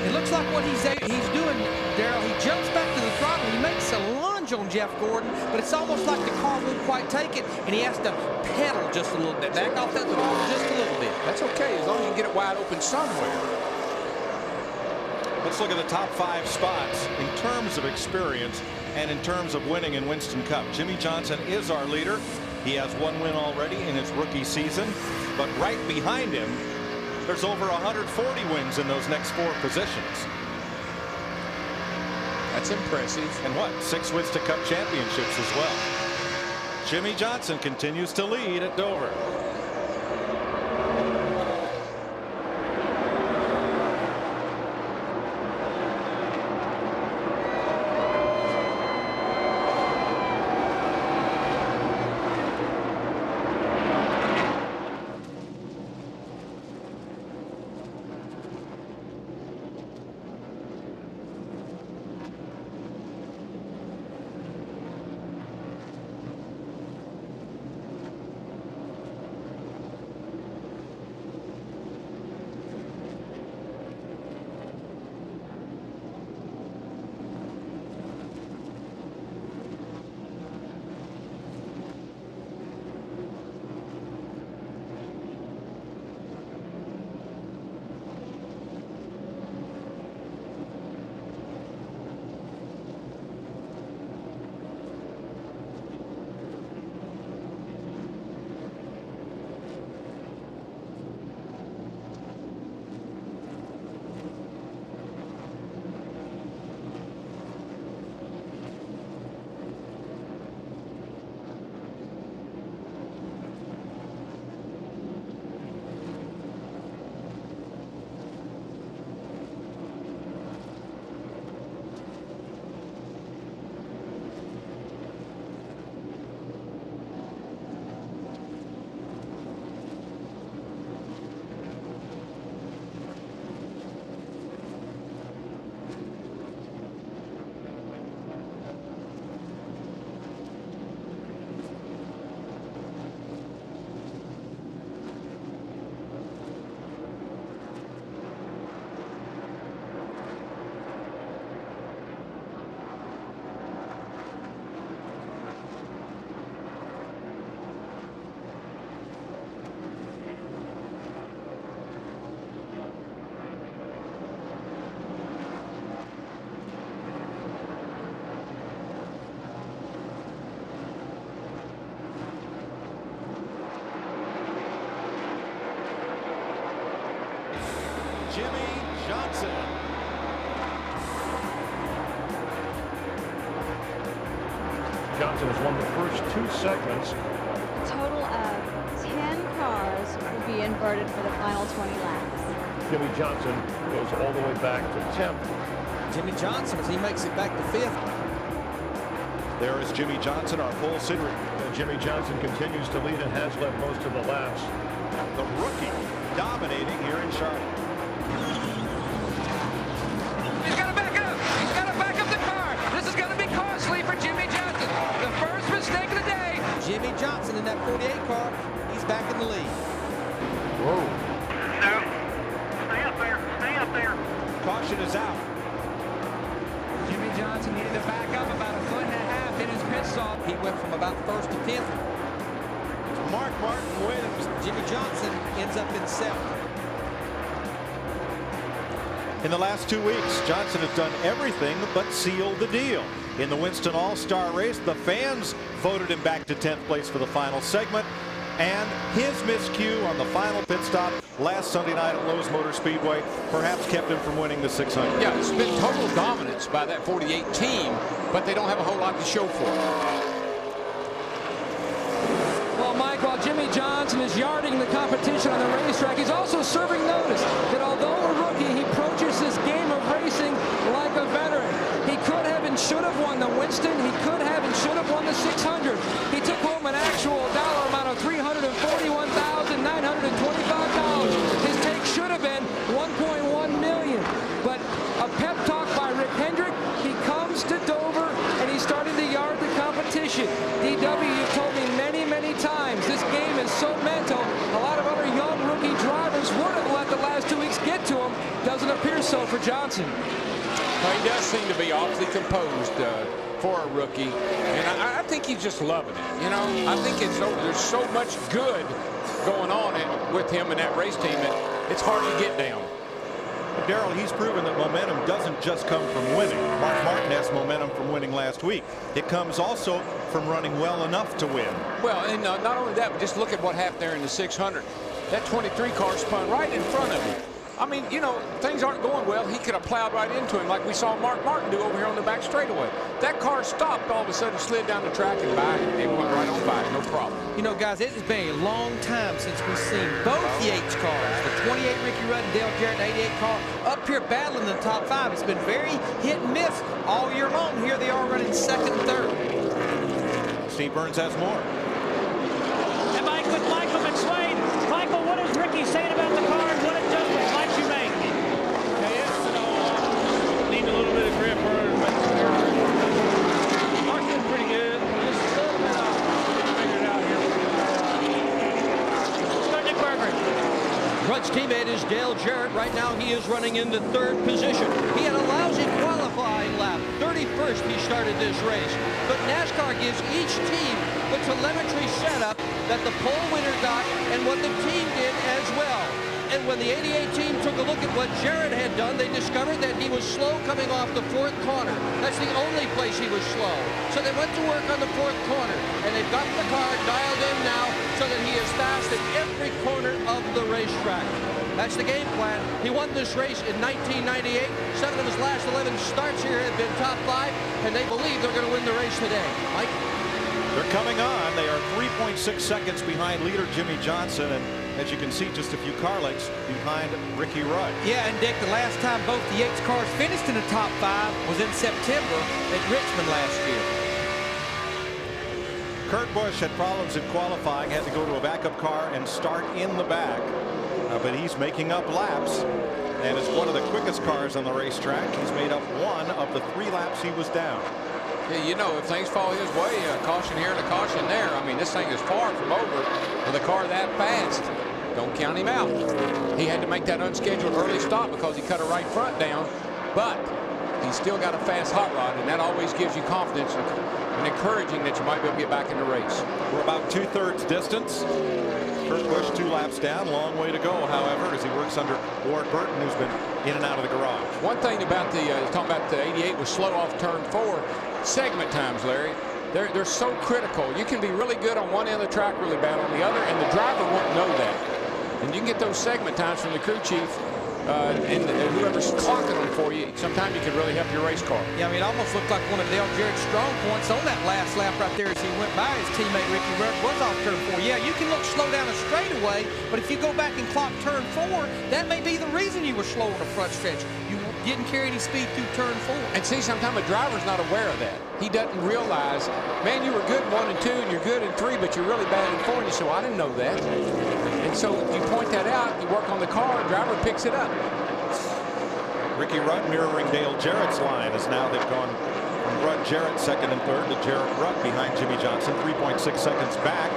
It looks like what he's doing, Darrell, he jumps back to the throttle. He makes a lunge on Jeff Gordon, but it's almost like the car won't quite take it, and he has to pedal just a little bit. Back off that throttle just a little bit. That's okay, as long as you can get it wide open somewhere. Let's look at the top 5 spots in terms of experience and in terms of winning in Winston Cup. Jimmy Johnson is our leader. He has 1 win already in his rookie season, but right behind him, there's over 140 wins in those next 4 positions. That's impressive. And what? 6 Winston Cup championships as well. Jimmy Johnson continues to lead at Dover. Johnson. Johnson has won the first 2 segments. A total of 10 cars will be inverted for the final 20 laps. Jimmy Johnson goes all the way back to 10th. Jimmy Johnson, as he makes it back to 5th. There is Jimmy Johnson, our pole sitter. Jimmy Johnson continues to lead and has led most of the laps. The rookie dominating here in Charlotte. He's got to back up. He's got to back up the car. This is going to be costly for Jimmy Johnson. The first mistake of the day. Jimmy Johnson in that 48 car. He's back in the lead. Whoa. No. Stay up there. Stay up there. Caution is out. Jimmy Johnson needed to back up about 1.5 feet in his pit stop. He went from about 1st to 10th. Mark Martin wins. Jimmy Johnson ends up in 7th. In the last 2 weeks, Johnson has done everything but seal the deal. In the Winston All-Star race, the fans voted him back to 10th place for the final segment. And his miscue on the final pit stop last Sunday night at Lowe's Motor Speedway perhaps kept him from winning the 600. Yeah, it's been total dominance by that 48 team, but they don't have a whole lot to show for it. Well, Mike, while Jimmy Johnson is yarding the competition on the racetrack, he's also serving notice that although a rookie, he approaches this game of racing like a veteran. He could have and should have won the Winston. He could have and should have won the 600. He took home an actual dollar amount of $341,925. His take should have been $1.1 million. But a pep talk by Rick Hendrick. He comes to Dover and he's starting to yard the competition. DW, you've told me many, many times, this game is so mental. A lot of other young rookie drivers would have let the last 2 weeks get to him. Doesn't appear so for Johnson. Well, he does seem to be awfully composed for a rookie, and I think he's just loving it. You know, I think there's so much good going on with him and that race team that it's hard to get down. Darrell, he's proven that momentum doesn't just come from winning. Mark Martin has momentum from winning last week. It comes also from running well enough to win. Well, and not only that, but just look at what happened there in the 600. That 23 car spun right in front of him. I mean, you know, things aren't going well. He could have plowed right into him like we saw Mark Martin do over here on the back straightaway. That car stopped, all of a sudden slid down the track and by him. It went right on by him, no problem. You know, guys, it has been a long time since we've seen both Yates cars, the 28 Ricky Rudd and Dale Jarrett 88 car, up here battling in the top 5. It's been very hit and miss all year long. Here they are running 2nd and 3rd. Steve Burns has more. And Mike with Michael McSwain. Michael, what is Ricky saying about the car and what adjustments might you make? Hey, it's, you know, need a little bit of grip or Mark's doing pretty good. Just a little bit off. Figure it out here. Nick Berger. Rudd's teammate is Dale Jarrett. Right now he is running in the 3rd position. He had a lousy qualifying lap. 31st he started this race. But NASCAR gives each team the telemetry setup that the pole winner got and what the team did as well. And when the 88 team took a look at what Jarrett had done, they discovered that he was slow coming off the 4th corner. That's the only place he was slow. So they went to work on the 4th corner, and they've got the car dialed in now so that he is fast at every corner of the racetrack. That's the game plan. He won this race in 1998. 7 of his last 11 starts here have been top 5, and they believe they're going to win the race today. Mike? They're coming on. They are 3.6 seconds behind leader Jimmy Johnson, and as you can see, just a few car lengths behind Ricky Rudd. Yeah, and Dick, the last time both the Yates cars finished in the top 5 was in September at Richmond last year. Kurt Busch had problems in qualifying, had to go to a backup car and start in the back. But he's making up laps, and it's one of the quickest cars on the racetrack. He's made up 1 of the 3 laps he was down. Yeah, you know, if things fall his way, a caution here and a caution there. I mean, this thing is far from over with a car that fast. Don't count him out. He had to make that unscheduled early stop because he cut a right front down, but he's still got a fast hot rod, and that always gives you confidence and encouraging that you might be able to get back in the race. We're about 2/3 distance. Kurt Busch 2 laps down. Long way to go, however, as he works under Ward Burton, who's been in and out of the garage. One thing about talking about the 88 was slow off turn 4. Segment times, Larry. They're so critical. You can be really good on one end of the track, really bad on the other, and the driver won't know that. And you can get those segment times from the crew chief, and whoever's clocking them for you, sometimes you can really help your race car. Yeah, I mean, it almost looked like one of Dale Jarrett's strong points on that last lap right there as he went by his teammate Ricky Rudd was off turn 4. Yeah, you can look slow down a straightaway, but if you go back and clock turn 4, that may be the reason you were slow on the front stretch. You didn't carry any speed through turn 4. And see, sometimes a driver's not aware of that. He doesn't realize, man, you were good in 1 and 2, and you're good in 3, but you're really bad in 4. And you say, well, I didn't know that. And so you point that out, you work on the car, the driver picks it up. Ricky Rudd mirroring Dale Jarrett's line as now they've gone from Rudd, Jarrett second and third to Jarrett, Rudd behind Jimmy Johnson, 3.6 seconds back.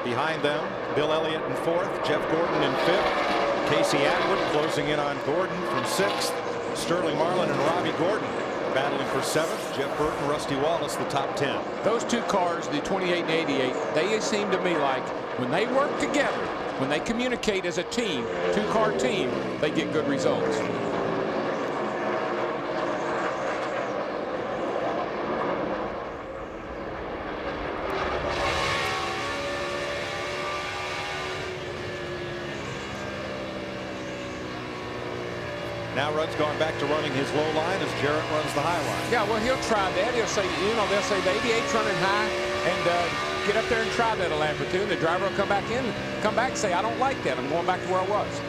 Behind them, Bill Elliott in fourth, Jeff Gordon in fifth, Casey Atwood closing in on Gordon from sixth, Sterling Marlin and Robbie Gordon battling for seventh, Jeff Burton, Rusty Wallace the top 10. Those two cars, the 28 and 88, they seem to me like when they work together, when they communicate as a team, two-car team, they get good results. Now Rudd's gone back to running his low line as Jarrett runs the high line. Yeah, well, he'll try that. He'll say, you know, they'll say the 88's running high, and get up there and try that a lap or two, and the driver will come back and say, I don't like that. I'm going back to where I was.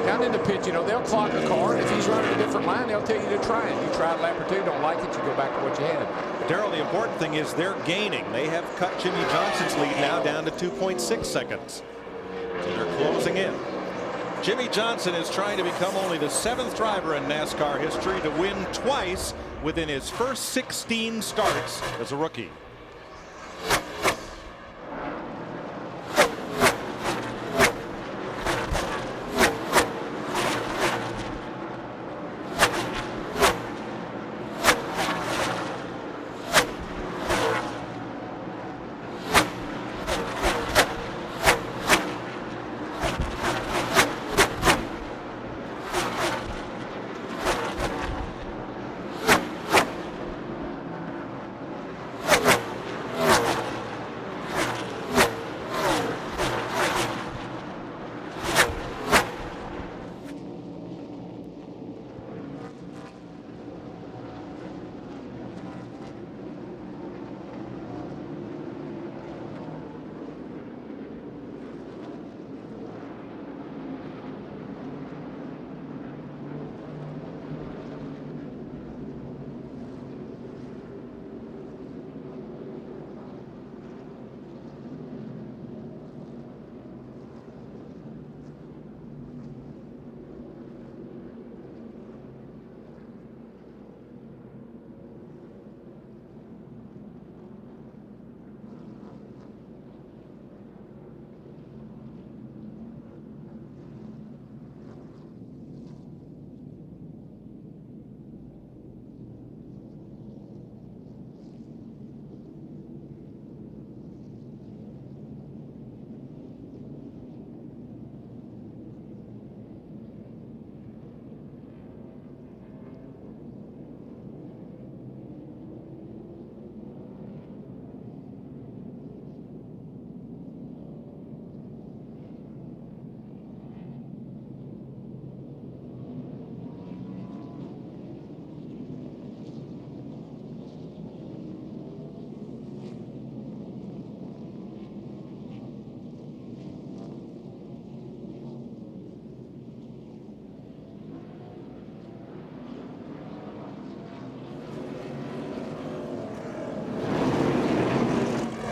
Down in the pit, you know, they'll clock a car, and if he's running a different line, they'll tell you to try it. You try a lap or two, don't like it, you go back to what you had. Darrell, the important thing is they're gaining. They have cut Jimmy Johnson's lead now down to 2.6 seconds. So they're closing in. Jimmy Johnson is trying to become only the 7th driver in NASCAR history to win twice within his first 16 starts as a rookie.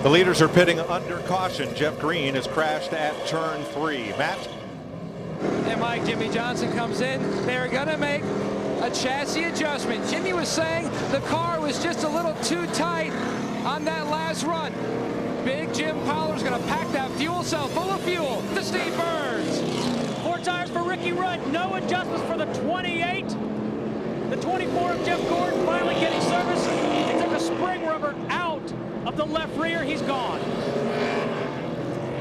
The leaders are pitting under caution. Jeff Green has crashed at turn 3. Matt? And Mike, Jimmy Johnson comes in. They're going to make a chassis adjustment. Jimmy was saying the car was just a little too tight on that last run. Big Jim Powler's going to pack that fuel cell full of fuel to Steve Burns. 4 tires for Ricky Rudd. No adjustments for the 28. The 24 of Jeff Gordon finally getting service. He took a spring rubber out of the left rear. He's gone.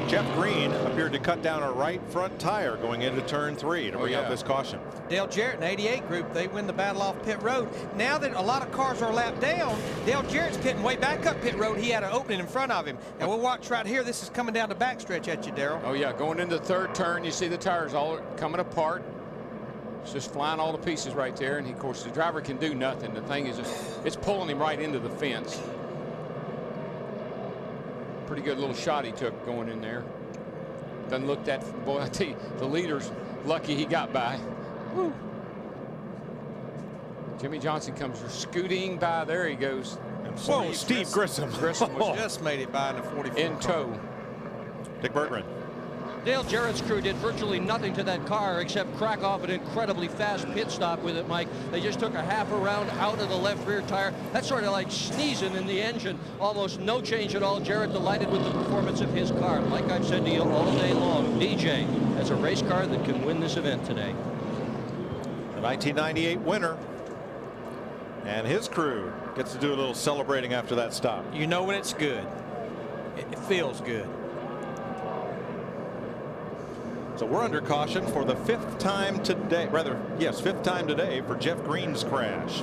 Jeff Green appeared to cut down a right front tire going into turn 3 to bring out this caution. Dale Jarrett in 88 group, they win the battle off pit road. Now that a lot of cars are lapped down, Dale Jarrett's pitting way back up pit road. He had an opening in front of him. And we'll watch right here. This is coming down the backstretch at you, Darrell. Oh yeah, going into the third turn, you see the tires all coming apart. It's just flying all the pieces right there. And of course the driver can do nothing. The thing is just, it's pulling him right into the fence. Pretty good little shot he took going in there. Doesn't look that, boy, I tell you, the leader's lucky he got by. Woo. Jimmy Johnson comes scooting by. There he goes. Whoa, Steve Grissom. Grissom was just made it by in the 44 in tow. Dick Berggren. Dale Jarrett's crew did virtually nothing to that car except crack off an incredibly fast pit stop with it, Mike. They just took a half a round out of the left rear tire. That's sort of like sneezing in the engine. Almost no change at all. Jarrett delighted with the performance of his car. Like I've said to you all day long, DJ has a race car that can win this event today. The 1998 winner. And his crew gets to do a little celebrating after that stop. You know when it's good. It feels good. So we're under caution for the 5th time today. Rather, yes, 5th time today for Jeff Green's crash.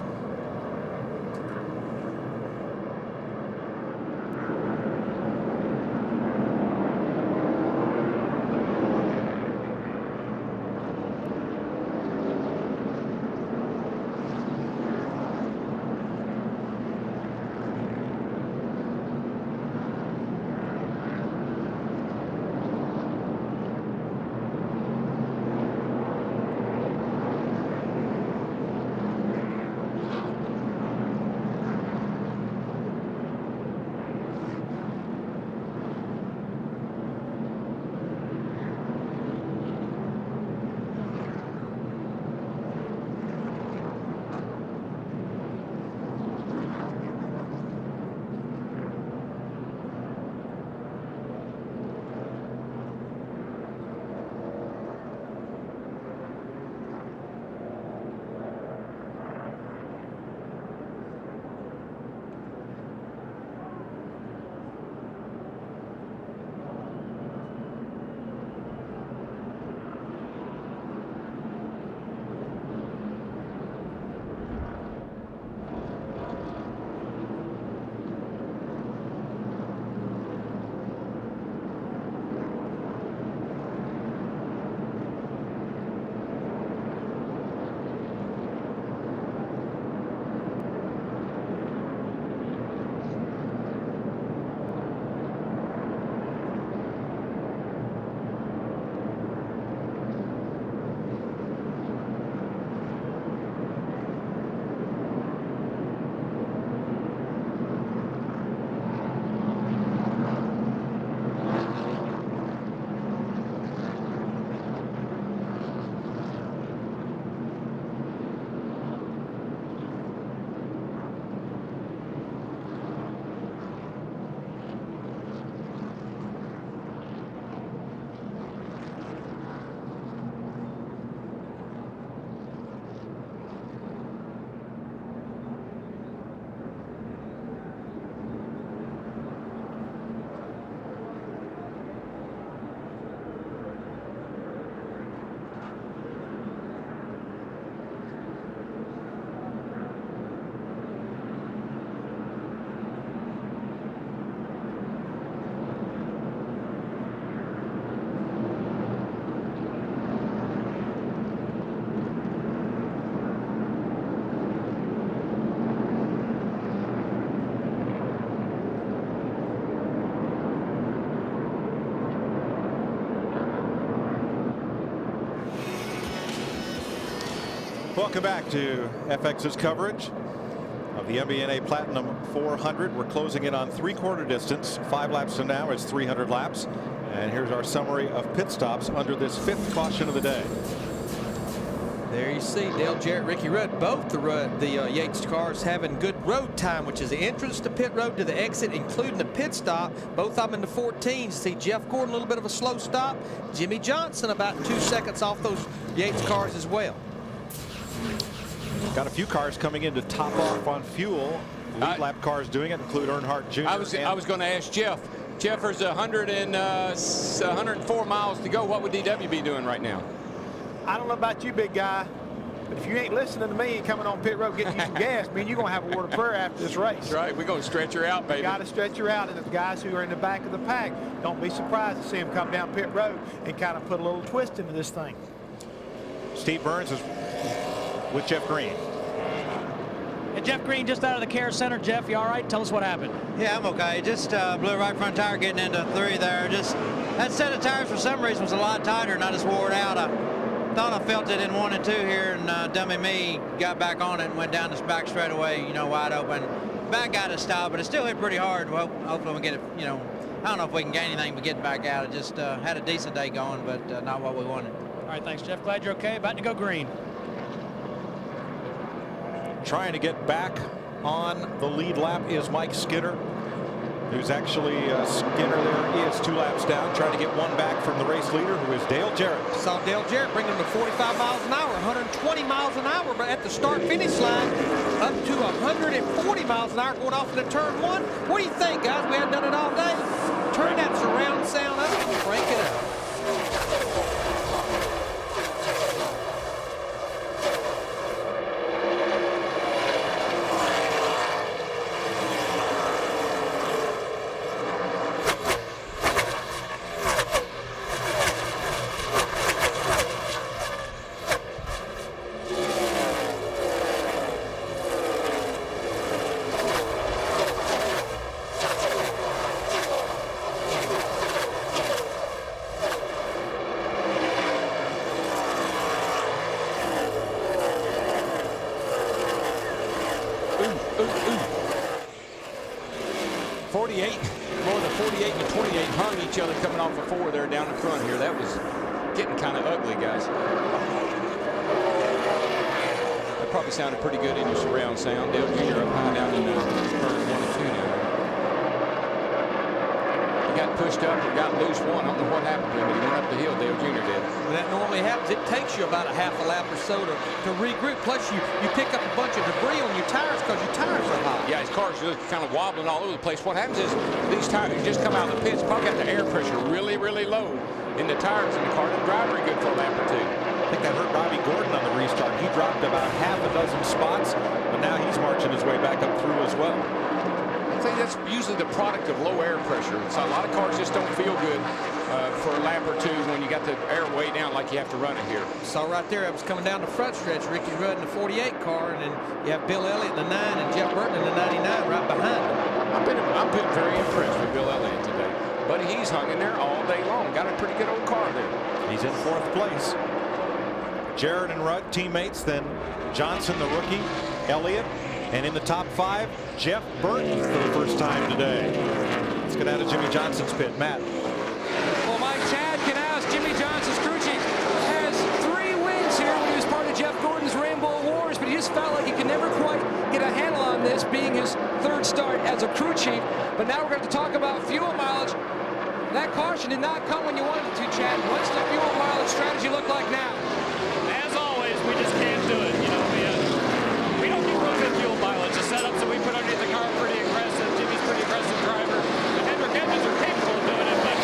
Welcome back to FX's coverage of the MBNA Platinum 400. We're closing in on 3/4 distance. 5 laps to now is 300 laps. And here's our summary of pit stops under this 5th caution of the day. There you see Dale Jarrett, Ricky Rudd, both the Yates cars having good road time, which is the entrance to pit road to the exit, including the pit stop. Both of them in the 14s. See Jeff Gordon, a little bit of a slow stop. Jimmy Johnson about 2 seconds off those Yates cars as well. Got a few cars coming in to top off on fuel. Lead lap cars doing it include Earnhardt Jr. I was going to ask Jeff, Jeff, there's 104 miles to go. What would DW be doing right now? I don't know about you, big guy, but if you ain't listening to me coming on pit road getting you some gas, man, you're going to have a word of prayer after this race. That's right. We're going to stretch her out, baby. You got to stretch her out. And the guys who are in the back of the pack, don't be surprised to see them come down pit road and kind of put a little twist into this thing. Steve Burns is with Jeff Green. And Jeff Green just out of the care center. Jeff, you all right? Tell us what happened. Yeah, I'm okay. Just blew right front tire getting into 3 there. Just that set of tires for some reason was a lot tighter, and I just wore it out. I thought I felt it in 1 and 2 here, and dummy me got back on it and went down this back straightaway, you know, wide open. Back got to stop, but it still hit pretty hard. Well, hopefully we get it, you know, I don't know if we can gain anything but get back out. It just had a decent day going, but not what we wanted. All right, thanks, Jeff. Glad you're okay. About to go green. Trying to get back on the lead lap is Mike Skinner, who's actually Skinner there is 2 laps down, trying to get one back from the race leader, who is Dale Jarrett. Saw Dale Jarrett bring him to 45 miles an hour, 120 miles an hour, but at the start-finish line, up to 140 miles an hour going off into turn 1. What do you think, guys? We haven't done it all day. Turn that surround sound up and crank it up. Coming off of 4 there down in front here. That was getting kind of ugly, guys. That probably sounded pretty good in your surround sound. Dale Jr. up high down in turn 1 and 2 now. He got pushed up or got loose one. I don't know what happened to him, but he went up the hill. Dale Jr. did. When that normally happens, it takes you about a half a lap or so to regroup. Plus, you pick up a bunch of debris on your tires because your tires are hot. Yeah, his car's just kind of wobbling all over the place. What happens is these tires just come out of the pits, probably got the air pressure really, really low in the tires in the car. Didn't drive very good for a lap or 2. I think that hurt Robbie Gordon on the restart. He dropped about half a dozen spots, but now he's marching his way back up through as well. I think that's usually the product of low air pressure. So a lot of cars just don't feel good for a lap or 2 when you got the air way down like you have to run it here. Saw right there, I was coming down the front stretch. Ricky Rudd in the 48 car, and then you have Bill Elliott in the 9 and Jeff Burton in the 99 right behind him. I've been very impressed with Bill Elliott today. Buddy, he's hung in there all day long. Got a pretty good old car there. He's in 4th place. Jarrett and Rudd teammates, then Johnson, the rookie, Elliott, and in the top 5, Jeff Burton for the first time today. Let's get out of Jimmy Johnson's pit. Matt. Well, Mike, Chad Canals, Jimmy Johnson's crew chief, has 3 wins here when he was part of Jeff Gordon's Rainbow Wars, but he just felt like he could never quite get a handle on this, being his 3rd start as a crew chief. But now we're going to talk about fuel mileage. That caution did not come when you wanted it to, Chad. What's the fuel mileage strategy look like now? As always, we just can't do it. You know, we don't do real good fuel mileage. The setups that we put underneath the car are pretty aggressive. Jimmy's a pretty aggressive driver. The Hendrick engines are capable of doing it, but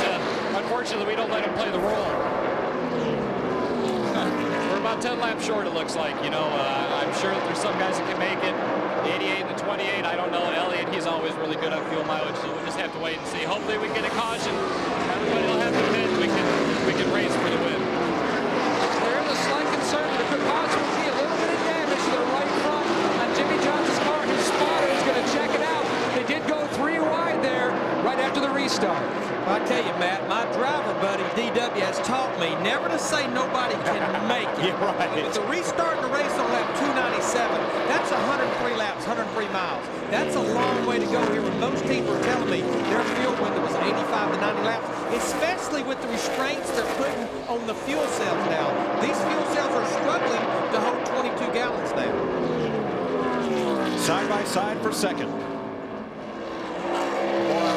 unfortunately, we don't let him play the role. We're about 10 laps short, it looks like. You know, I'm sure that there's some guys that can make it. The 88 and the 28, I don't know. Elliott, he's always really good at fuel mileage, so we'll just have to wait and see. Hopefully, we get a caution. Everybody will have to pit. We can race for the win. There is a slight concern that it could possibly be a little bit of damage to the right front on Jimmy Johnson's car. His spotter is going to check it out. They did go 3 wide there right after the restart. I tell you, Matt, my driver buddy, DW, has taught me never to say nobody can make it. Yeah, right. With the restart the race on lap 297, that's 103 laps, 103 miles. That's a long way to go here when most people are telling me their fuel window was 85 to 90 laps, especially with the restraints they're putting on the fuel cells now. These fuel cells are struggling to hold 22 gallons now. Side by side for 2nd.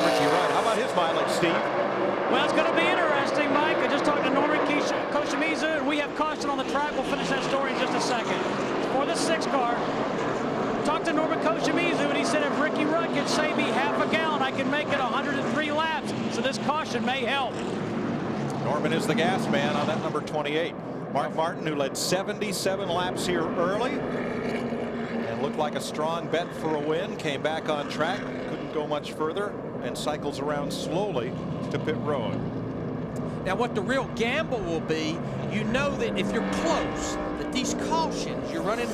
Ricky Rudd. How about his mileage, Steve? Well, it's going to be interesting, Mike. I just talked to Norman Koshimizu, and we have caution on the track. We'll finish that story in just a second. For the 6 car, talked to Norman Koshimizu, and he said if Ricky Rudd can save me half a gallon, I can make it 103 laps. so this caution may help. Norman is the gas man on that number 28. Mark Martin, who led 77 laps here early and looked like a strong bet for a win, came back on track, couldn't go much further, and cycles around slowly to pit road. Now what the real gamble will be, you know that if you're close, that these cautions, you're running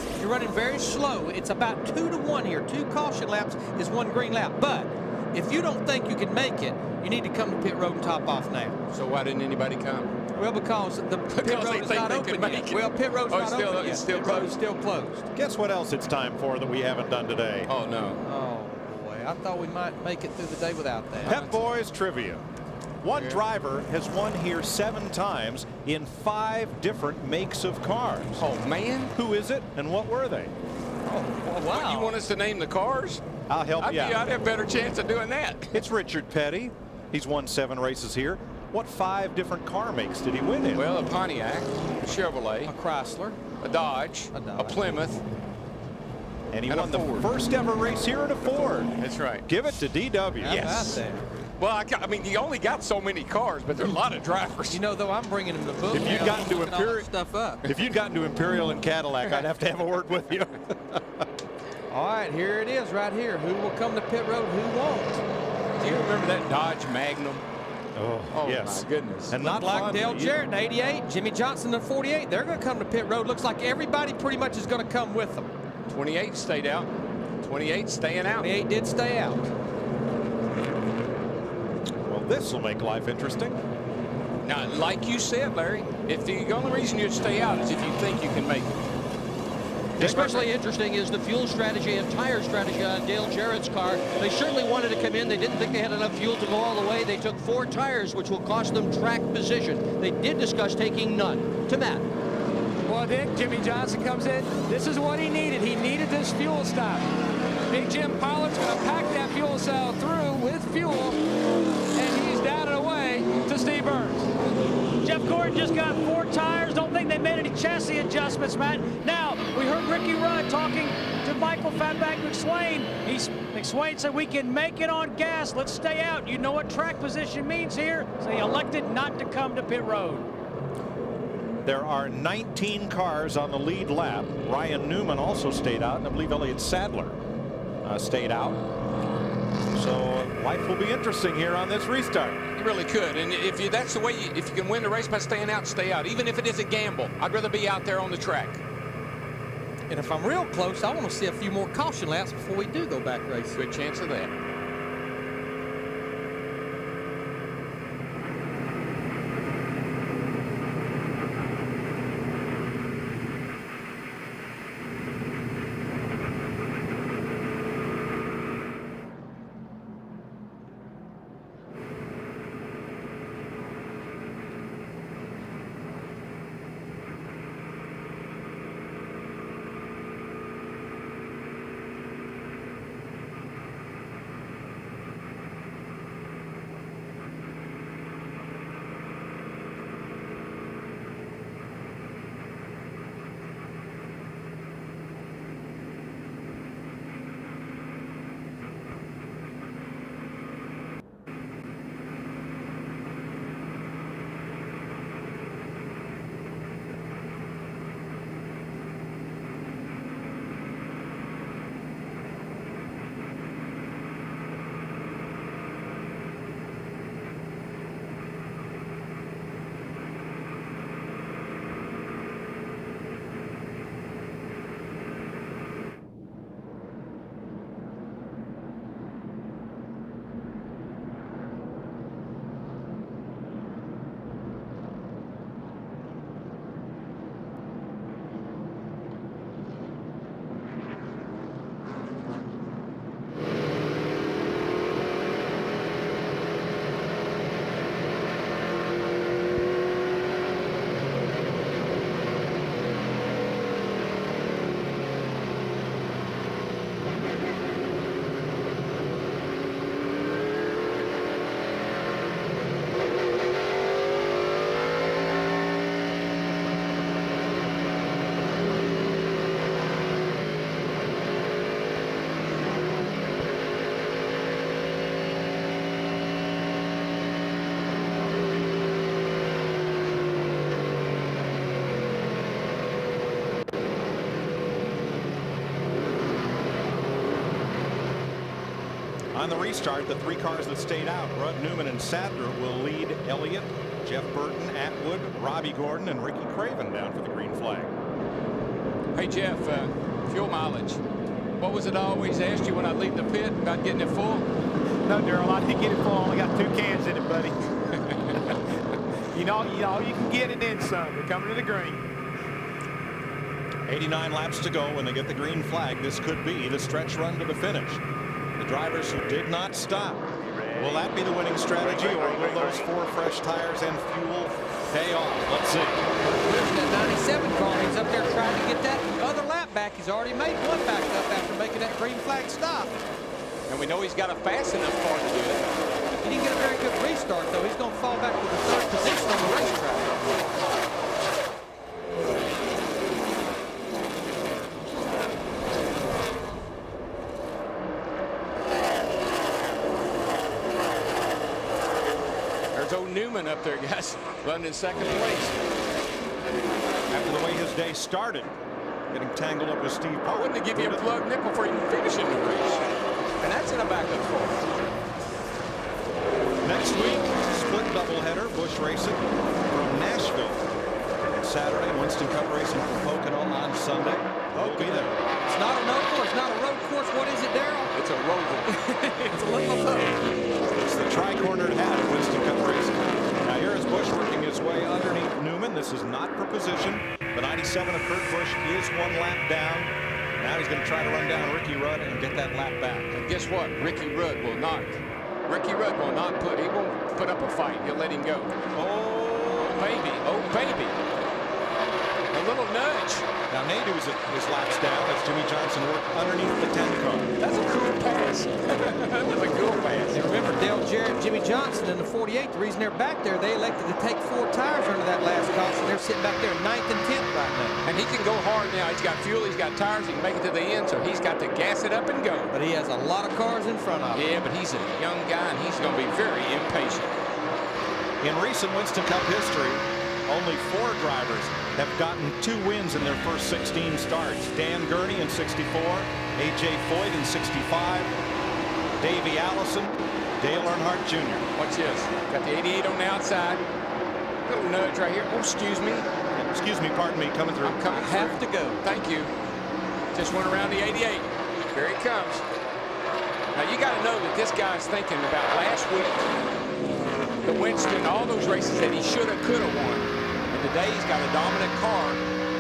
very slow. It's about 2 to 1 here. 2 caution laps is 1 green lap. But if you don't think you can make it, you need to come to pit road and top off now. So why didn't anybody come? Well, because the pit road is not open yet. Well, pit road's not open yet. It's still Pit road is closed. still closed. Guess what else it's time for that we haven't done today? Oh, no. Oh, boy. I thought we might make it through the day without that. Pep Boys Trivia. One driver has won here 7 times in 5 different makes of cars. Oh, man. Who is it and what were they? Oh, wow. You want us to name the cars? I'll help you out. I'd have a better chance of doing that. It's Richard Petty. He's won 7 races here. What 5 different car makes did he win in? Well, a Pontiac, a Chevrolet, A Chrysler. a Dodge, a Plymouth. And he and won a the Ford. first ever race here at a Ford. That's right. Give it to DW. Yes. Well, I mean, you only got so many cars, but there are a lot of drivers. You know, though, I'm bringing him the book. If you'd gotten to Looking all that Imperial stuff up. If you'd gotten to Imperial and Cadillac, I'd have to have a word with you. All right, here it is right here. Who will come to pit road, who won't? Do you remember that Dodge Magnum? Oh, yes. My goodness. And not like fun Dale either. Jarrett in 88, Jimmy Johnson in 48. They're going to come to pit road. Looks like everybody pretty much is going to come with them. 28 stayed out. 28 staying out. 28 did stay out. Well, this will make life interesting. Now, like you said, Larry, if the only reason you'd stay out is if you think you can make it. Especially interesting is the fuel strategy and tire strategy on Dale Jarrett's car. They certainly wanted to come in. They didn't think they had enough fuel to go all the way. They took 4 tires, which will cost them track position. They did discuss taking none. To Matt. Well, then Jimmy Johnson comes in. This is what he needed. He needed this fuel stop. Big Jim Pollard's going to pack that fuel cell through with fuel, and he's down and away to Steve Burns. Jeff Gordon just got 4 tires. Don't think they made any chassis adjustments, Matt. Now, we heard Ricky Rudd talking to Michael Fatback McSwain. McSwain said, we can make it on gas. Let's stay out. You know what track position means here. So he elected not to come to pit road. There are 19 cars on the lead lap. Ryan Newman also stayed out, and I believe Elliott Sadler stayed out. So life will be interesting here on this restart. You really could, and that's the way. If you can win the race by staying out, stay out. Even if it is a gamble, I'd rather be out there on the track. And if I'm real close, I want to see a few more caution laps before we do go back racing. Good chance of that. On the restart, the 3 cars that stayed out, Rudd, Newman, and Sadler, will lead Elliott, Jeff Burton, Atwood, Robbie Gordon, and Ricky Craven down for the green flag. Hey, Jeff, fuel mileage. What was it I always asked you when I leave the pit about getting it full? No, Darrell, I didn't get it full. I only got 2 cans in it, buddy. you know, you can get it in some. We're coming to the green. 89 laps to go when they get the green flag. This could be the stretch run to the finish. The drivers who did not stop. Will that be the winning strategy, or will those 4 fresh tires and fuel pay off? Let's see. There's that 97 car. He's up there trying to get that other lap back. He's already made one back up after making that green flag stop. And we know he's got a fast enough car to do it. He didn't get a very good restart, though. He's going to fall back to the 3rd position on the racetrack. Newman up there, guys, running in 2nd place. After the way his day started, getting tangled up with Steve Park. Wouldn't it give you a plug nickel for even finishing the race? And that's in a backup car. Next week, split doubleheader, Busch Racing from Nashville. Saturday, Winston Cup Racing from Pocono on Sunday. We'll be there. It's not an oval, it's not a road course. What is it, Darrell? It's a roval. It's a little It's the tri-cornered hat at Winston Cup Racing. Now here is Busch working his way underneath Newman. This is not for position. The 97 of Kurt Busch is 1 lap down. Now he's going to try to run down Ricky Rudd and get that lap back. And guess what? Ricky Rudd will not put, he won't put up a fight. He'll let him go. Oh, baby. Oh, baby. A little nudge. Now Nadeau's his laps down as Jimmy Johnson worked underneath the 10 car. That's a cool pass. That was a cool pass. And remember, Dale Jarrett and Jimmy Johnson in the 48, the reason they're back there, they elected to take 4 tires under that last caution. They're sitting back there 9th and 10th right now. And he can go hard now. He's got fuel, he's got tires, he can make it to the end, so he's got to gas it up and go. But he has a lot of cars in front of him. Yeah, but he's a young guy, and he's going to be very impatient. In recent Winston Cup history, only 4 drivers have gotten 2 wins in their first 16 starts. Dan Gurney in 64, A.J. Foyt in 65, Davey Allison, Dale Earnhardt Jr. Watch this. Got the 88 on the outside. Little nudge right here. Oh, excuse me. Excuse me, pardon me, coming through. I have to go. Thank you. Just went around the 88. Here he comes. Now, you got to know that this guy's thinking about last week, the Winston, all those races that he should have, could have won. And today he's got a dominant car.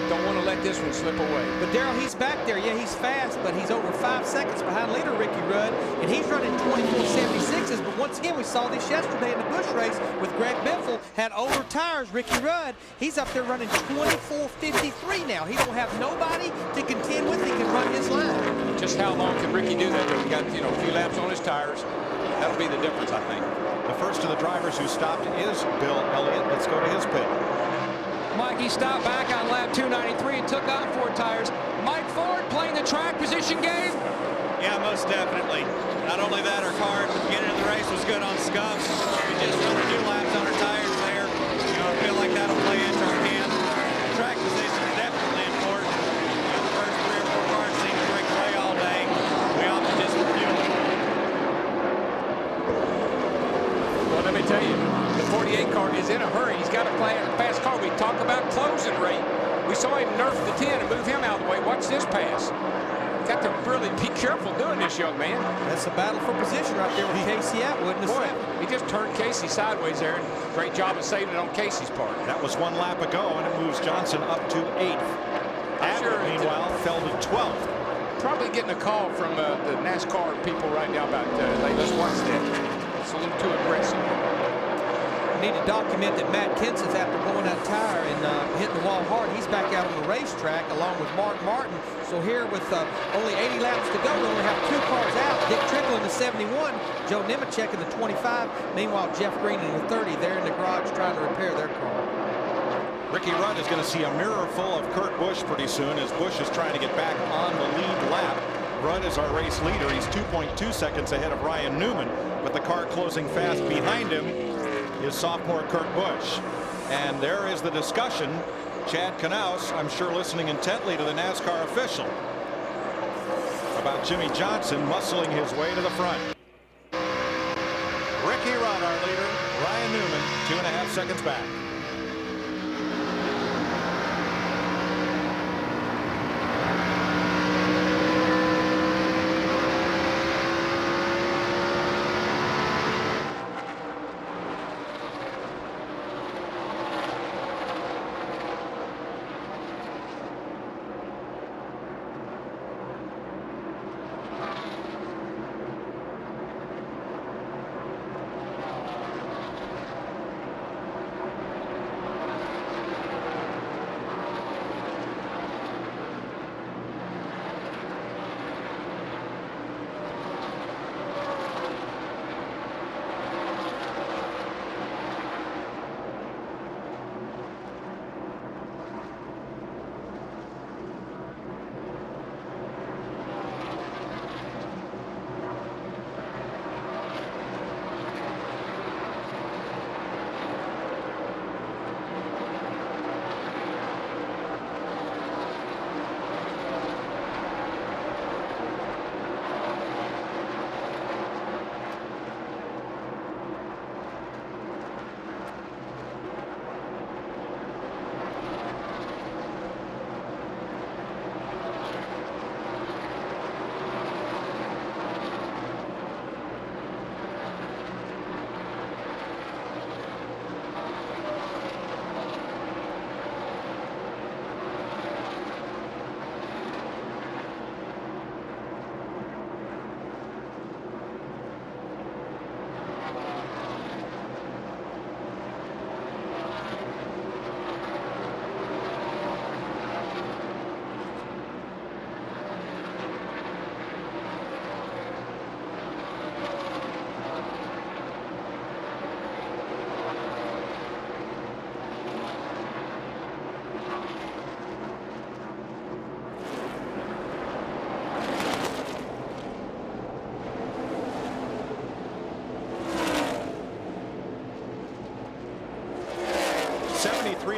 Don't want to let this one slip away. But Darrell, he's back there. Yeah, he's fast, but he's over 5 seconds behind leader Ricky Rudd, and he's running 24.76s. But once again, we saw this yesterday in the Busch race with Greg Biffle, had older tires. Ricky Rudd, he's up there running 24.53 now. He don't have nobody to contend with. He can run his line. Just how long can Ricky do that? He got, a few laps on his tires. That'll be the difference, I think. The first of the drivers who stopped is Bill Elliott. Let's go to his pit. Mikey stopped back on lap 293 and took on 4 tires. Mike Ford playing the track position game. Yeah, most definitely. Not only that, our car at the beginning of the race was good on scuffs. We just run a few laps on our tires there. I feel like that'll play into our hand. Track position is definitely important. The first 3 or 4 cars seem to break away all day. We opted just for fuel. Well, let me tell you, the 48 car is in a hurry. He's got a fast car. We talk about closing rate. We saw him nerf the 10 and move him out of the way. Watch this pass. Got to really be careful doing this, young man. That's a battle for position right there with Casey Atwood in the 7th. He just turned Casey sideways there. And great job of saving it on Casey's part. That was 1 lap ago, and it moves Johnson up to 8th. Atwood, meanwhile, fell to 12th. Probably getting a call from the NASCAR people right now about, hey, let's watch that. It's a little too aggressive. We need to document that Matt Kenseth, after blowing that tire and hitting the wall hard, he's back out on the racetrack along with Mark Martin. So here with only 80 laps to go, we only have 2 cars out. Dick Trickle in the 71, Joe Nemechek in the 25. Meanwhile, Jeff Green in the 30. They're in the garage trying to repair their car. Ricky Rudd is going to see a mirror full of Kurt Busch pretty soon as Busch is trying to get back on the lead lap. Rudd is our race leader. He's 2.2 seconds ahead of Ryan Newman, but the car closing fast behind him is sophomore Kurt Busch. And there is the discussion. Chad Knaus, I'm sure, listening intently to the NASCAR official about Jimmy Johnson muscling his way to the front. Ricky Rudd, our leader. Ryan Newman, 2.5 seconds back.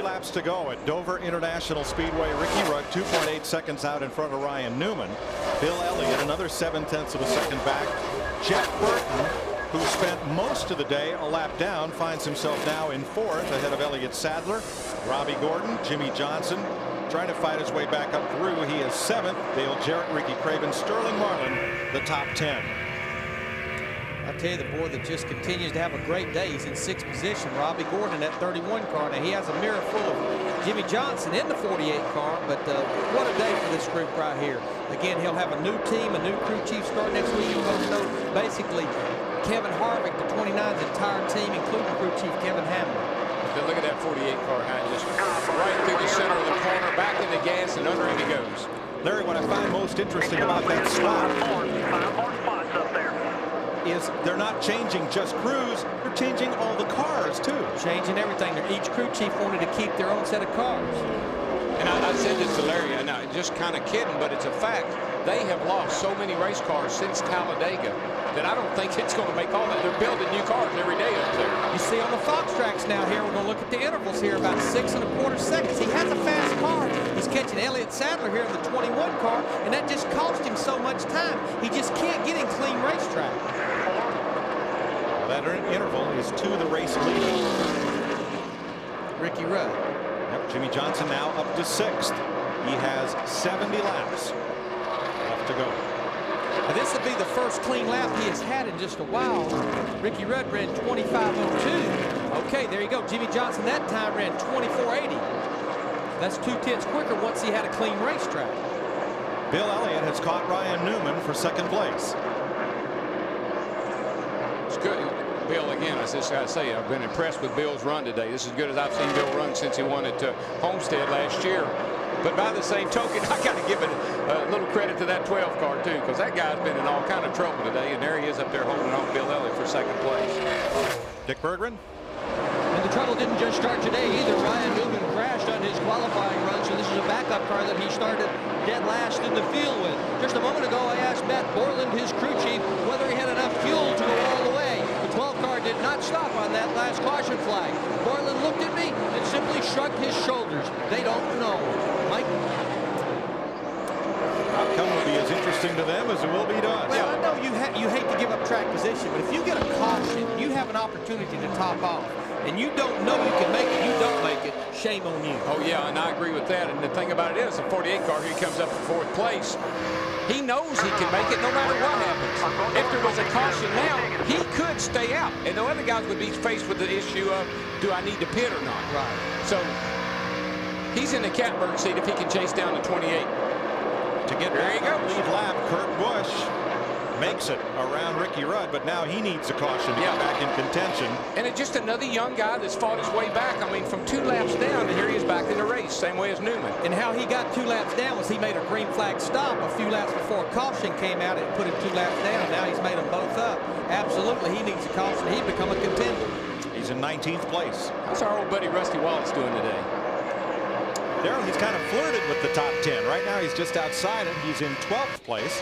Laps to go at Dover International Speedway. Ricky Rudd 2.8 seconds out in front of Ryan Newman. Bill Elliott another 0.7 of a second back. Jeff Burton, who spent most of the day a lap down, finds himself now in 4th ahead of Elliott Sadler, Robbie Gordon, Jimmy Johnson trying to fight his way back up through. He is 7th. Dale Jarrett, Ricky Craven, Sterling Marlin, the top 10. I tell you, the boy that just continues to have a great day. He's in 6th position. Robbie Gordon, that 31 car. Now he has a mirror full of Jimmy Johnson in the 48 car, but what a day for this group right here. Again, he'll have a new team, a new crew chief start next week. You're going to know basically Kevin Harvick, the 29's entire team, including crew chief Kevin Hamlin. Then look at that 48 car, just right through the center of the corner, back in the gas, and under him he goes. Larry, what I find most interesting about that spot is they're not changing just crews, they're changing all the cars too. Changing everything. Each crew chief wanted to keep their own set of cars. And I said this to Larry, and I'm just kind of kidding, but it's a fact. They have lost so many race cars since Talladega that I don't think it's going to make all that. They're building new cars every day up there. You see on the Fox tracks now here, we're going to look at the intervals here, about 6.25 seconds. He has a fast car. He's catching Elliott Sadler here in the 21 car, and that just cost him so much time. He just can't get in clean racetrack. That interval is to the race leader, Ricky Rudd. Yep, Jimmy Johnson now up to 6th. He has 70 laps left to go. Now this will be the first clean lap he has had in just a while. Ricky Rudd ran 25.02. Okay, there you go. Jimmy Johnson that time ran 24.80. That's 2/10 quicker once he had a clean racetrack. Bill Elliott has caught Ryan Newman for 2nd place. It's good. Bill, again, I just got to say, I've been impressed with Bill's run today. This is as good as I've seen Bill run since he won at Homestead last year. But by the same token, I got to give it a little credit to that 12 car, too, because that guy's been in all kind of trouble today, and there he is up there holding on Bill Elliott for 2nd place. Dick Berggren. And the trouble didn't just start today either. Ryan Newman crashed on his qualifying run, so this is a backup car that he started dead last in the field with. Just a moment ago, I asked Matt Borland, his crew chief, whether he had enough fuel to go all the way. The 12 car did not stop on that last caution flag. Borland looked at me and simply shrugged his shoulders. They don't know. Mike? Outcome will be as interesting to them as it will be to us. Well, I know you you hate to give up track position, but if you get a caution, you have an opportunity to top off, and you don't know you can make it, you don't make it, shame on you. Oh, yeah, and I agree with that. And the thing about it is, the 48 car here comes up in 4th place. He knows he can make it no matter what happens. If there was a caution now, he could stay out. And the other guys would be faced with the issue of, do I need to pit or not? Right. So he's in the catbird seat if he can chase down the 28. To get there you go. Lead lap, Kurt Busch makes it around Ricky Rudd, but now he needs a caution to get back in contention. And it's just another young guy that's fought his way back. I mean, from 2 laps down, and here he is back in the race, same way as Newman. And how he got 2 laps down was he made a green flag stop a few laps before a caution came out and put him 2 laps down. Now he's made them both up. Absolutely, he needs a caution. He'd become a contender. He's in 19th place. How's our old buddy Rusty Wallace doing today? Darrell, he's kind of flirted with the top 10. Right now, he's just outside it. He's in 12th place.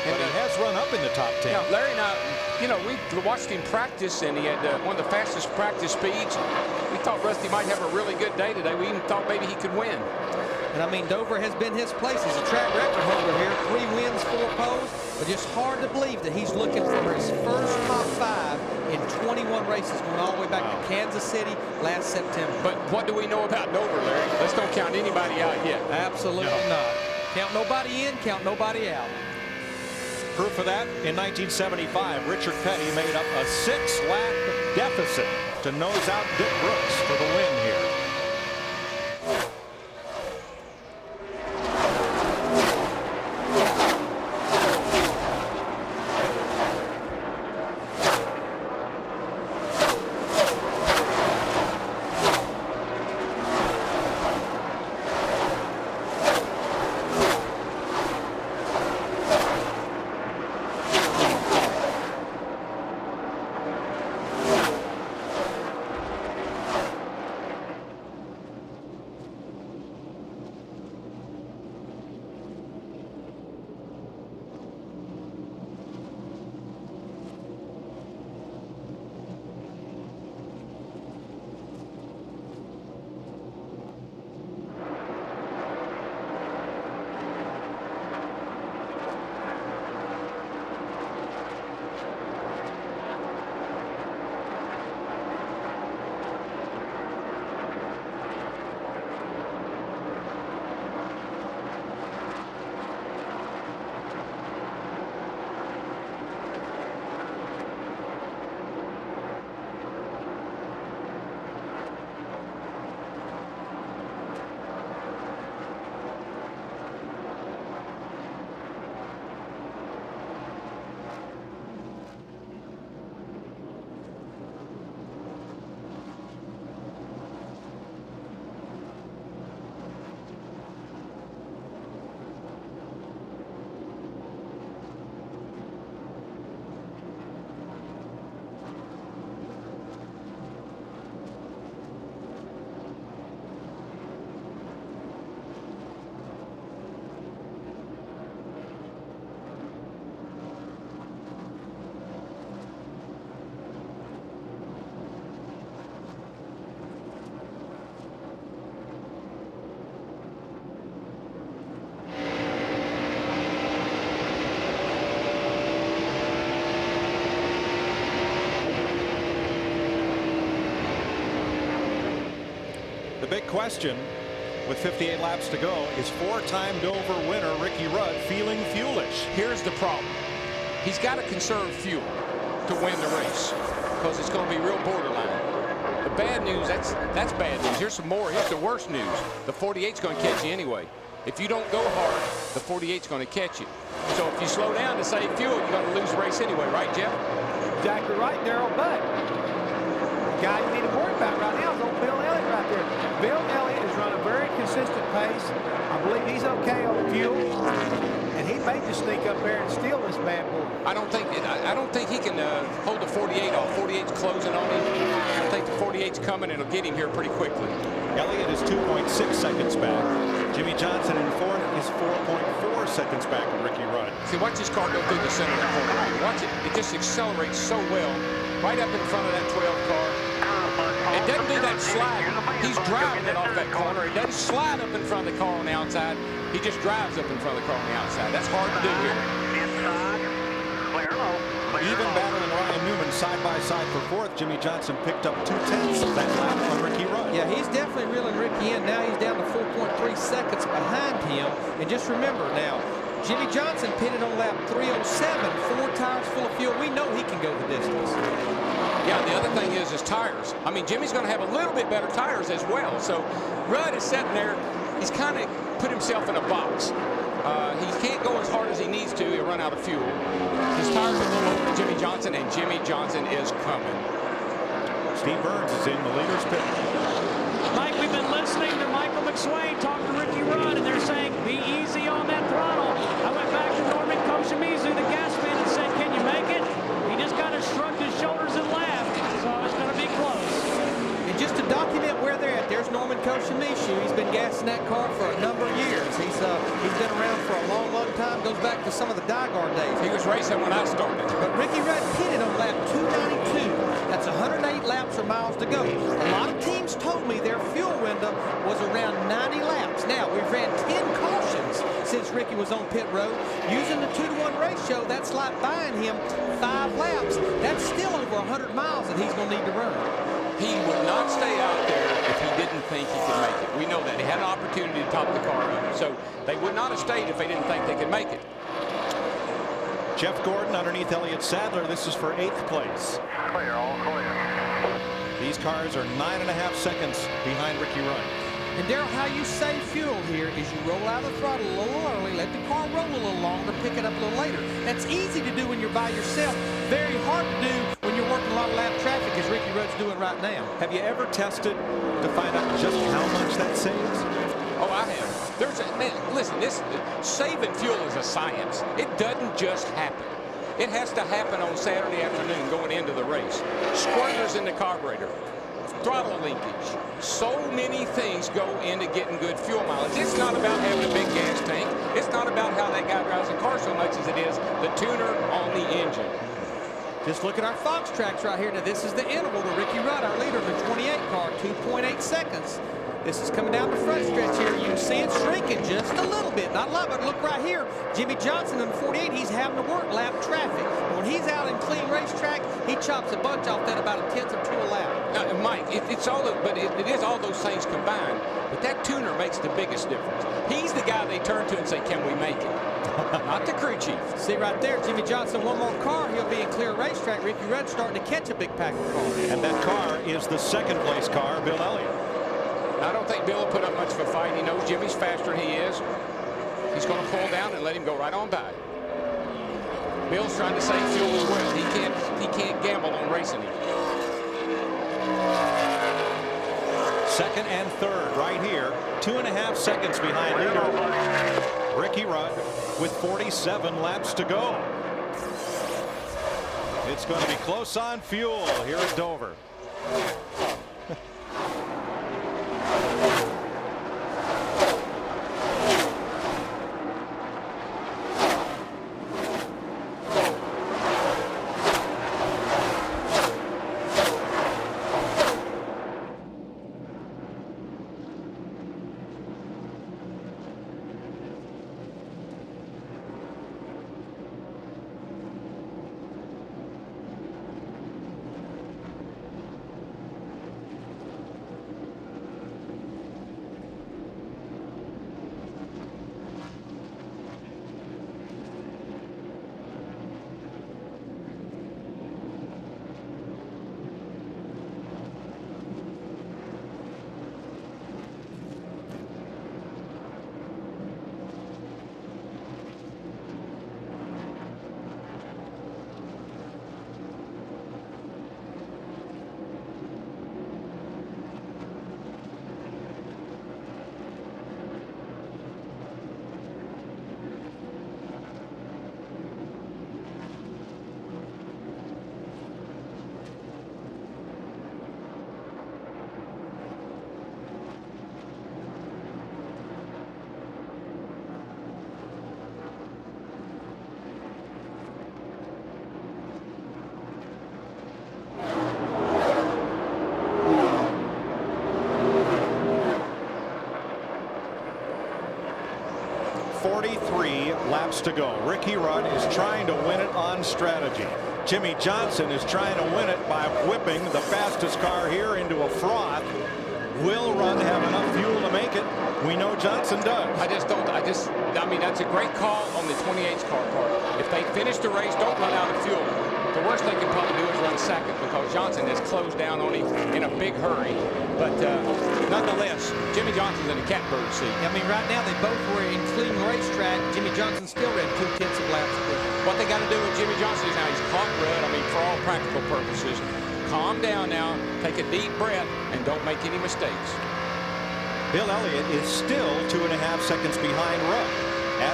But he has run up in the top 10. Yeah, Larry and I, you know, we watched him practice, and he had one of the fastest practice speeds. We thought Rusty might have a really good day today. We even thought maybe he could win. And I mean, Dover has been his place. He's a track record holder here. 3 wins, 4 poles. But just hard to believe that he's looking for his first top 5 in 21 races, going all the way back to Kansas City last September. But what do we know about Dover, Larry? Let's don't count anybody out yet. Absolutely not. Count nobody in, count nobody out. Proof of that, in 1975, Richard Petty made up a 6-lap deficit to nose out Dick Brooks for the win here. The big question with 58 laps to go is 4-time Dover winner Ricky Rudd feeling fuelish. Here's the problem. He's got to conserve fuel to win the race because it's going to be real borderline. The bad news, that's bad news. Here's some more. Here's the worst news. The 48's going to catch you anyway. If you don't go hard, the 48's going to catch you. So if you slow down to save fuel, you're going to lose the race anyway, right, Jeff? Exactly right, Darrell. But the guy you need to worry about right now is old Bill Elliott right there. Bill Elliott has run a very consistent pace. I believe he's okay on fuel, and he may just sneak up there and steal this bad boy. I don't think he can hold the 48 off. 48's closing on him. I think the 48's coming and it'll get him here pretty quickly. Elliott is 2.6 seconds back. Jimmy Johnson in fourth is 4.4 seconds back of Ricky Rudd. See, watch this car go through the center of that corner. Watch it. It just accelerates so well. Right up in front of that 12 car. It doesn't do that slide. He's driving it off that corner. It doesn't slide up in front of the car on the outside. He just drives up in front of the car on the outside. That's hard to do here. Even battling Ryan Newman side by side for fourth. Jimmy Johnson picked up 2/10 of that lap on Ricky Rudd. Yeah, he's definitely reeling Ricky in. Now he's down to 4.3 seconds behind him. And just remember now, Jimmy Johnson pitted on lap 307, 4 tires full of fuel. We know he can go the distance. Yeah, the other thing is his tires. I mean, Jimmy's going to have a little bit better tires as well. So Rudd is sitting there. He's kind of put himself in a box. He can't go as hard as he needs to. He'll run out of fuel. His tires are a little lower than Jimmy Johnson, and Jimmy Johnson is coming. Steve Burns is in the leader's pit. Mike, we've been listening to Michael McSwain talk to Ricky Rudd, and they're saying, be easy on that throttle. I went back to Norman Koshimizu, the gas man, and said, can you make it? He just kind of shrugged his shoulders and laughed, so it's going to be close. And just to document where they're at, there's Norman Koshimizu. He's been gassing that car for a number of years. He's been around for a long, long time. Goes back to some of the Diegard days. He was racing when I started. But Ricky Rudd pitted on lap 292. That's 108 laps or miles to go. A lot of teams told me their fuel window was around 90 laps. Now, we've ran 10 cautions since Ricky was on pit road. Using the 2-to-1 ratio, that's like buying him 5 laps. That's still over 100 miles that he's going to need to run. He would not stay out there if he didn't think he could make it. We know that. He had an opportunity to top the car up. So they would not have stayed if they didn't think they could make it. Jeff Gordon underneath Elliott Sadler. This is for 8th place. Clear, all clear. These cars are 9.5 seconds behind Ricky Rudd. And Darrell, how you save fuel here is you roll out of the throttle a little early, let the car roll a little longer, pick it up a little later. That's easy to do when you're by yourself. Very hard to do when you're working a lot of lap traffic, as Ricky Rudd's doing right now. Have you ever tested to find out just how much that saves? Oh, I have. Man, listen, this saving fuel is a science. It doesn't just happen. It has to happen on Saturday afternoon going into the race. Squirters in the carburetor, throttle leakage. So many things go into getting good fuel mileage. It's not about having a big gas tank. It's not about how that guy drives the car so much as it is the tuner on the engine. Just look at our Fox tracks right here. Now, this is the interval to Ricky Rudd, our leader, the 28 car, 2.8 seconds. This is coming down the front stretch here. You can see it's shrinking just a little bit. Not a lot, but look right here. Jimmy Johnson in the 48, he's having to work lap traffic. When he's out in clean racetrack, he chops a bunch off that about 1/10 of a lap. Mike, it's all, but it is all those things combined. But that tuner makes the biggest difference. He's the guy they turn to and say, can we make it? Not the crew chief. See right there, Jimmy Johnson, one more car, he'll be in clear racetrack. Ricky Rudd starting to catch a big pack of cars. And that car is the 2nd place car, Bill Elliott. I don't think Bill will put up much of a fight. He knows Jimmy's faster than he is. He's going to pull down and let him go right on by. Bill's trying to save fuel as well. He can't gamble on racing him. 2nd and 3rd right here. 2.5 seconds behind leader Ricky Rudd with 47 laps to go. It's going to be close on fuel here at Dover. 3 laps to go. Ricky Rudd is trying to win it on strategy. Jimmy Johnson is trying to win it by whipping the fastest car here into a froth. Will Rudd have enough fuel to make it? We know Johnson does. I mean, that's a great call on the 28's car part. If they finish the race, don't run out of fuel. The worst they can probably do is run second, because Johnson has closed down on him in a big hurry. But nonetheless, Jimmy Johnson's in a catbird seat. I mean, right now they both were in clean racetrack. Jimmy Johnson still ran 2/10 of laps quicker. What they got to do with Jimmy Johnson is now he's caught Rudd. I mean, for all practical purposes, calm down now, take a deep breath, and don't make any mistakes. Bill Elliott is still 2.5 seconds behind Rudd,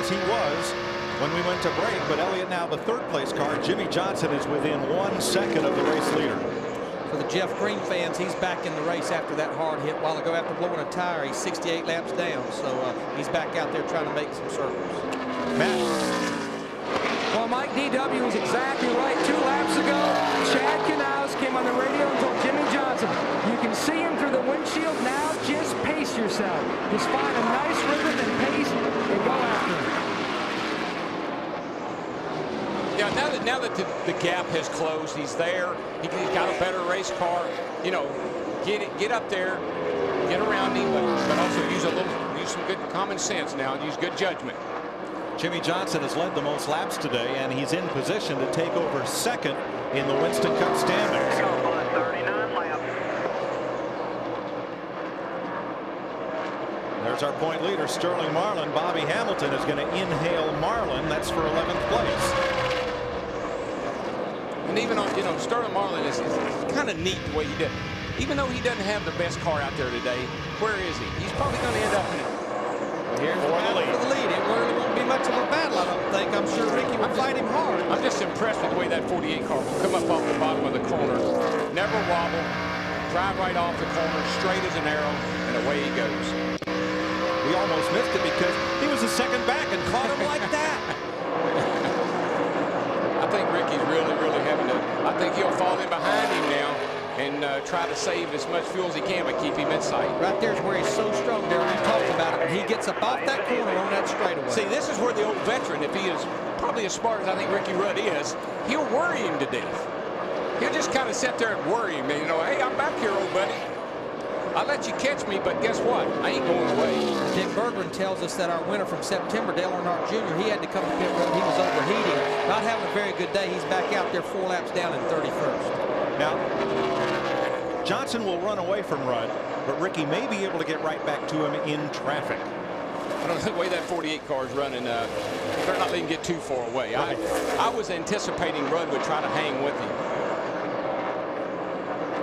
as he was when we went to break. But Elliott now the third place car. Jimmy Johnson is within 1 second of the race leader. For the Jeff Green fans, he's back in the race after that hard hit a while ago after blowing a tire. He's 68 laps down, so he's back out there trying to make some circles. Matt. Well, Mike DW was exactly right. 2 laps ago, Chad Knaus came on the radio and told Jimmy Johnson, you can see him through the windshield now, just pace yourself. Just find a nice rhythm and pace and go after him. Yeah, now that the gap has closed, he's there. He's got a better race car. You know, get up there, get around him, but also use some good common sense now and use good judgment. Jimmy Johnson has led the most laps today, and he's in position to take over second in the Winston Cup standings. 39 laps. There's our point leader, Sterling Marlin. Bobby Hamilton is going to inhale Marlin. That's for 11th place. And even on, Sterling Marlin is kind of neat the way he did it. Even though he doesn't have the best car out there today, where is he? He's probably going to end up in it. Here's the battle for the lead. It really won't be much of a battle, I don't think. I'm sure Ricky will fight him hard. I'm just impressed with the way that 48 car will come up off the bottom of the corner. Never wobble. Drive right off the corner, straight as an arrow, and away he goes. We almost missed it because he was a second back and caught him like that. I think Ricky's really having to. I think he'll fall in behind him now and try to save as much fuel as he can, but keep him in sight. Right there's where he's so strong, Darryl. You talked about it. When he gets up off that corner on that straightaway. See, this is where the old veteran, if he is probably as smart as I think Ricky Rudd is, he'll worry him to death. He'll just kind of sit there and worry him. Hey, I'm back here, old buddy. I'll let you catch me, but guess what? I ain't going away. Dick Berggren tells us that our winner from September, Dale Earnhardt Jr., he had to come to pit road. He was overheating. Not having a very good day. He's back out there 4 laps down in 31st. Now, Johnson will run away from Rudd, but Ricky may be able to get right back to him in traffic. I don't know the way that 48 car is running. They're not letting him get too far away. Right. I was anticipating Rudd would try to hang with him.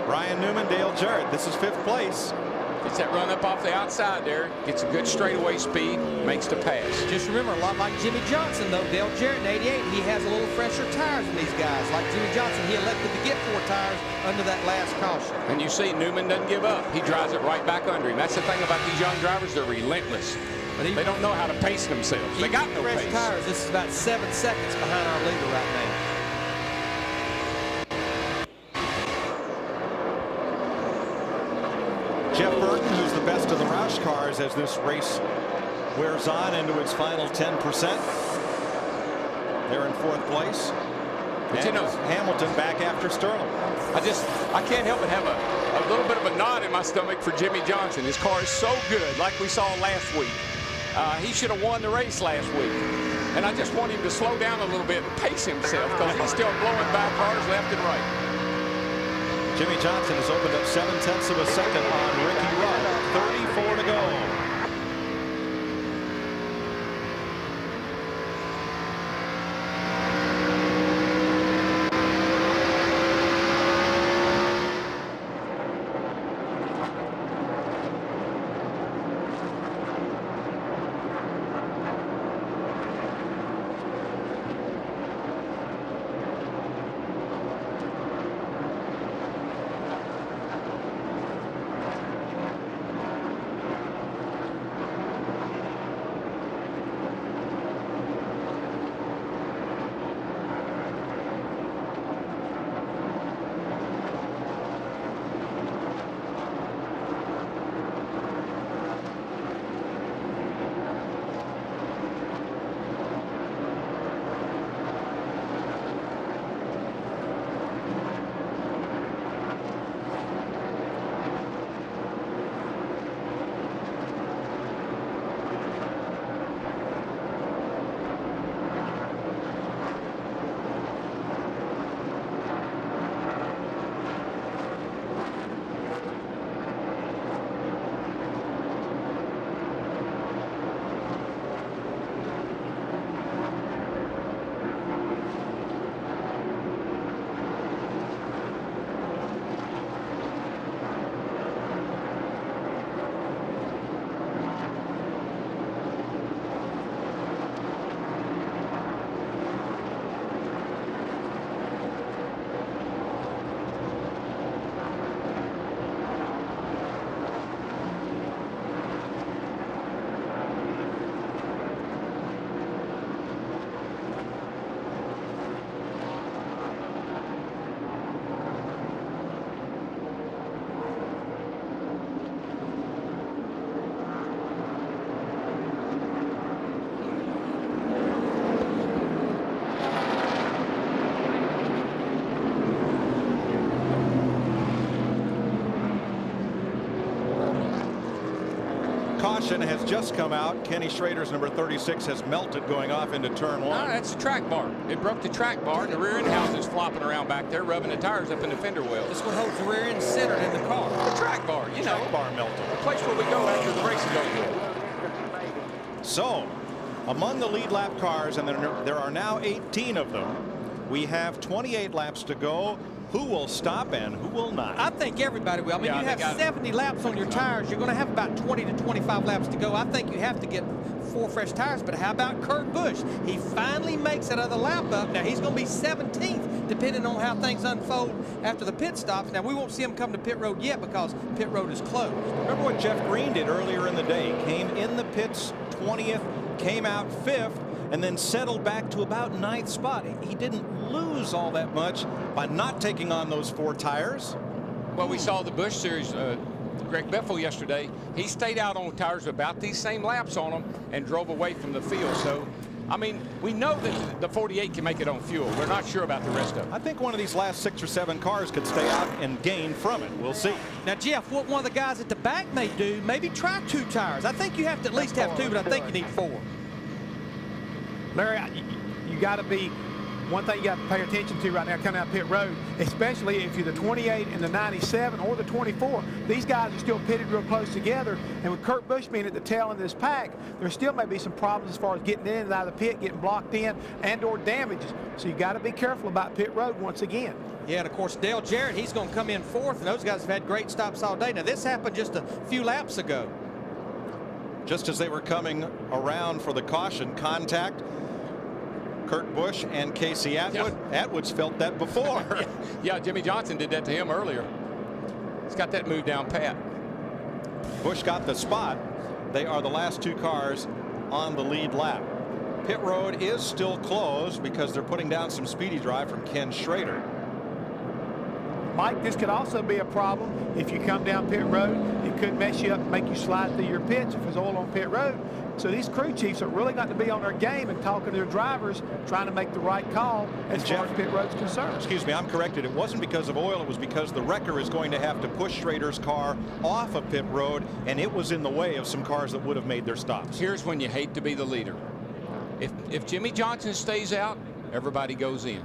Ryan Newman, Dale Jarrett. This is 5th place. Gets that run up off the outside there. Gets a good straightaway speed. Makes the pass. Just remember, a lot like Jimmy Johnson, though, Dale Jarrett in 88, he has a little fresher tires than these guys. Like Jimmy Johnson, he elected to get 4 tires under that last caution. And you see, Newman doesn't give up. He drives it right back under him. That's the thing about these young drivers. They're relentless. But they don't know how to pace themselves. They got no fresh pace. tires. This is about 7 seconds behind our leader right now. Jeff Burton, who's the best of the Roush cars as this race wears on into its final 10%. They're in 4th place. But and Hamilton back after Sterling. I can't help but have a little bit of a knot in my stomach for Jimmy Johnson. His car is so good, like we saw last week. He should have won the race last week. And I just want him to slow down a little bit and pace himself, because he's still blowing back cars left and right. Jimmy Johnson has opened up 0.7 of a second on Ricky Rudd. 34 to go. caution has just come out. Kenny Schrader's number 36 has melted going off into turn 1. No, that's the track bar. It broke the track bar, and the rear end housing is flopping around back there, rubbing the tires up in the fender well. This one holds the rear end centered in the car. The track bar, you know. Track bar melted. The place where we go after the race is over. So, among the lead lap cars, and there are now 18 of them, we have 28 laps to go. Who will stop and who will not? I think everybody will. I mean, you have 70 laps on your tires. You're going to have about 20 to 25 laps to go. I think you have to get 4 fresh tires. But how about Kurt Busch? He finally makes that other lap up. Now, he's going to be 17th, depending on how things unfold after the pit stops. Now, we won't see him come to pit road yet because pit road is closed. Remember what Jeff Green did earlier in the day? Came in the pits 20th, came out 5th, and then settled back to about 9th spot. He didn't lose all that much by not taking on those 4 tires. Well, we saw the Busch Series, Greg Biffle yesterday. He stayed out on tires about these same laps on them and drove away from the field. So, I mean, we know that the 48 can make it on fuel. We're not sure about the rest of it. I think one of these last 6 or 7 cars could stay out and gain from it. We'll see. Now, Jeff, what one of the guys at the back may do, maybe try 2 tires. I think you have to at least have 2, but I think you need 4. Larry, you got to be, one thing you got to pay attention to right now coming out pit road, especially if you're the 28 and the 97 or the 24. These guys are still pitted real close together, and with Kurt Busch being at the tail end of this pack, there still may be some problems as far as getting in and out of the pit, getting blocked in, and or damages. So you got to be careful about pit road once again. Yeah, and of course, Dale Jarrett, he's going to come in 4th, and those guys have had great stops all day. Now, this happened just a few laps ago. Just as they were coming around for the caution, contact. Kurt Busch and Casey Atwood. Yeah. Atwood's felt that before. Yeah, Jimmy Johnson did that to him earlier. He's got that move down pat. Busch got the spot. They are the last 2 cars on the lead lap. Pit road is still closed because they're putting down some speedy drive from Ken Schrader. Mike, this could also be a problem if you come down pit road. It could mess you up and make you slide through your pits if there's oil on pit road. So these crew chiefs are really got to be on their game and talking to their drivers, trying to make the right call as far as pit road's concerned. Excuse me, I'm corrected. It wasn't because of oil. It was because the wrecker is going to have to push Schrader's car off of pit road, and it was in the way of some cars that would have made their stops. Here's when you hate to be the leader. If Jimmy Johnson stays out, everybody goes in.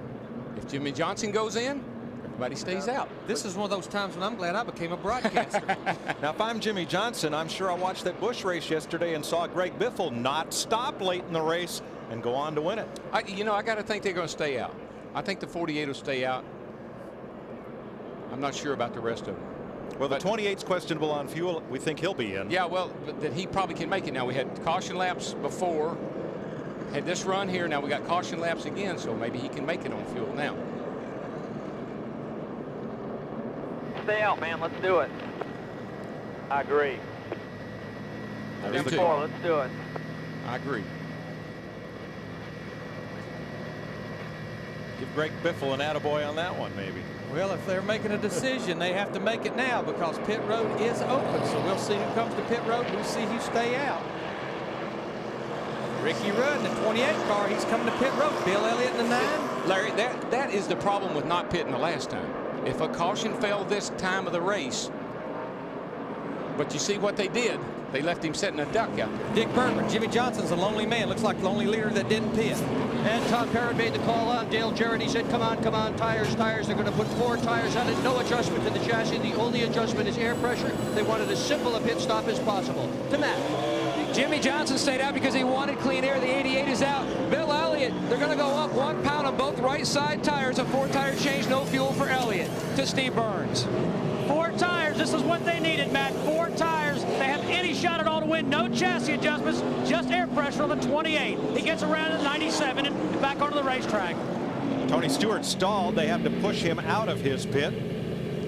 If Jimmy Johnson goes in, everybody stays out. This is one of those times when I'm glad I became a broadcaster. Now, if I'm Jimmy Johnson, I'm sure I watched that Busch race yesterday and saw Greg Biffle not stop late in the race and go on to win it. I got to think they're going to stay out. I think the 48 will stay out. I'm not sure about the rest of them. Well, the 28's questionable on fuel. We think he'll be in. Yeah, well, that he probably can make it now. We had caution laps before, had this run here. Now we got caution laps again, so maybe he can make it on fuel now. Stay out, man. Let's do it. I agree. Let's do it. I agree. Give Greg Biffle an attaboy on that one, maybe. Well, if they're making a decision, they have to make it now because pit road is open. So we'll see who comes to pit road. We'll see who stay out. Ricky Rudd in the 28 car. He's coming to pit road. Bill Elliott in the 9. Larry, that is the problem with not pitting the last time. If a caution fell this time of the race, but you see what they did, they left him setting a duck out there. Dick Bergman, Jimmy Johnson's a lonely man. Looks like the only leader that didn't pit. And Todd Parrott made the call on Dale Jarrett. He said, come on, tires. They're going to put 4 tires on it. No adjustment to the chassis. The only adjustment is air pressure. They wanted as simple a pit stop as possible. To Matt. Jimmy Johnson stayed out because he wanted clean air. The 88 is out. Bill Elliott, they're going to go up 1 pound on both right side tires. A 4-tire change, no fuel for Elliott. To Steve Burns. 4 tires. This is what they needed, Matt. 4 tires. They have any shot at all to win. No chassis adjustments, just air pressure on the 28. He gets around at 97 and back onto the racetrack. Tony Stewart stalled. They have to push him out of his pit.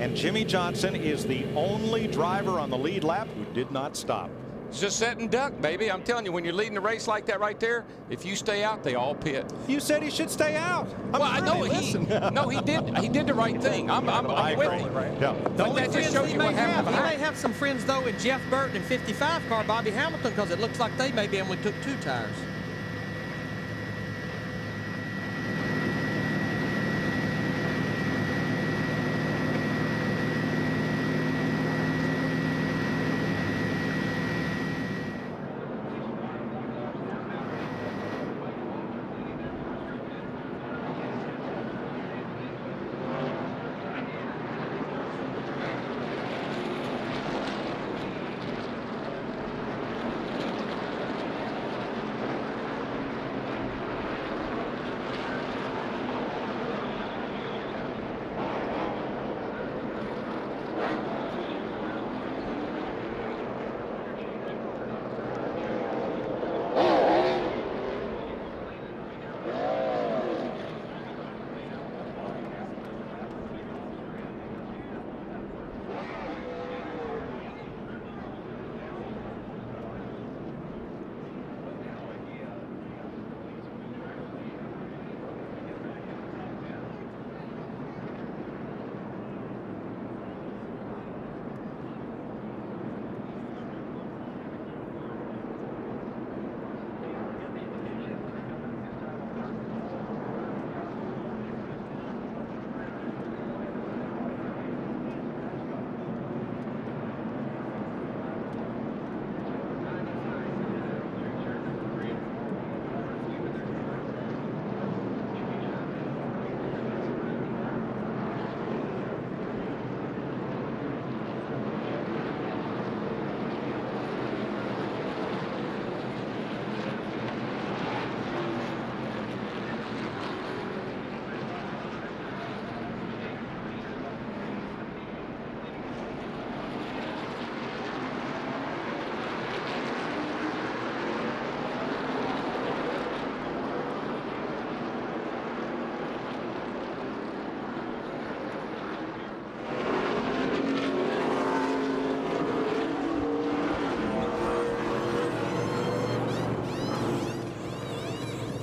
And Jimmy Johnson is the only driver on the lead lap who did not stop. Just set and duck, baby. I'm telling you, when you're leading a race like that right there, if you stay out, they all pit. You said he should stay out. Well, I know he did. He did the right thing. I'm with him. Right. Yeah. But that just shows you what happened. He may have some friends though in Jeff Burton and 55 car Bobby Hamilton because it looks like they maybe only took 2 tires.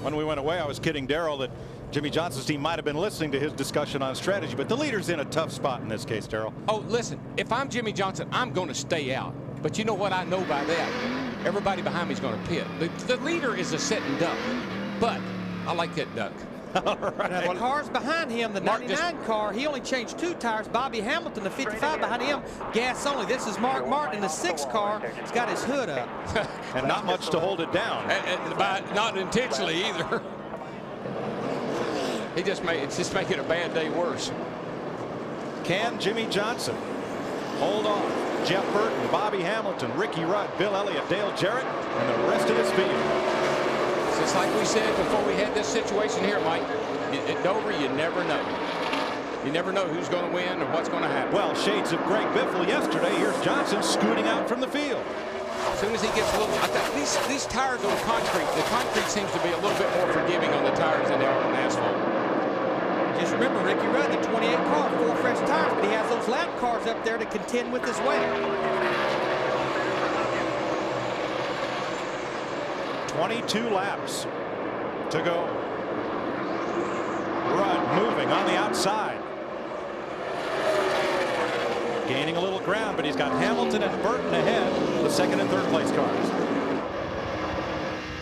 When we went away, I was kidding Darrell that Jimmy Johnson's team might have been listening to his discussion on strategy, but the leader's in a tough spot in this case, Darrell. Oh, listen, if I'm Jimmy Johnson, I'm going to stay out. But you know what I know by that? Everybody behind me is going to pit. The leader is a sitting duck, but I like that duck. All right. Now, the cars behind him, the 99 car, he only changed 2 tires. Bobby Hamilton, the 55 behind him, gas only. This is Mark Martin in the 6 car. He's got his hood up. And not much to hold it down. Not intentionally either. It's just making a bad day worse. Can Jimmy Johnson hold on? Jeff Burton, Bobby Hamilton, Ricky Rudd, Bill Elliott, Dale Jarrett, and the rest of this field. Just like we said before we had this situation here, Mike, at Dover, you never know. You never know who's going to win or what's going to happen. Well, shades of Greg Biffle yesterday. Here's Johnson scooting out from the field. As soon as he gets a little, I think these tires on concrete, the concrete seems to be a little bit more forgiving on the tires than they are on asphalt. Just remember, Ricky Rudd, the 28 car, 4 fresh tires, but he has those lap cars up there to contend with as well. 22 laps to go. Rudd moving on the outside. Gaining a little ground, but he's got Hamilton and Burton ahead, the 2nd and 3rd place cars.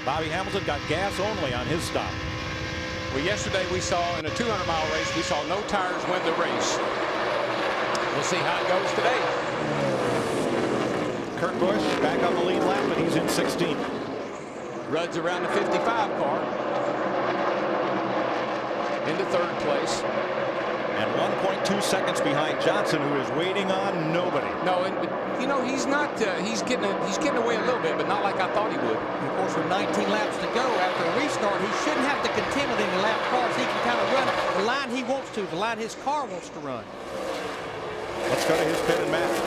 Bobby Hamilton got gas only on his stop. Well, yesterday we saw in a 200-mile race, we saw no tires win the race. We'll see how it goes today. Kurt Busch back on the lead lap, but he's in 16th. Rudd's around the 55 car. Into 3rd place. And 1.2 seconds behind Johnson, who is waiting on nobody. No, and you know, he's not. He's getting away a little bit, but not like I thought he would. And of course, with 19 laps to go after a restart, he shouldn't have to contend with any lap cars. He can kind of run the line he wants to, the line his car wants to run. Let's go to his pit and match.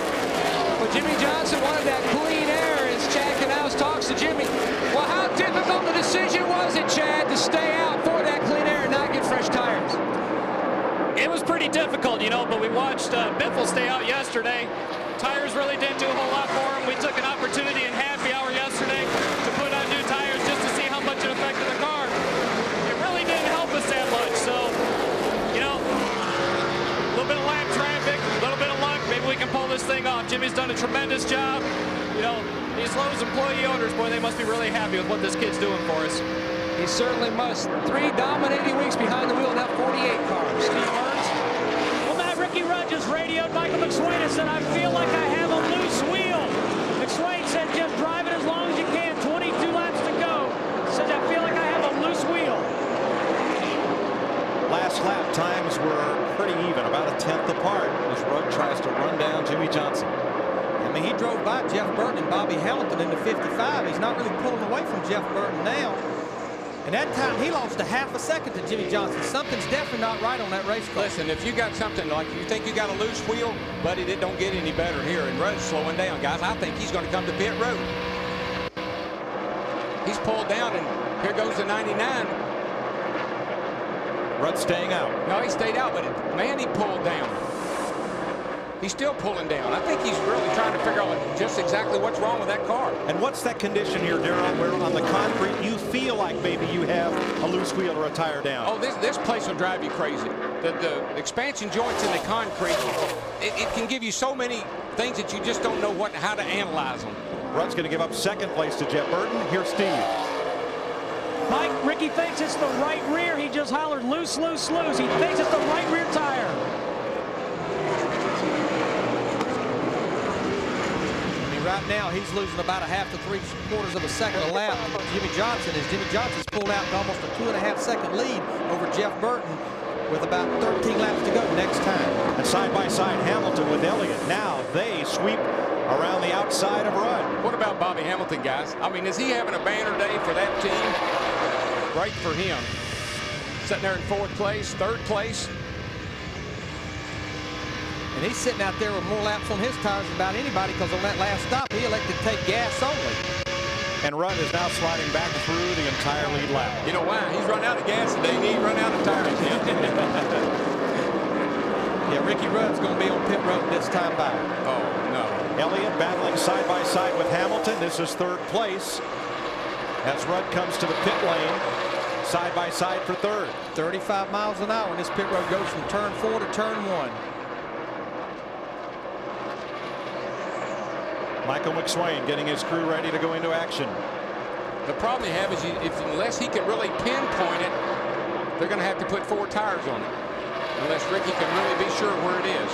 Well, Jimmy Johnson wanted that clean air as Chad Canals talks to Jimmy. Well, how difficult the decision was it, Chad, to stay out for that clean air and not get fresh tires? It was pretty difficult, you know, but we watched Biffle stay out yesterday. Tires really didn't do a whole lot for him. We took an opportunity in happy hour yesterday to put on new tires just to see how much it affected the car. It really didn't help us that much, so, you know, a little bit of lap traffic, a little bit of luck, maybe we can pull this thing off. Jimmy's done a tremendous job. You know, these Lowe's employee owners, boy, they must be really happy with what this kid's doing for us. He certainly must. 3 dominating weeks behind the wheel in that 48 car. Steve Burns. Well, Matt, Ricky Rudd just radioed Michael McSwain and said, I feel like I have a loose wheel. McSwain said, just drive it as long as you can. 22 laps to go. Says, I feel like I have a loose wheel. Last lap times were pretty even, about a 10th apart, as Rudd tries to run down Jimmy Johnson. I mean, he drove by Jeff Burton and Bobby Hamilton in the 55. He's not really pulling away from Jeff Burton now. And that time, he lost a half a second to Jimmy Johnson. Something's definitely not right on that race car. Listen, if you got something like you think you got a loose wheel, buddy, it don't get any better here. And Rudd's slowing down, guys. I think he's going to come to pit road. He's pulled down, and here goes the 99. Rudd staying out. No, he stayed out, but man, he pulled down. He's still pulling down. I think he's really trying to figure out just exactly what's wrong with that car. And what's that condition here, Darrell, where on the concrete you feel like maybe you have a loose wheel or a tire down? Oh, this place will drive you crazy. The expansion joints in the concrete, it can give you so many things that you just don't know how to analyze them. Rudd's going to give up 2nd place to Jeff Burton. Here's Steve. Mike, Ricky thinks it's the right rear. He just hollered loose, loose, loose. He thinks it's the right rear tire. Right now, he's losing about a half to 3/4 of a second a lap. Jimmy Johnson's pulled out to almost a 2.5-second lead over Jeff Burton with about 13 laps to go next time. And side by side, Hamilton with Elliott. Now they sweep around the outside of Rudd. What about Bobby Hamilton, guys? I mean, is he having a banner day for that team? Great for him. Sitting there in 4th place, 3rd place. And he's sitting out there with more laps on his tires than about anybody, because on that last stop, he elected to take gas only. And Rudd is now sliding back through the entire lead lap. You know why? He's run out of gas today, and he ain't run out of tires yet. Yeah, Ricky Rudd's going to be on pit road this time by. Oh, no. Elliott battling side by side with Hamilton. This is 3rd place as Rudd comes to the pit lane. side by side for third. 35 miles an hour, and this pit road goes from turn 4 to turn 1. Michael McSwain getting his crew ready to go into action. The problem you have is unless he can really pinpoint it, they're going to have to put 4 tires on it. Unless Ricky can really be sure where it is.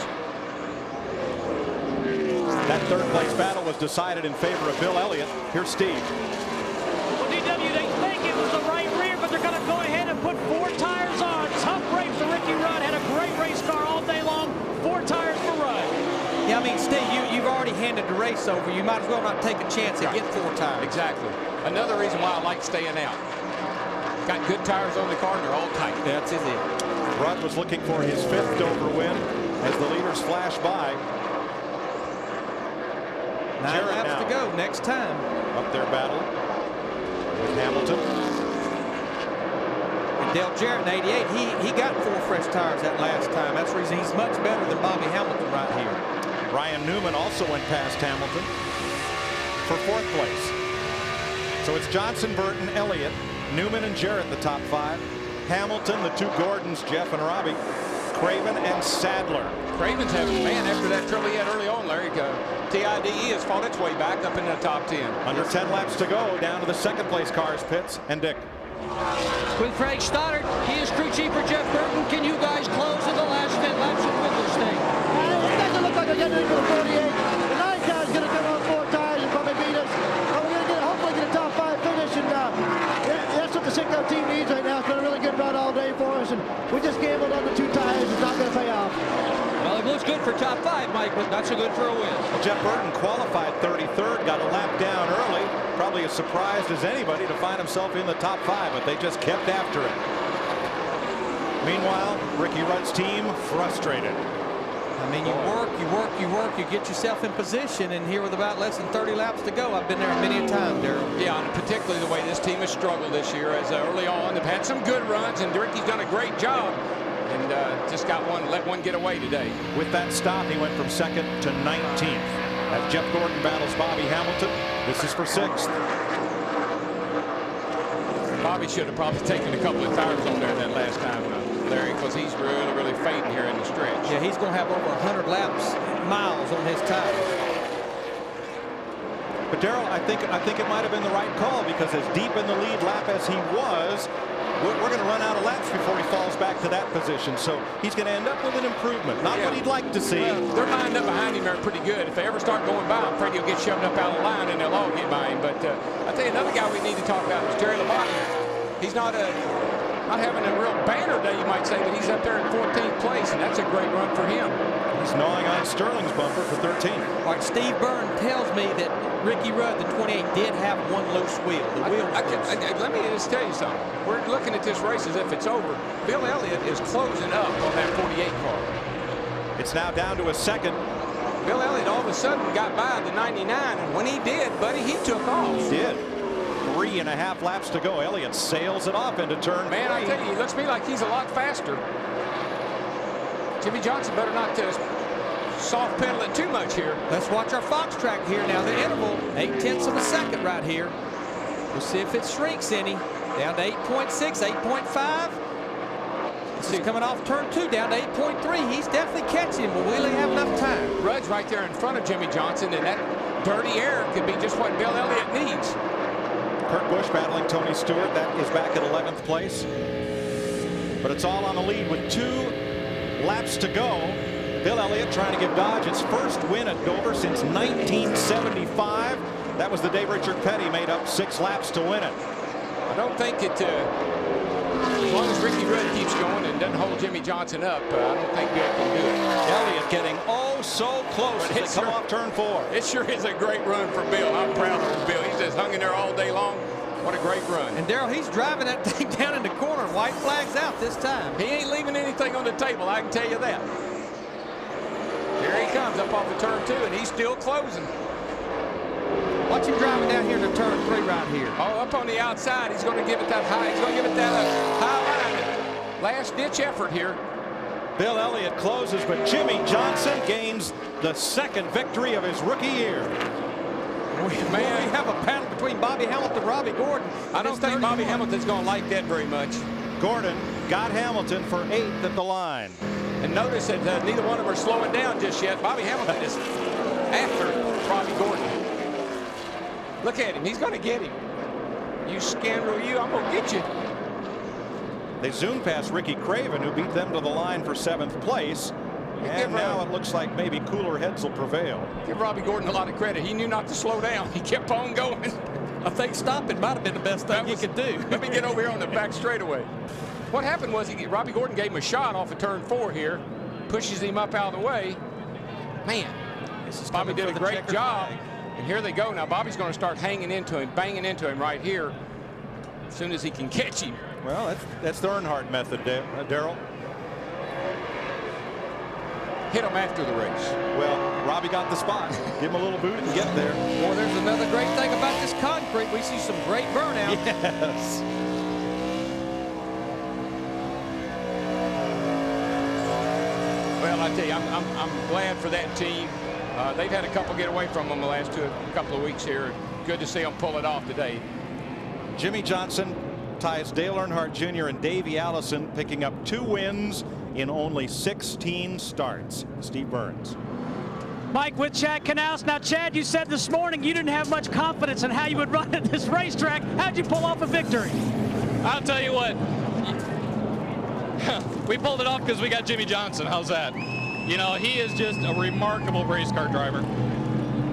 That third place battle was decided in favor of Bill Elliott. Here's Steve. Well, DW, they think it was the right rear, but they're going to go ahead and put 4 tires on. Tough break for Ricky Rudd. Had a great race car all day long. 4 tires for Rudd. Yeah, I mean, Steve, you've already handed the race over. You might as well not take a chance and get 4 tires. Exactly. Another reason why I like staying out. Got good tires on the car, and they're all tight. That's it. Rudd was looking for his 5th Dover win as the leaders flash by. 9 laps to go next time. Up their battle with Hamilton. And Dale Jarrett in 88, he got 4 fresh tires that last time. That's the reason he's much better than Bobby Hamilton right here. Ryan Newman also went past Hamilton for 4th place. So it's Johnson, Burton, Elliott, Newman and Jarrett the top 5. Hamilton, the 2 Gordons, Jeff and Robbie, Craven and Sadler. Craven's having, man, after that trouble he had early on, Larry, TIDE has fought its way back up in the top 10. Under 10 laps to go, down to the 2nd place cars, Pitts and Dick. With Frank Stoddard, he is crew chief for Jeff Burton. Can you guys close in the last 10 laps and win this thing? It doesn't look like they're getting into the 48. The 9 car's going to come on 4 tires and probably beat us. But we're going to hopefully get a top 5 finish, and that's what the Sicko team needs right now. It's been a really good run all day for us, and we just gambled on the 2 tires. It's not going to pay off. Well, it looks good for top 5, Mike, but not so good for a win. Well, Jeff Burton qualified 33rd, got a lap down early. Probably as surprised as anybody to find himself in the top 5, but they just kept after it. Meanwhile, Ricky Rudd's team frustrated. I mean, you work, you get yourself in position, and here with about less than 30 laps to go, I've been there many a time, Darrell. Yeah, and particularly the way this team has struggled this year, as early on they've had some good runs, and Ricky's done a great job, and just let one get away today. With that stop, he went from 2nd to 19th. As Jeff Gordon battles Bobby Hamilton, this is for 6th. Bobby should have probably taken a couple of tires on there that last time, Larry, because he's really, really fading here in the stretch. Yeah, he's going to have over 100 miles on his tires. But Darrell, I think it might have been the right call, because as deep in the lead lap as he was, we're going to run out of laps before he falls back to that position. So he's going to end up with an improvement. Not what he'd like to see. Well, they're lined up behind him there pretty good. If they ever start going by, I'm afraid he'll get shoved up out of line and they'll all get by him. But I tell you, another guy we need to talk about is Jerry Labonte. He's not having a real banner day, you might say, but he's up there in 14th place, and that's a great run for him. He's gnawing on Sterling's bumper for 13th. All right, Steve Byrne tells me that Ricky Rudd, the 28, did have one loose wheel. The wheel was loose. Let me just tell you something. We're looking at this race as if it's over. Bill Elliott is closing up on that 48 car. It's now down to a 2nd. Bill Elliott all of a sudden got by the 99, and when he did, buddy, he took off. He did. 3.5 laps to go. Elliott sails it off into turn 3. Man, I tell you, he looks to me like he's a lot faster. Jimmy Johnson better not soft pedal it too much here. Let's watch our Fox track here now. The interval, 0.8 of a second right here. We'll see if it shrinks any. Down to 8.6, 8.5. This is coming off turn 2, down to 8.3. He's definitely catching him, but will he have enough time? Rudd's right there in front of Jimmy Johnson, and that dirty air could be just what Bill Elliott needs. Kurt Busch battling Tony Stewart. That is back at 11th place. But it's all on the lead with 2 laps to go. Bill Elliott trying to give Dodge its first win at Dover since 1975. That was the day Richard Petty made up 6 laps to win it. I don't think it, as long as Ricky Rudd keeps going and doesn't hold Jimmy Johnson up, I don't think Bill can do it. Elliott getting so close as they come off turn 4. It sure is a great run for Bill. I'm proud of Bill. He's just hung in there all day long. What a great run. And Darrell, he's driving that thing down in the corner. White flags out this time. He ain't leaving anything on the table, I can tell you that. Here he comes up off of turn 2, and he's still closing. Watch him driving down here to turn 3 right here. Oh, up on the outside, he's going to give it that high. He's going to give it that high line. Last-ditch effort here. Bill Elliott closes, but Jimmy Johnson gains the 2nd victory of his rookie year. We have a battle between Bobby Hamilton and Robbie Gordon. I don't think Bobby Hamilton's going to like that very much. Gordon got Hamilton for 8th at the line. And notice that neither one of them are slowing down just yet. Bobby Hamilton is after Robbie Gordon. Look at him. He's going to get him. You scoundrel, you. I'm going to get you. They zoomed past Ricky Craven, who beat them to the line for 7th place. And now it looks like maybe cooler heads will prevail. Give Robbie Gordon a lot of credit. He knew not to slow down. He kept on going. I think stopping might have been the best thing he could do. Let me get over here on the back straightaway. What happened was Robbie Gordon gave him a shot off of turn 4 here, pushes him up out of the way. Man, Bobby did a great job. And here they go. Now Bobby's going to start hanging into him, banging into him right here as soon as he can catch him. Well, that's the Earnhardt method, Darrell. Hit him after the race. Well, Robbie got the spot. Give him a little boot and get there. Well, there's another great thing about this concrete. We see some great burnout. Yes. Well, I tell you, I'm glad for that team. They've had a couple get away from them the last couple of weeks here. Good to see them pull it off today. Jimmy Johnson ties Dale Earnhardt Jr. and Davey Allison, picking up 2 wins in only 16 starts. Steve Burns. Mike with Chad Knaus. Now, Chad, you said this morning you didn't have much confidence in how you would run at this racetrack. How'd you pull off a victory? I'll tell you what. We pulled it off because we got Jimmy Johnson. How's that? You know, he is just a remarkable race car driver.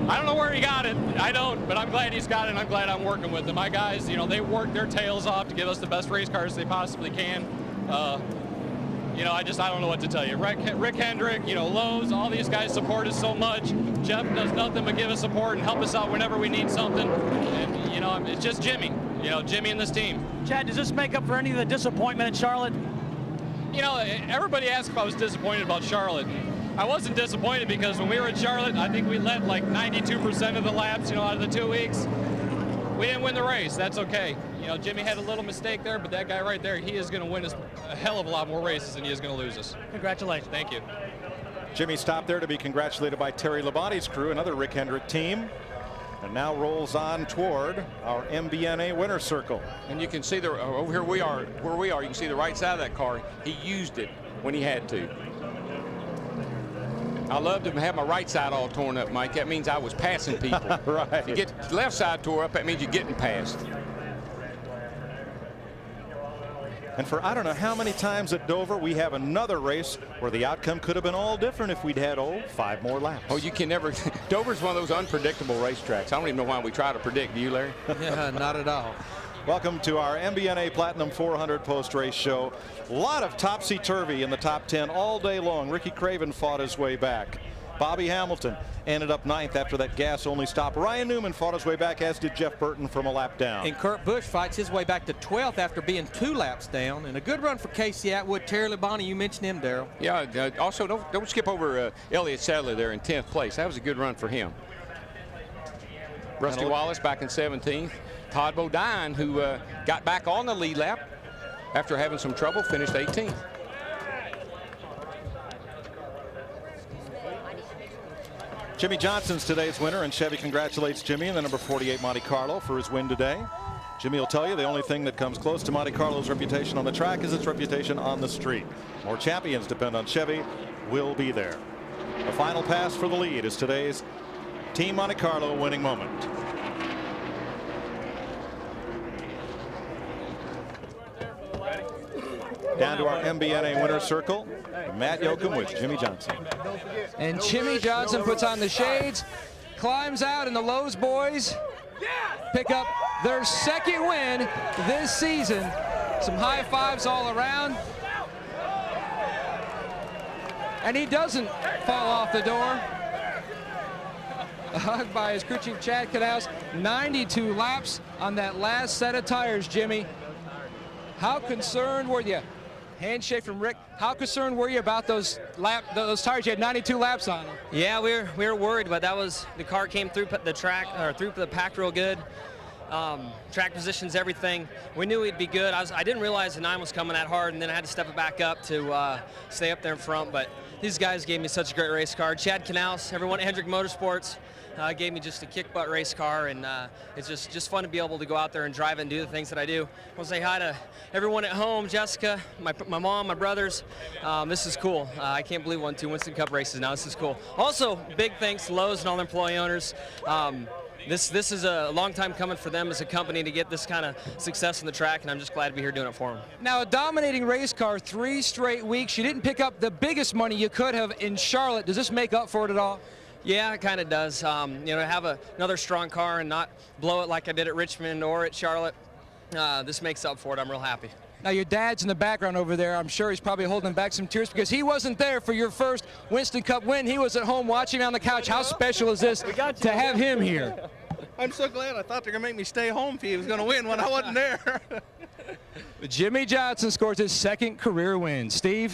I don't know where he got it. I don't, but I'm glad he's got it, and I'm glad I'm working with him. My guys, you know, they work their tails off to give us the best race cars they possibly can. You know, I don't know what to tell you. Rick Hendrick, you know, Lowe's, all these guys support us so much. Jeff does nothing but give us support and help us out whenever we need something. And, you know, it's just Jimmy. You know, Jimmy and this team. Chad, does this make up for any of the disappointment in Charlotte? You know, everybody asked if I was disappointed about Charlotte. I wasn't disappointed because when we were in Charlotte, I think we led like 92% of the laps, you know, out of the 2 weeks. We didn't win the race. That's okay. You know, Jimmy had a little mistake there, but that guy right there, he is going to win us a hell of a lot more races than he is going to lose us. Congratulations. Thank you. Jimmy stopped there to be congratulated by Terry Labonte's crew, another Rick Hendrick team, and now rolls on toward our MBNA winner circle. And you can see over here where we are, you can see the right side of that car. He used it when he had to. I love to have my right side all torn up, Mike. That means I was passing people. Right. If you get the left side tore up, that means you're getting passed. And for I don't know how many times at Dover, we have another race where the outcome could have been all different if we'd had 5 more laps. Oh, you can never. Dover's one of those unpredictable racetracks. I don't even know why we try to predict. Do you, Larry? Yeah, not at all. Welcome to our MBNA Platinum 400 post-race show. A lot of topsy-turvy in the top 10 all day long. Ricky Craven fought his way back. Bobby Hamilton ended up 9th after that gas-only stop. Ryan Newman fought his way back, as did Jeff Burton from a lap down. And Kurt Busch fights his way back to 12th after being 2 laps down. And a good run for Casey Atwood. Terry Labonte, you mentioned him, Darrell. Yeah, also don't skip over Elliott Sadler there in 10th place. That was a good run for him. Rusty Wallace back in 17th. Todd Bodine, who got back on the lead lap after having some trouble, finished 18th. Jimmy Johnson's today's winner, and Chevy congratulates Jimmy in the number 48 Monte Carlo for his win today. Jimmy will tell you the only thing that comes close to Monte Carlo's reputation on the track is its reputation on the street. More champions depend on Chevy. Will be there. The final pass for the lead is today's Team Monte Carlo winning moment. Down to our MBNA winner's circle, Matt Yoakum with Jimmy Johnson. And Jimmy Johnson puts on the shades, climbs out, and the Lowe's boys pick up their 2nd win this season. Some high fives all around. And he doesn't fall off the door. A hug by his crew chief, Chad Knaus. 92 laps on that last set of tires, Jimmy. How concerned were you? Handshake from Rick. How concerned were you about those tires? You had 92 laps on them. Yeah, we were worried, but the car came through the track or through the pack real good. Track position's everything. We knew he'd be good. I didn't realize the 9 was coming that hard, and then I had to step it back up to stay up there in front. But these guys gave me such a great race car. Chad Canals, everyone at Hendrick Motorsports, gave me just a kick-butt race car, and it's just fun to be able to go out there and drive it and do the things that I do. I want to say hi to everyone at home, Jessica, my mom, my brothers. This is cool. I can't believe we won 2 Winston Cup races now. This is cool. Also, big thanks to Lowe's and all the employee owners. This is a long time coming for them as a company to get this kind of success on the track, and I'm just glad to be here doing it for them. Now, a dominating race car, 3 straight weeks. You didn't pick up the biggest money you could have in Charlotte. Does this make up for it at all? Yeah, it kind of does. Have another strong car and not blow it like I did at Richmond or at Charlotte. This makes up for it. I'm real happy. Now, your dad's in the background over there. I'm sure he's probably holding back some tears because he wasn't there for your first Winston Cup win. He was at home watching on the couch. How special is this to have him here? I'm so glad. I thought they were going to make me stay home if he was going to win when I wasn't there. Jimmy Johnson scores his 2nd career win. Steve?